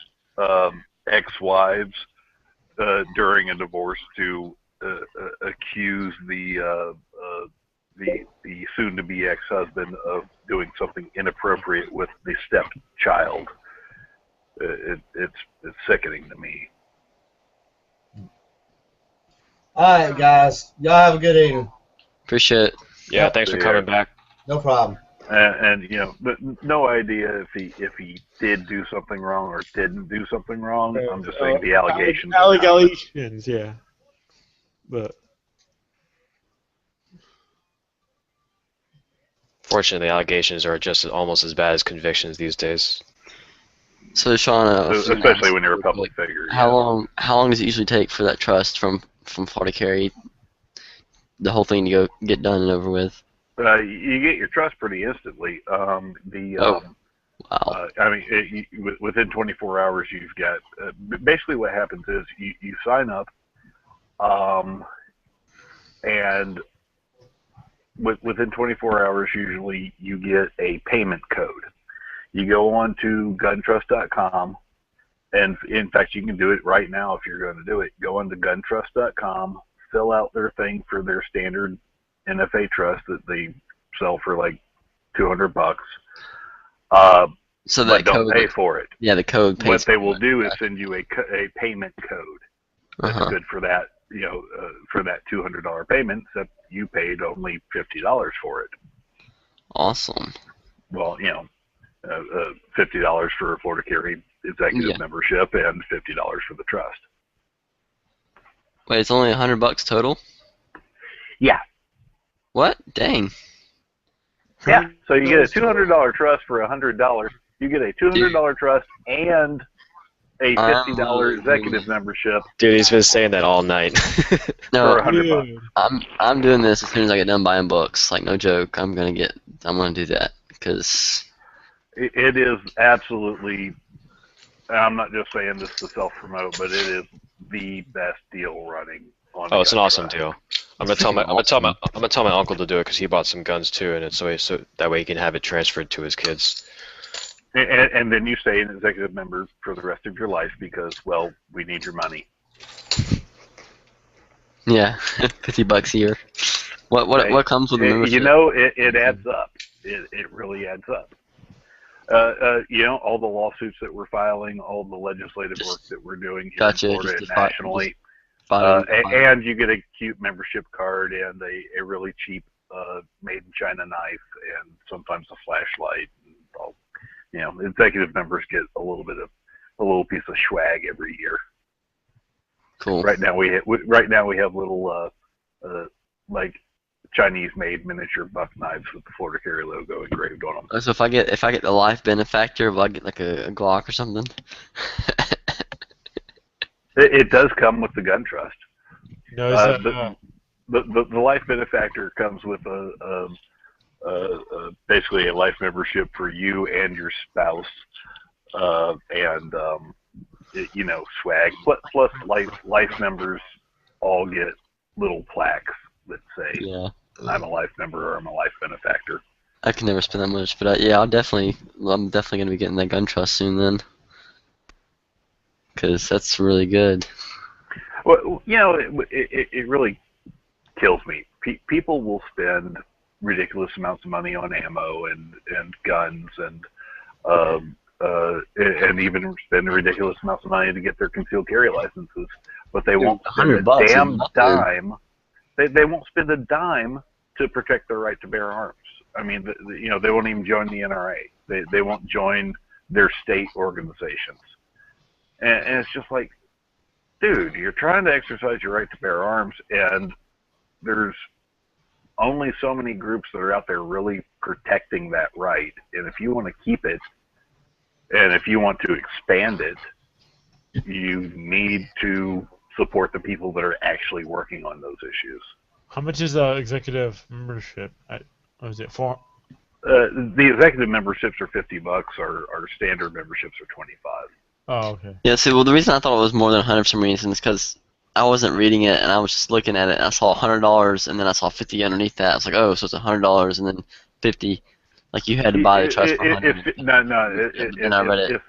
ex-wives during a divorce to accuse the soon-to-be ex-husband of doing something inappropriate with the stepchild. It's sickening to me. All right, guys. Y'all have a good evening. Appreciate it. Yeah, thanks for coming back. No problem. And you know, but no idea if he did do something wrong or didn't do something wrong. I'm just saying the allegations. Allegations, yeah. But Fortunately, allegations are just almost as bad as convictions these days. So Sean, especially when you're a public figure. How long does it usually take for that trust from Florida Carry, the whole thing to go get done and over with? You get your trust pretty instantly. Wow. I mean, within 24 hours, you've got basically what happens is you sign up, and within 24 hours, usually you get a payment code. You go on to guntrust.com, and in fact, you can do it right now if you're going to do it. Go on to guntrust.com, fill out their thing for their standard NFA trust that they sell for like $200. So but don't pay for it. Yeah, the code pays. What they will do is send you a payment code that's good for that, for that $200 payment, except you paid only $50 for it. Awesome. Well, $50 for a Florida Carry executive membership and $50 for the trust. Wait, it's only $100 total? Yeah. What? Dang. Yeah. So you get a $200 trust for $100. You get a $200 trust and a $50 executive membership. Dude, he's been saying that all night. No, for $100. I'm doing this as soon as I get done buying books. Like, no joke. I'm gonna do that because it is absolutely. I'm not just saying this to self-promote, but it is the best deal running. Oh, it's an awesome deal. I'm gonna tell my uncle to do it because he bought some guns too, and it's so that way he can have it transferred to his kids. And then you stay an executive member for the rest of your life because, well, we need your money. Yeah, $50 a year. What comes with the membership? It adds up. It really adds up. All the lawsuits that we're filing, all the legislative work that we're doing here in Florida and nationally. And you get a cute membership card and a really cheap made in China knife and sometimes a flashlight. And all, executive members get a little piece of swag every year. Cool. Right now we have little like Chinese-made miniature buck knives with the Florida Carry logo engraved on them. Oh, so if I get the life benefactor, will I get like a Glock or something? It does come with the gun trust. No, the life benefactor comes with basically a life membership for you and your spouse, and swag. Plus, life members all get little plaques that say, "I'm a life member" or "I'm a life benefactor." I can never spend that much, but I'm definitely gonna be getting that gun trust soon then. Because that's really good. Well, it really kills me. People will spend ridiculous amounts of money on ammo and guns and even spend ridiculous amounts of money to get their concealed carry licenses, but they won't spend a damn dime. They won't spend a dime to protect their right to bear arms. I mean, they won't even join the NRA. They won't join their state organizations. And it's just like, dude, you're trying to exercise your right to bear arms, and there's only so many groups that are out there really protecting that right. And if you want to keep it, and if you want to expand it, you need to support the people that are actually working on those issues. How much is executive membership? What was it for? The executive memberships are $50. Our standard memberships are 25. Oh, okay. Yeah, see, well, the reason I thought it was more than 100 for some reason is because I wasn't reading it and I was just looking at it. And I saw $100 and then I saw 50 underneath that. I was like, oh, so it's $100 and then 50. Like you had to buy the trust for 100. No. Then I read it.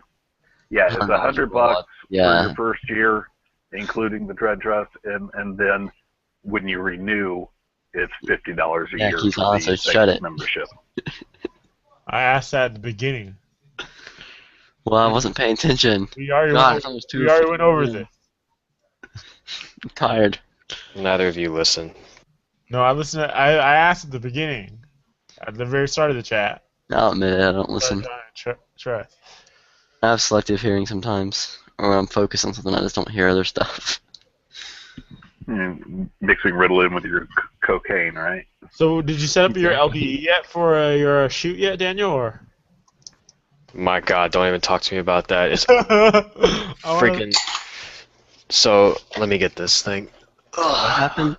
It's $100 for Yeah. your first year, including the Dread Trust, and then when you renew, it's $50 a Yeah, year keep for on, the so shut it. membership. I asked that at the beginning. Well, I wasn't paying attention. We already God, went over this. I'm tired. Neither of you listen. No, I listened. I asked at the beginning, at the very start of the chat. I'll admit it, I don't listen. Try. I have selective hearing sometimes, or when I'm focused on something, I just don't hear other stuff. Mixing Ritalin with your cocaine, right? So, did you set up your LDE yet for your shoot yet, Daniel? Or My God, don't even talk to me about that. It's freaking. So let me get this thing. What happened?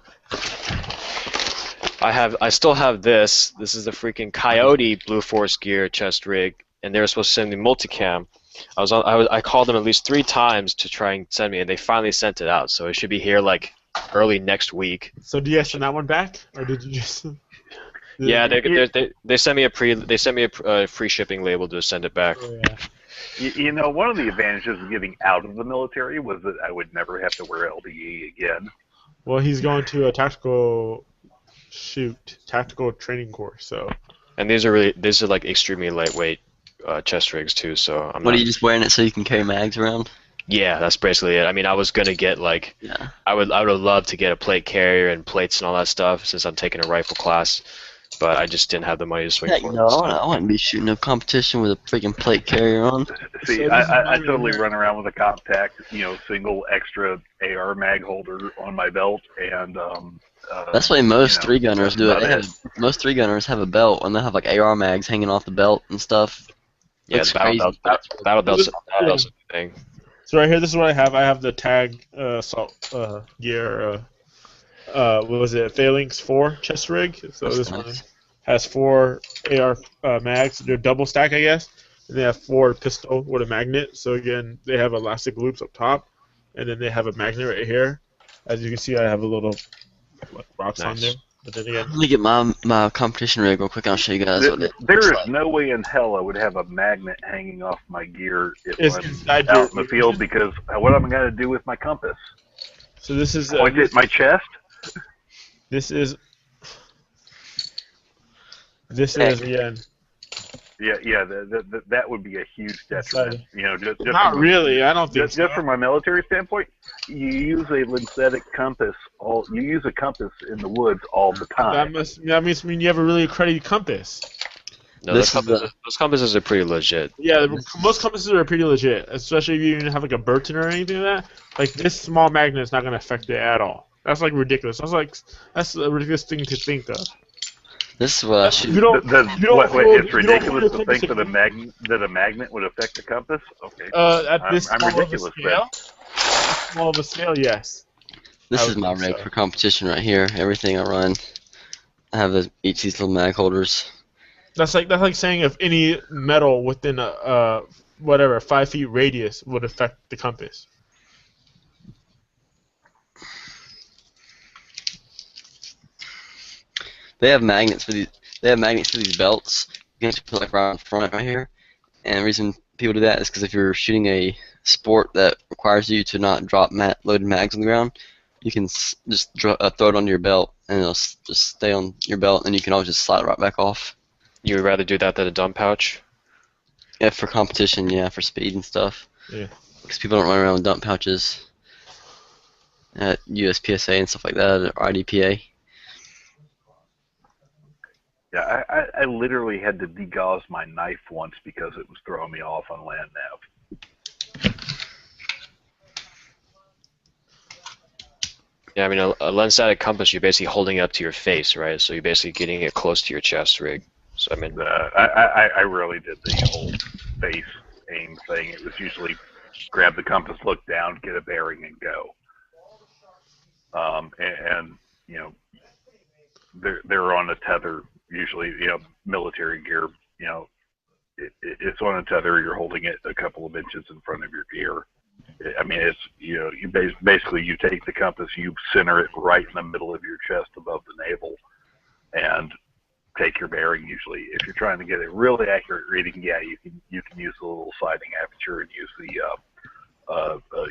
I still have this. This is the freaking Coyote Blue Force gear chest rig, and they were supposed to send me multicam. I called them at least 3 times to try and send me, and they finally sent it out. So it should be here like early next week. So do you guys send that one back, or did you just? Yeah, they sent me a free shipping label to send it back. Oh, yeah. You know, one of the advantages of getting out of the military was that I would never have to wear LDE again. Well, he's going to a tactical training course. So. And these are like extremely lightweight chest rigs too. So What are you just wearing it so you can carry mags around? Yeah, that's basically it. I mean, I was gonna get like, Yeah. I would have loved to get a plate carrier and plates and all that stuff since I'm taking a rifle class, but I just didn't have the money to swing Heck for it. no, so. I wouldn't be shooting a competition with a freaking plate carrier on. See, So I totally run around with a compact, single extra AR mag holder on my belt, and That's why most 3-gunners do it. that's Most 3-gunners have a belt, and they have like AR mags hanging off the belt and stuff. Yeah, Looks the battle belt's a thing. So right here, this is what I have. I have the tag assault gear. What was it? Phalanx 4 chest rig. So That's this nice. one has 4 AR mags. They're double stack, I guess. And they have 4 pistol with a magnet. So again, they have elastic loops up top, and then they have a magnet right here. As you can see, I have a little rocks on Nice. there. But then again, Let me get my competition rig real quick. I'll show you guys what it There looks is like. no way in hell I would have a magnet hanging off my gear if It's I'm inside out your- in the field, because what am I going to do with my compass? so this is Point it at my chest? this is again. Yeah, that would be a huge detriment. Just Not from, really. I don't think just from my military standpoint, you use a lensatic compass. You use a compass in the woods all the time. That means you have a really cruddy compass. No, This those compasses are pretty legit. Yeah, most compasses are pretty legit, especially if you even have like a Burton or anything like that. Like this small magnet is not going to affect it at all. That's like ridiculous. That's a ridiculous thing to think of. This is what I shoot. You don't. It's ridiculous to think that a magnet would affect the compass. Okay, At this I'm small of a ridiculous. scale. Small of a scale, yes. This I is would my think rig so. for competition right here. Everything I run. I have each of these little mag holders. That's like saying if any metal within a 5 feet radius would affect the compass. They have magnets for these. They have magnets for these belts. You can actually put like right in front right here. And the reason people do that is because if you're shooting a sport that requires you to not drop loaded mags on the ground, you can just throw it onto your belt, and it'll just stay on your belt, and you can always just slide it right back off. You would rather do that than a dump pouch? Yeah, for competition, yeah, for speed and stuff. Yeah. Because people don't run around with dump pouches at USPSA and stuff like that, or IDPA. Yeah, I literally had to degauss my knife once because it was throwing me off on land nav. Yeah, I mean, a lens-static compass, you're basically holding it up to your face, right? So you're basically getting it close to your chest rig. So I mean, I rarely did the whole face aim thing. It was usually grab the compass, look down, get a bearing, and go. And they're on a tether usually. Military gear. It's on a tether. You're holding it a couple of inches in front of your ear. I mean, it's you basically you take the compass, you center it right in the middle of your chest above the navel, and take your bearing. Usually, if you're trying to get a really accurate reading, yeah, you can use the little sliding aperture and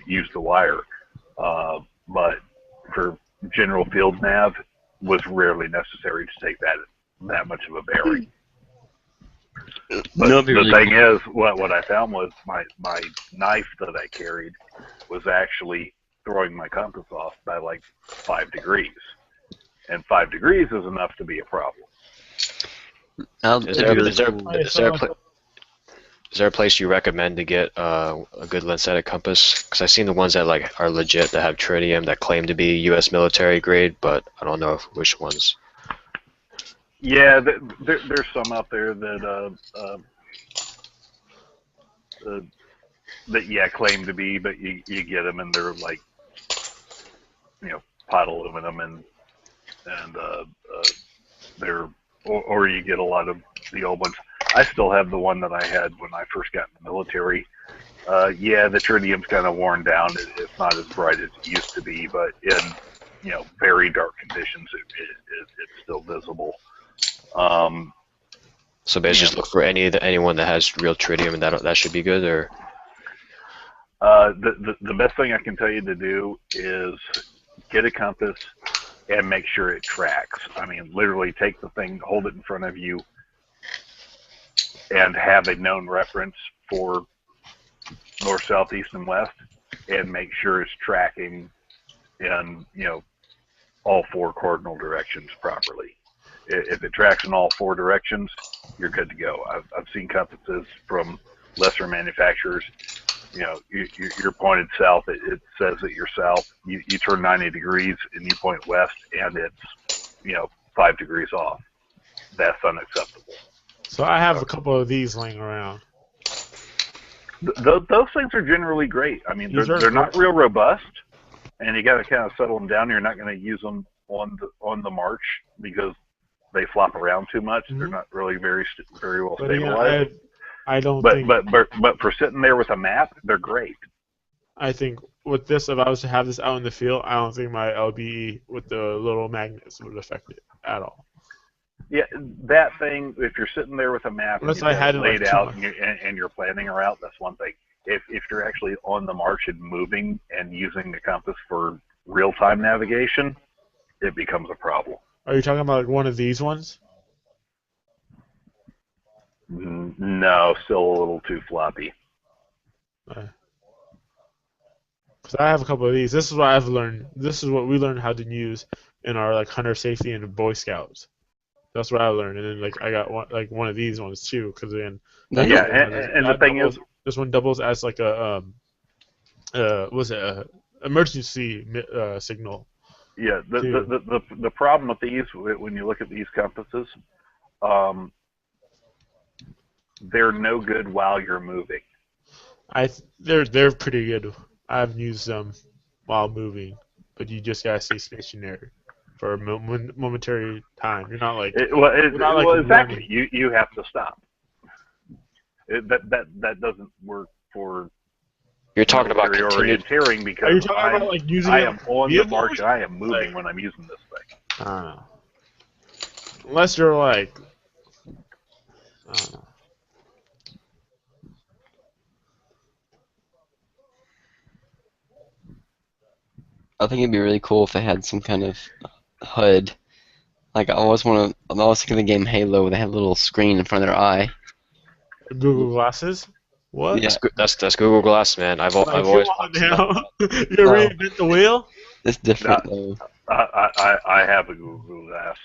use the wire. But for general field nav, was rarely necessary to take that much of a bearing. But the thing is, what I found was my knife that I carried was actually throwing my compass off by like 5 degrees, and 5 degrees is enough to be a problem. Is there a place you recommend to get a good Lanceta compass? Because I've seen the ones that like are legit, that have tritium, that claim to be U.S. military grade, but I don't know which ones. Yeah, there's some out there that claim to be, but you get them and they're like pot aluminum and they're or you get a lot of the old ones. I still have the one that I had when I first got in the military. The tritium's kind of worn down. It's not as bright as it used to be, but in very dark conditions, it's still visible. So basically, just look for anyone that has real tritium, and that should be good. Or the best thing I can tell you to do is get a compass and make sure it tracks. I mean, literally take the thing, hold it in front of you, and have a known reference for north, south, east, and west, and make sure it's tracking in all 4 cardinal directions properly. If it tracks in all 4 directions, you're good to go. I've seen compasses from lesser manufacturers. You're pointed south. It says that you're south. You turn 90 degrees and you point west, and it's 5 degrees off. That's unacceptable. So I have a couple of these laying around. Those things are generally great. I mean, they're not real robust, and you got to kind of settle them down. You're not going to use them on the march because they flop around too much. Mm-hmm. They're not really very well But stabilized. I don't think. But for sitting there with a map, they're great. I think with this, if I was to have this out in the field, I don't think my LBE with the little magnets would affect it at all. Yeah, that thing. If you're sitting there with a map Unless and I had it laid like out and you're planning a route, that's one thing. If you're actually on the march and moving and using the compass for real-time navigation, it becomes a problem. Are you talking about like one of these ones? No, still a little too floppy. Because I have a couple of these. This is what I've learned. This is what we learned how to use in our like hunter safety and Boy Scouts. That's what I learned, and then I got one of these ones too. Because then and the thing is, this one doubles as like a emergency signal. Yeah, the problem with these, when you look at these compasses, they're no good while you're moving. They're pretty good. I've used them while moving, but you just gotta stay stationary for a momentary time. You're not like exactly. You have to stop. That doesn't work for. You're talking about orienteering because Are you talking about like using I am on the vehicles? march. I am moving when I'm using this thing. I don't know. Unless you're like, I don't know. I think it'd be really cool if they had some kind of HUD. Like I'm always thinking of the game Halo where they have a little screen in front of their eye. Google Glasses? What? Yeah. That's Google Glass, man. I've always. You're reinvent the wheel? It's different though. I have a Google Glass.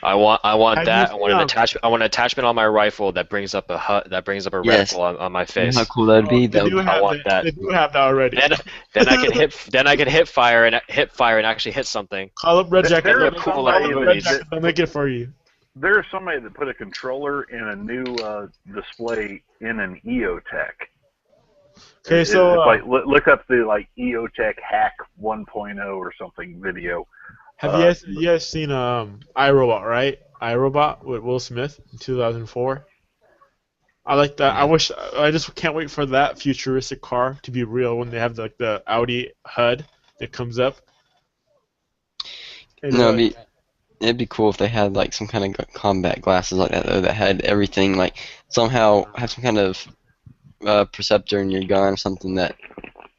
I want that. I want an Yeah. attachment. I want an attachment on my rifle that brings up a HUD, that brings up a Yes. reticle on my You face. know how cool that'd be? They do I want that. They do have that already. Then I can hit fire and actually hit something. Call up Red Jacket. There are cool Call up ideas. Red Jacket. They'll make it for you. There's somebody that put a controller in a new display in an EOTech. Okay, so it's like look up the like EOTech Hack 1.0 or something video. Have you guys seen iRobot, right? iRobot with Will Smith in 2004. I like that. I just can't wait for that futuristic car to be real when they have like the Audi HUD that comes up. And No, it'd be cool if they had like some kind of combat glasses like that though, that had everything, like somehow have some kind of perceptor in your gun or something that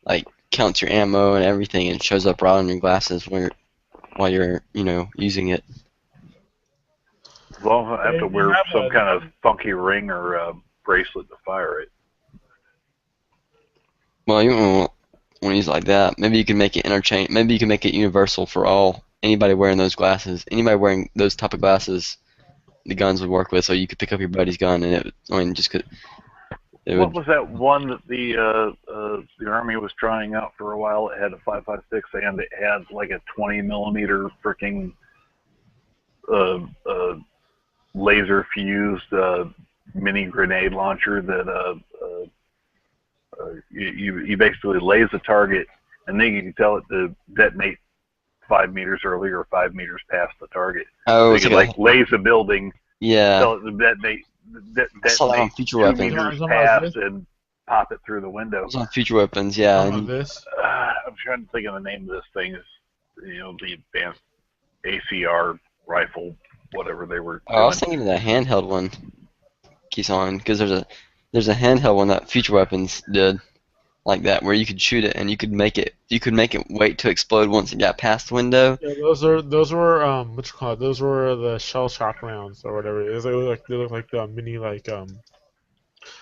like counts your ammo and everything and shows up right on your glasses while you're using it. Well, I have to wear some kind of funky ring or bracelet to fire it. Well, you don't want to use it like that. Maybe you can make it Maybe you can make it universal for all. Anybody wearing those glasses, anybody wearing those type of glasses, the guns would work with. So you could pick up your buddy's gun and What was that one that the Army was trying out for a while? It had a 5.56 and it had like a 20 millimeter freaking laser fused mini grenade launcher that you basically laze the target and then you can tell it to detonate 5 meters early or 5 meters past the target. Oh, so you can laze a building, tell it to detonate I saw that on Future 2 Weapons. meters past and pop it through the window. It's on Future Weapons, yeah. I'm trying to think of the name of this thing. Is the advanced ACR rifle, whatever they were. Oh, I was thinking of the handheld one. Keeps on because there's a handheld one that Future Weapons did like that, where you could shoot it and you could make it wait to explode once it got past the window. Yeah, those were what you call it? Those were the shell shock rounds or whatever it is. They look like the mini I know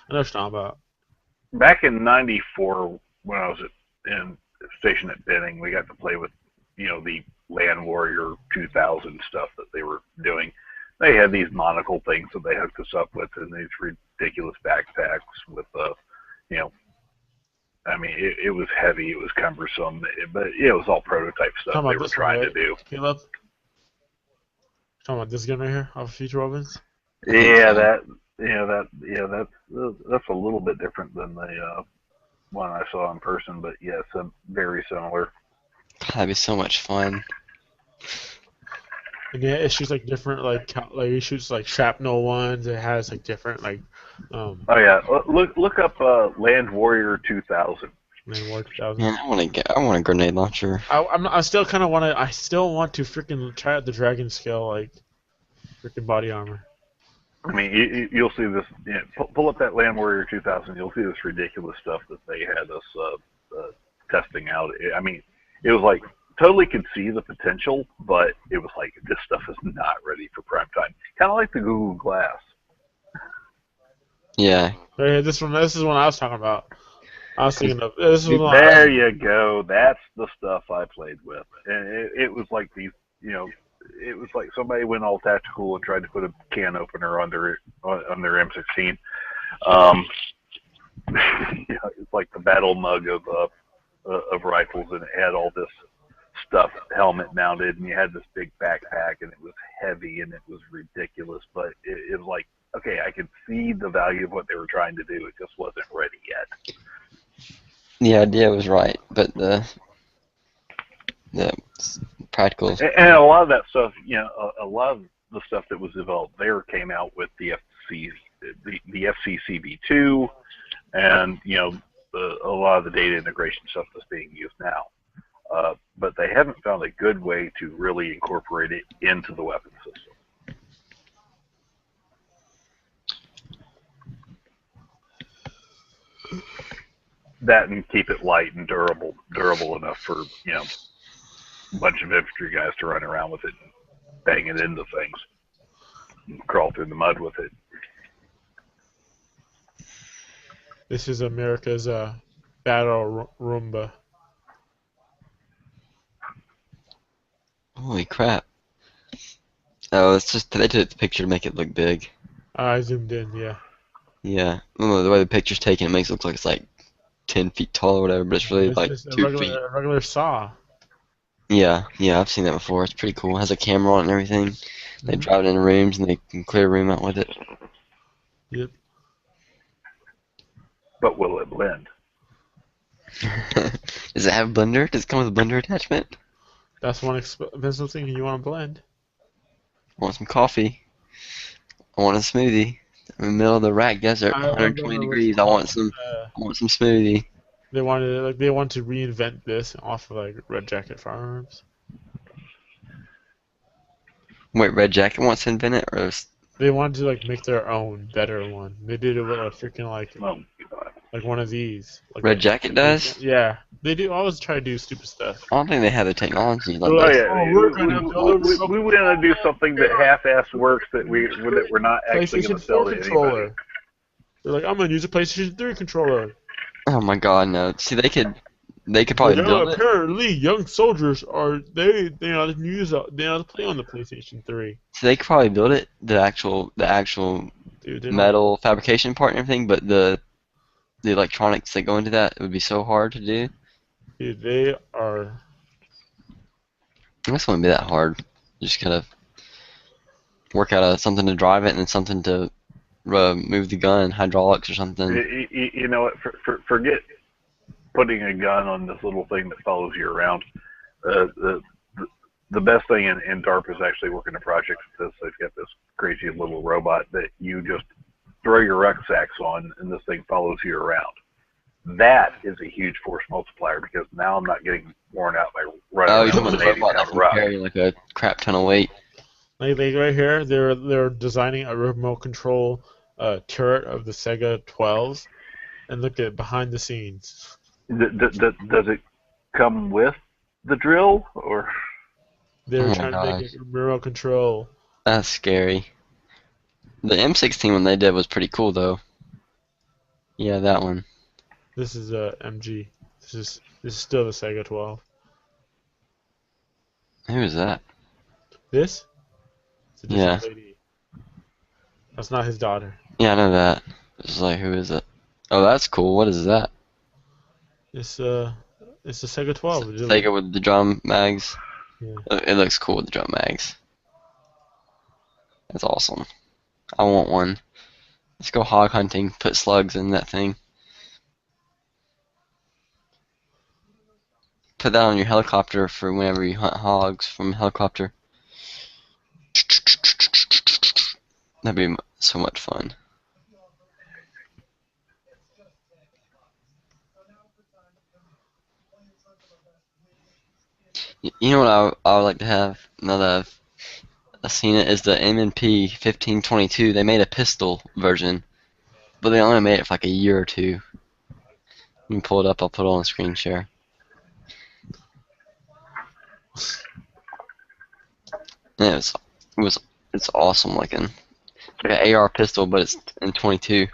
what you're talking about. Back in '94, when I was stationed at Benning, we got to play with the Land Warrior 2000 stuff that they were doing. They had these monocle things that they hooked us up with, and these ridiculous backpacks with I mean, it was heavy, it was cumbersome, but it was all prototype stuff they were trying to do. Caleb? Talking about this gun right here off of Future Weapons? Yeah, that's a little bit different than the one I saw in person, but yes, very similar. That'd be so much fun. And yeah, it shoots like different it shoots like shrapnel ones. It has like different Oh yeah, look up Land Warrior 2000. Land Warrior 2000. Man, I want a grenade launcher. I still want to freaking try out the Dragon Scale freaking body armor. I mean, you'll see this. Pull up that Land Warrior 2000. You'll see this ridiculous stuff that they had us testing out. I mean, it was like totally could see the potential, but it was like this stuff is not ready for prime time. Kind of like the Google Glass. Yeah. This is one I was talking about. I was thinking of this. There you go. That's the stuff I played with, and it was like these. It was like somebody went all tactical and tried to put a can opener on their M16. It's like the battle mug of rifles, and it had all this stuff, helmet mounted, and you had this big backpack, and it was heavy, and it was ridiculous. But it was like, okay, I could see the value of what they were trying to do. It just wasn't ready yet. The idea was right, but the practical. And a lot of that stuff, a lot of the stuff that was developed there came out with the FCCV2, and a lot of the data integration stuff that's being used now. But they haven't found a good way to really incorporate it into the weapon system. That and keep it light and durable enough for a bunch of infantry guys to run around with it and bang it into things, and crawl through the mud with it. This is America's battle Roomba. Holy crap! Oh, it's just they took the picture to make it look big. I zoomed in, yeah. Yeah, the way the picture's taken, it makes it look like it's like 10 feet tall or whatever, but it's really like 2 feet. A regular saw. Yeah, I've seen that before. It's pretty cool. It has a camera on it and everything. They drive it in rooms and they can clear a room out with it. Yep. But will it blend? Does it have a blender? Does it come with a blender attachment? That's one expensive thing you want to blend. I want some coffee. I want a smoothie. I'm in the middle of the Iraq desert, I 120 remember what's degrees. I want some. I want some smoothie. They want to reinvent this off of like Red Jacket Firearms. Wait, Red Jacket wants to invent it, or They wanted to like make their own better one. They did it with a freaking Oh, God. like one of these. Like Red Jacket does? Yeah, they do always try to do stupid stuff. I don't think they have the technology. Like Oh, this. yeah. We went in to do something that half-ass works that we're not actually going PlayStation to sell 4 to anybody. controller. They're like, I'm gonna use a PlayStation 3 controller. Oh my God, no. See, they could probably build it. Apparently, young soldiers they know how to they know how to play on the PlayStation 3. So they could probably build it, the actual Dude, they're metal fabrication part and everything, but the electronics that go into that, it would be so hard to do. Dude, they are. This wouldn't be that hard. You just kind of work out something to drive it and then something to move the gun, hydraulics or something. You know what? Forget putting a gun on this little thing that follows you around. The best thing in DARPA is actually working a project with this. They've got this crazy little robot that you just throw your rucksacks on, and this thing follows you around. That is a huge force multiplier because now I'm not getting worn out by running around with an 80-pound rock. Carry like a crap ton of weight. Like right here, they're designing a remote control turret of the Sega 12s, and look at behind the scenes. Does it come with the drill, or? They're trying to make it remote control. That's scary. The M16 one they did was pretty cool though. Yeah, that one. This is a MG. This is still the Sega 12. Who is that? This? It's a different Yeah. lady. That's not his daughter. Yeah, I know that. It's like, who is it? Oh, that's cool. What is that? It's the Sega 12. Sega with the drum mags. Yeah. It looks cool with the drum mags. That's awesome. I want one. Let's go hog hunting. Put slugs in that thing. Put that on your helicopter for whenever you hunt hogs from a helicopter. That'd be so much fun. You know what I would like to have now that I've seen it is the M&P 1522. They made a pistol version, but they only made it for like a year or two. You can pull it up. I'll put it on the screen share. Yeah, it's awesome looking. It's like an AR pistol, but it's in 22.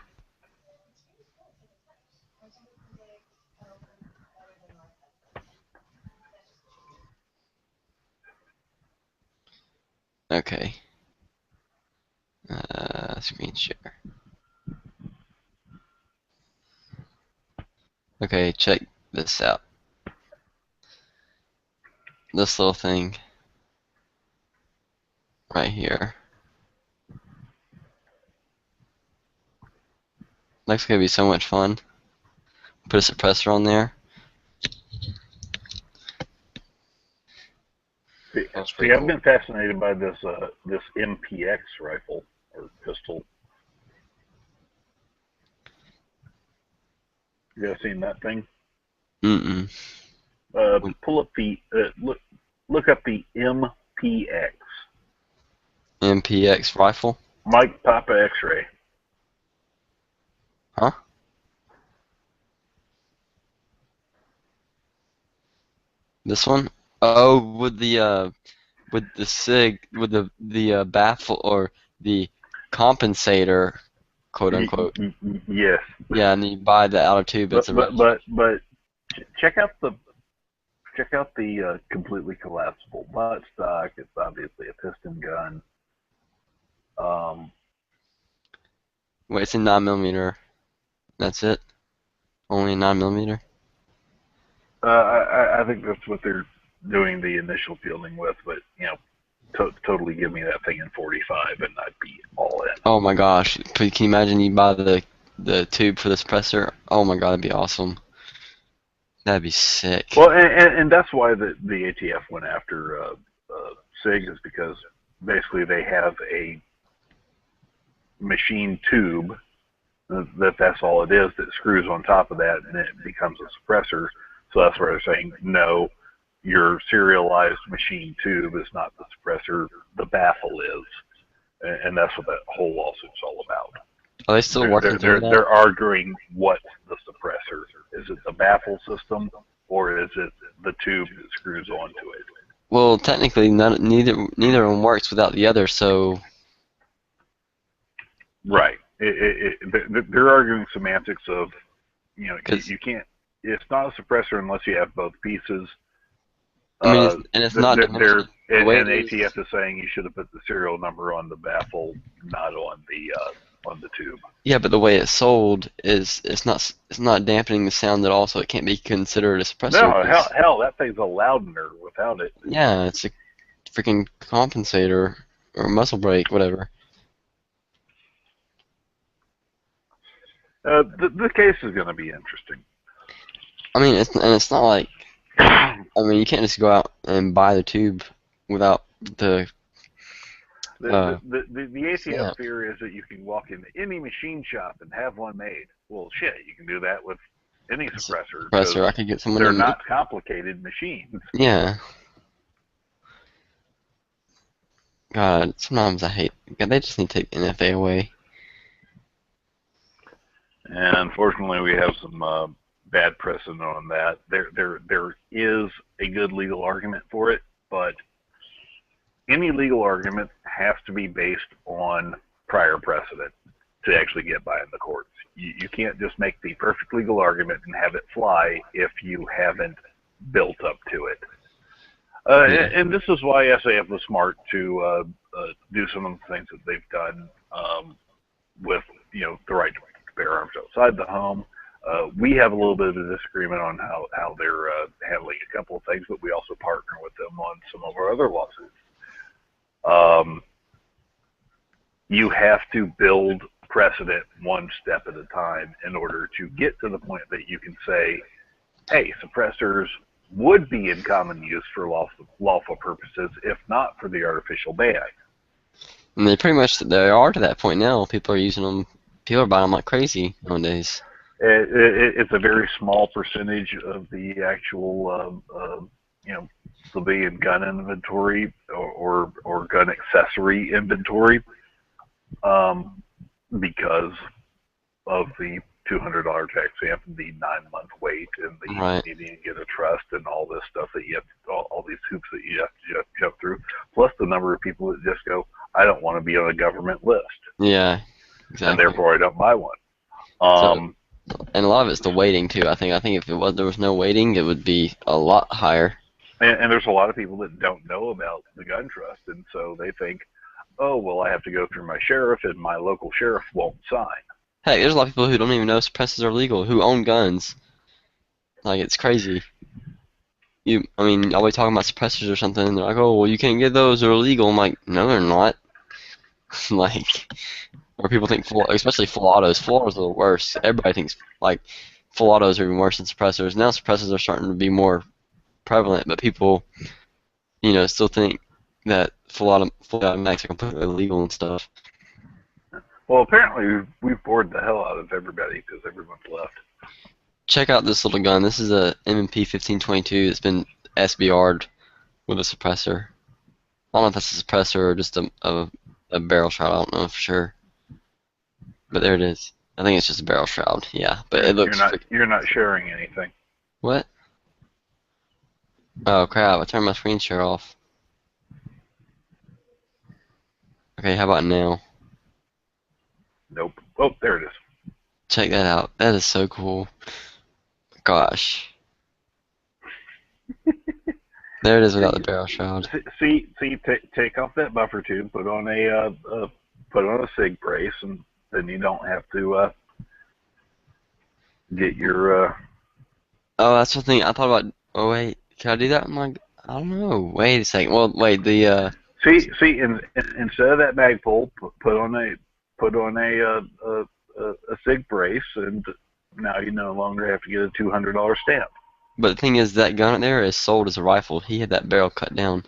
Okay. Screen share. Okay, check this out. This little thing right here. Looks gonna be so much fun. Put a suppressor on there. See, I've been fascinated by this this MPX rifle or pistol. You guys seen that thing? Mm-mm. Pull up the look up the MPX. MPX rifle. Mike Papa X-ray. Huh? This one? Oh, with the baffle or the compensator, quote unquote. Yes. Yeah, and you buy the outer tube. It's but check out the completely collapsible butt stock. It's obviously a piston gun. Wait, it's a 9mm. That's it. Only a 9mm. I think that's what they're doing the initial fielding with, but you know, totally give me that thing in 45 and I'd be all in. Oh my gosh! Can you imagine you buy the tube for the suppressor? Oh my god, that'd be awesome. That'd be sick. Well, and that's why the ATF went after SIG, is because basically they have a machine tube that's all it is, that screws on top of that, and it becomes a suppressor. So that's where they're saying, no, your serialized machine tube is not the suppressor, the baffle is. And that's what that whole lawsuit's all about. Are they still working through that? They're arguing what's the suppressor. Is it the baffle system, or is it the tube that screws onto it? Well, technically, neither of them works without the other, so... Right. They're arguing semantics of, you can't. It's not a suppressor unless you have both pieces. I mean, it's not. And ATF is saying you should have put the serial number on the baffle, not on the tube. Yeah, but the way it's sold is it's not dampening the sound at all, so it can't be considered a suppressor. No, hell, that thing's a loudener without it. Yeah, it's a freaking compensator or muzzle brake, whatever. The case is going to be interesting. I mean, it's not like, I mean, you can't just go out and buy the tube without the ATF fear is that you can walk into any machine shop and have one made. Well, shit, you can do that with any suppressor. Suppressor, I could get someone. They're not complicated machines. Yeah. God, sometimes I hate. God, they just need to take NFA away. And unfortunately, we have some bad precedent on that. There is a good legal argument for it, but any legal argument has to be based on prior precedent to actually get by in the courts. You can't just make the perfect legal argument and have it fly if you haven't built up to it. And this is why SAF was smart to do some of the things that they've done with the right to bear arms outside the home. We have a little bit of a disagreement on how they're handling a couple of things, but we also partner with them on some of our other lawsuits. You have to build precedent one step at a time in order to get to the point that you can say, hey, suppressors would be in common use for lawful purposes, if not for the artificial ban. And they are to that point now. People are using them. People are buying them like crazy nowadays. It's a very small percentage of the actual, civilian gun inventory or gun accessory inventory, because of the $200 tax stamp and the 9-month wait and the needing to get a trust and all this stuff that you have to, all these hoops that you have to jump through, plus the number of people that just go, I don't want to be on a government list. Yeah, exactly. And therefore I don't buy one. And a lot of it's the waiting too. I think if there was no waiting, it would be a lot higher. And there's a lot of people that don't know about the gun trust, and so they think, oh, well, I have to go through my sheriff, and my local sheriff won't sign. Heck, there's a lot of people who don't even know suppressors are legal, who own guns. Like, it's crazy. Always talking about suppressors or something, and they're like, oh, well, you can't get those, they're illegal. I'm like, no, they're not. Like, or people think, especially full autos. Full autos are the worst. Everybody thinks, like, full autos are even worse than suppressors. Now suppressors are starting to be more prevalent, but people, still think that full automatics are completely illegal and stuff. Well, apparently we've bored the hell out of everybody because everyone's left. Check out this little gun. This is a M&P 1522 that's been SBR'd with a suppressor. I don't know if that's a suppressor or just a barrel shroud. I don't know for sure. But there it is. I think it's just a barrel shroud. Yeah, but it looks. You're not sharing anything. What? Oh crap! I turned my screen share off. Okay, how about now? Nope. Oh, there it is. Check that out. That is so cool. Gosh. There it is without the barrel shroud. See, take off that buffer tube, put on a SIG brace, and then you don't have to get your. Oh, that's the thing. I thought about. Oh wait, can I do that? I'm like, I don't know. Wait a second. Well, wait. The. See, instead of that mag pull, put on a SIG brace, and now you no longer have to get a $200 stamp. But the thing is, that gun there is sold as a rifle. He had that barrel cut down.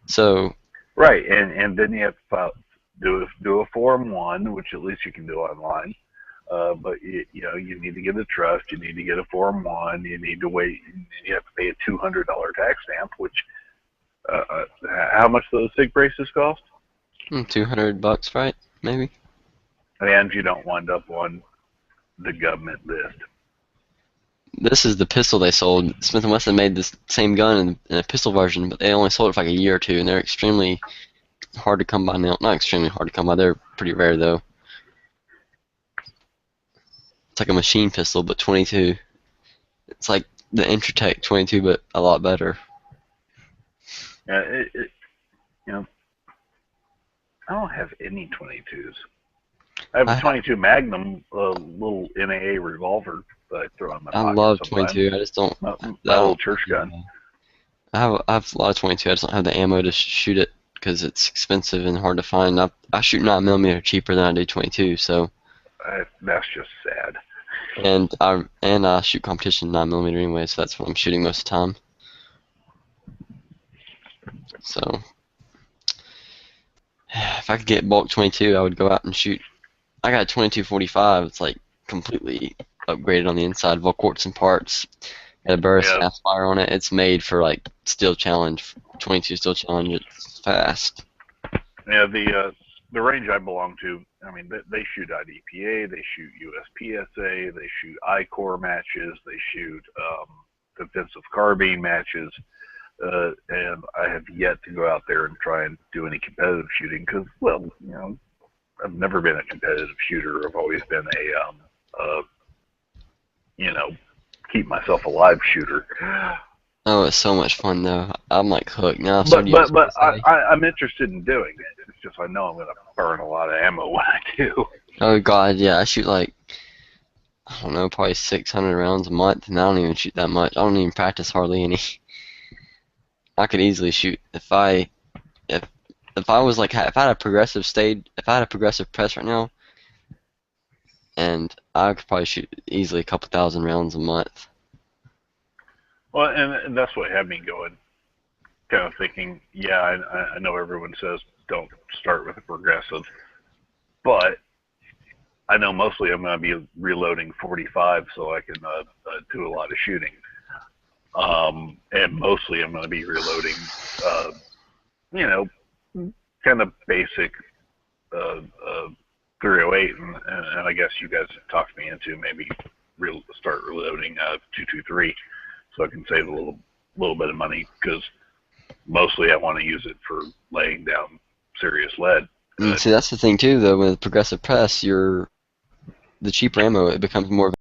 So. Right, and then you have to do a Form 1, which at least you can do online. But you need to get a trust. You need to get a Form 1. You need to wait. You have to pay a $200 tax stamp. Which how much do those SIG braces cost? $200, right? Maybe. And you don't wind up on the government list. This is the pistol they sold. Smith & Wesson made this same gun in a pistol version, but they only sold it for like a year or two, and they're extremely hard to come by now. Not extremely hard to come by. They're pretty rare though. It's like a machine pistol, but 22. It's like the Intratec 22, but a lot better. Yeah, I don't have any 22s. I have a 22 Magnum, a little NAA revolver that I throw in my pocket. I love sometimes. 22. I just don't. My little church gun. I have a lot of 22. I just don't have the ammo to shoot it because it's expensive and hard to find. I shoot 9mm cheaper than I do 22, so. That's just sad. And I shoot competition 9mm anyway, so that's what I'm shooting most of the time. So, if I could get bulk 22, I would go out and shoot. I got a 2245. It's like completely upgraded on the inside, Volquartz and parts. Got a burst fire on it. It's made for like Steel Challenge, 22 Steel Challenge. It's fast. Yeah, the range I belong to, I mean, they shoot IDPA, they shoot USPSA, they shoot I-Corps matches, they shoot defensive carbine matches, and I have yet to go out there and try and do any competitive shooting because, well, I've never been a competitive shooter. I've always been a keep myself alive shooter. Oh, it's so much fun though. I'm like hooked now. But I'm interested in doing it. It's just I know I'm going to burn a lot of ammo when I do. Oh god, yeah. I shoot like, I don't know, probably 600 rounds a month, and I don't even shoot that much. I don't even practice hardly any. I could easily shoot if I was like, if I had a progressive press right now, and I could probably shoot easily a couple thousand rounds a month. Well, and that's what had me going, kind of thinking, yeah, I know everyone says don't start with a progressive, but I know mostly I'm going to be reloading 45 so I can do a lot of shooting. And mostly I'm going to be reloading, kind of basic 308, and I guess you guys have talked me into maybe start reloading 223, so I can save a little bit of money because mostly I want to use it for laying down serious lead. See, that's the thing too, though. With progressive press, the cheaper ammo, it becomes more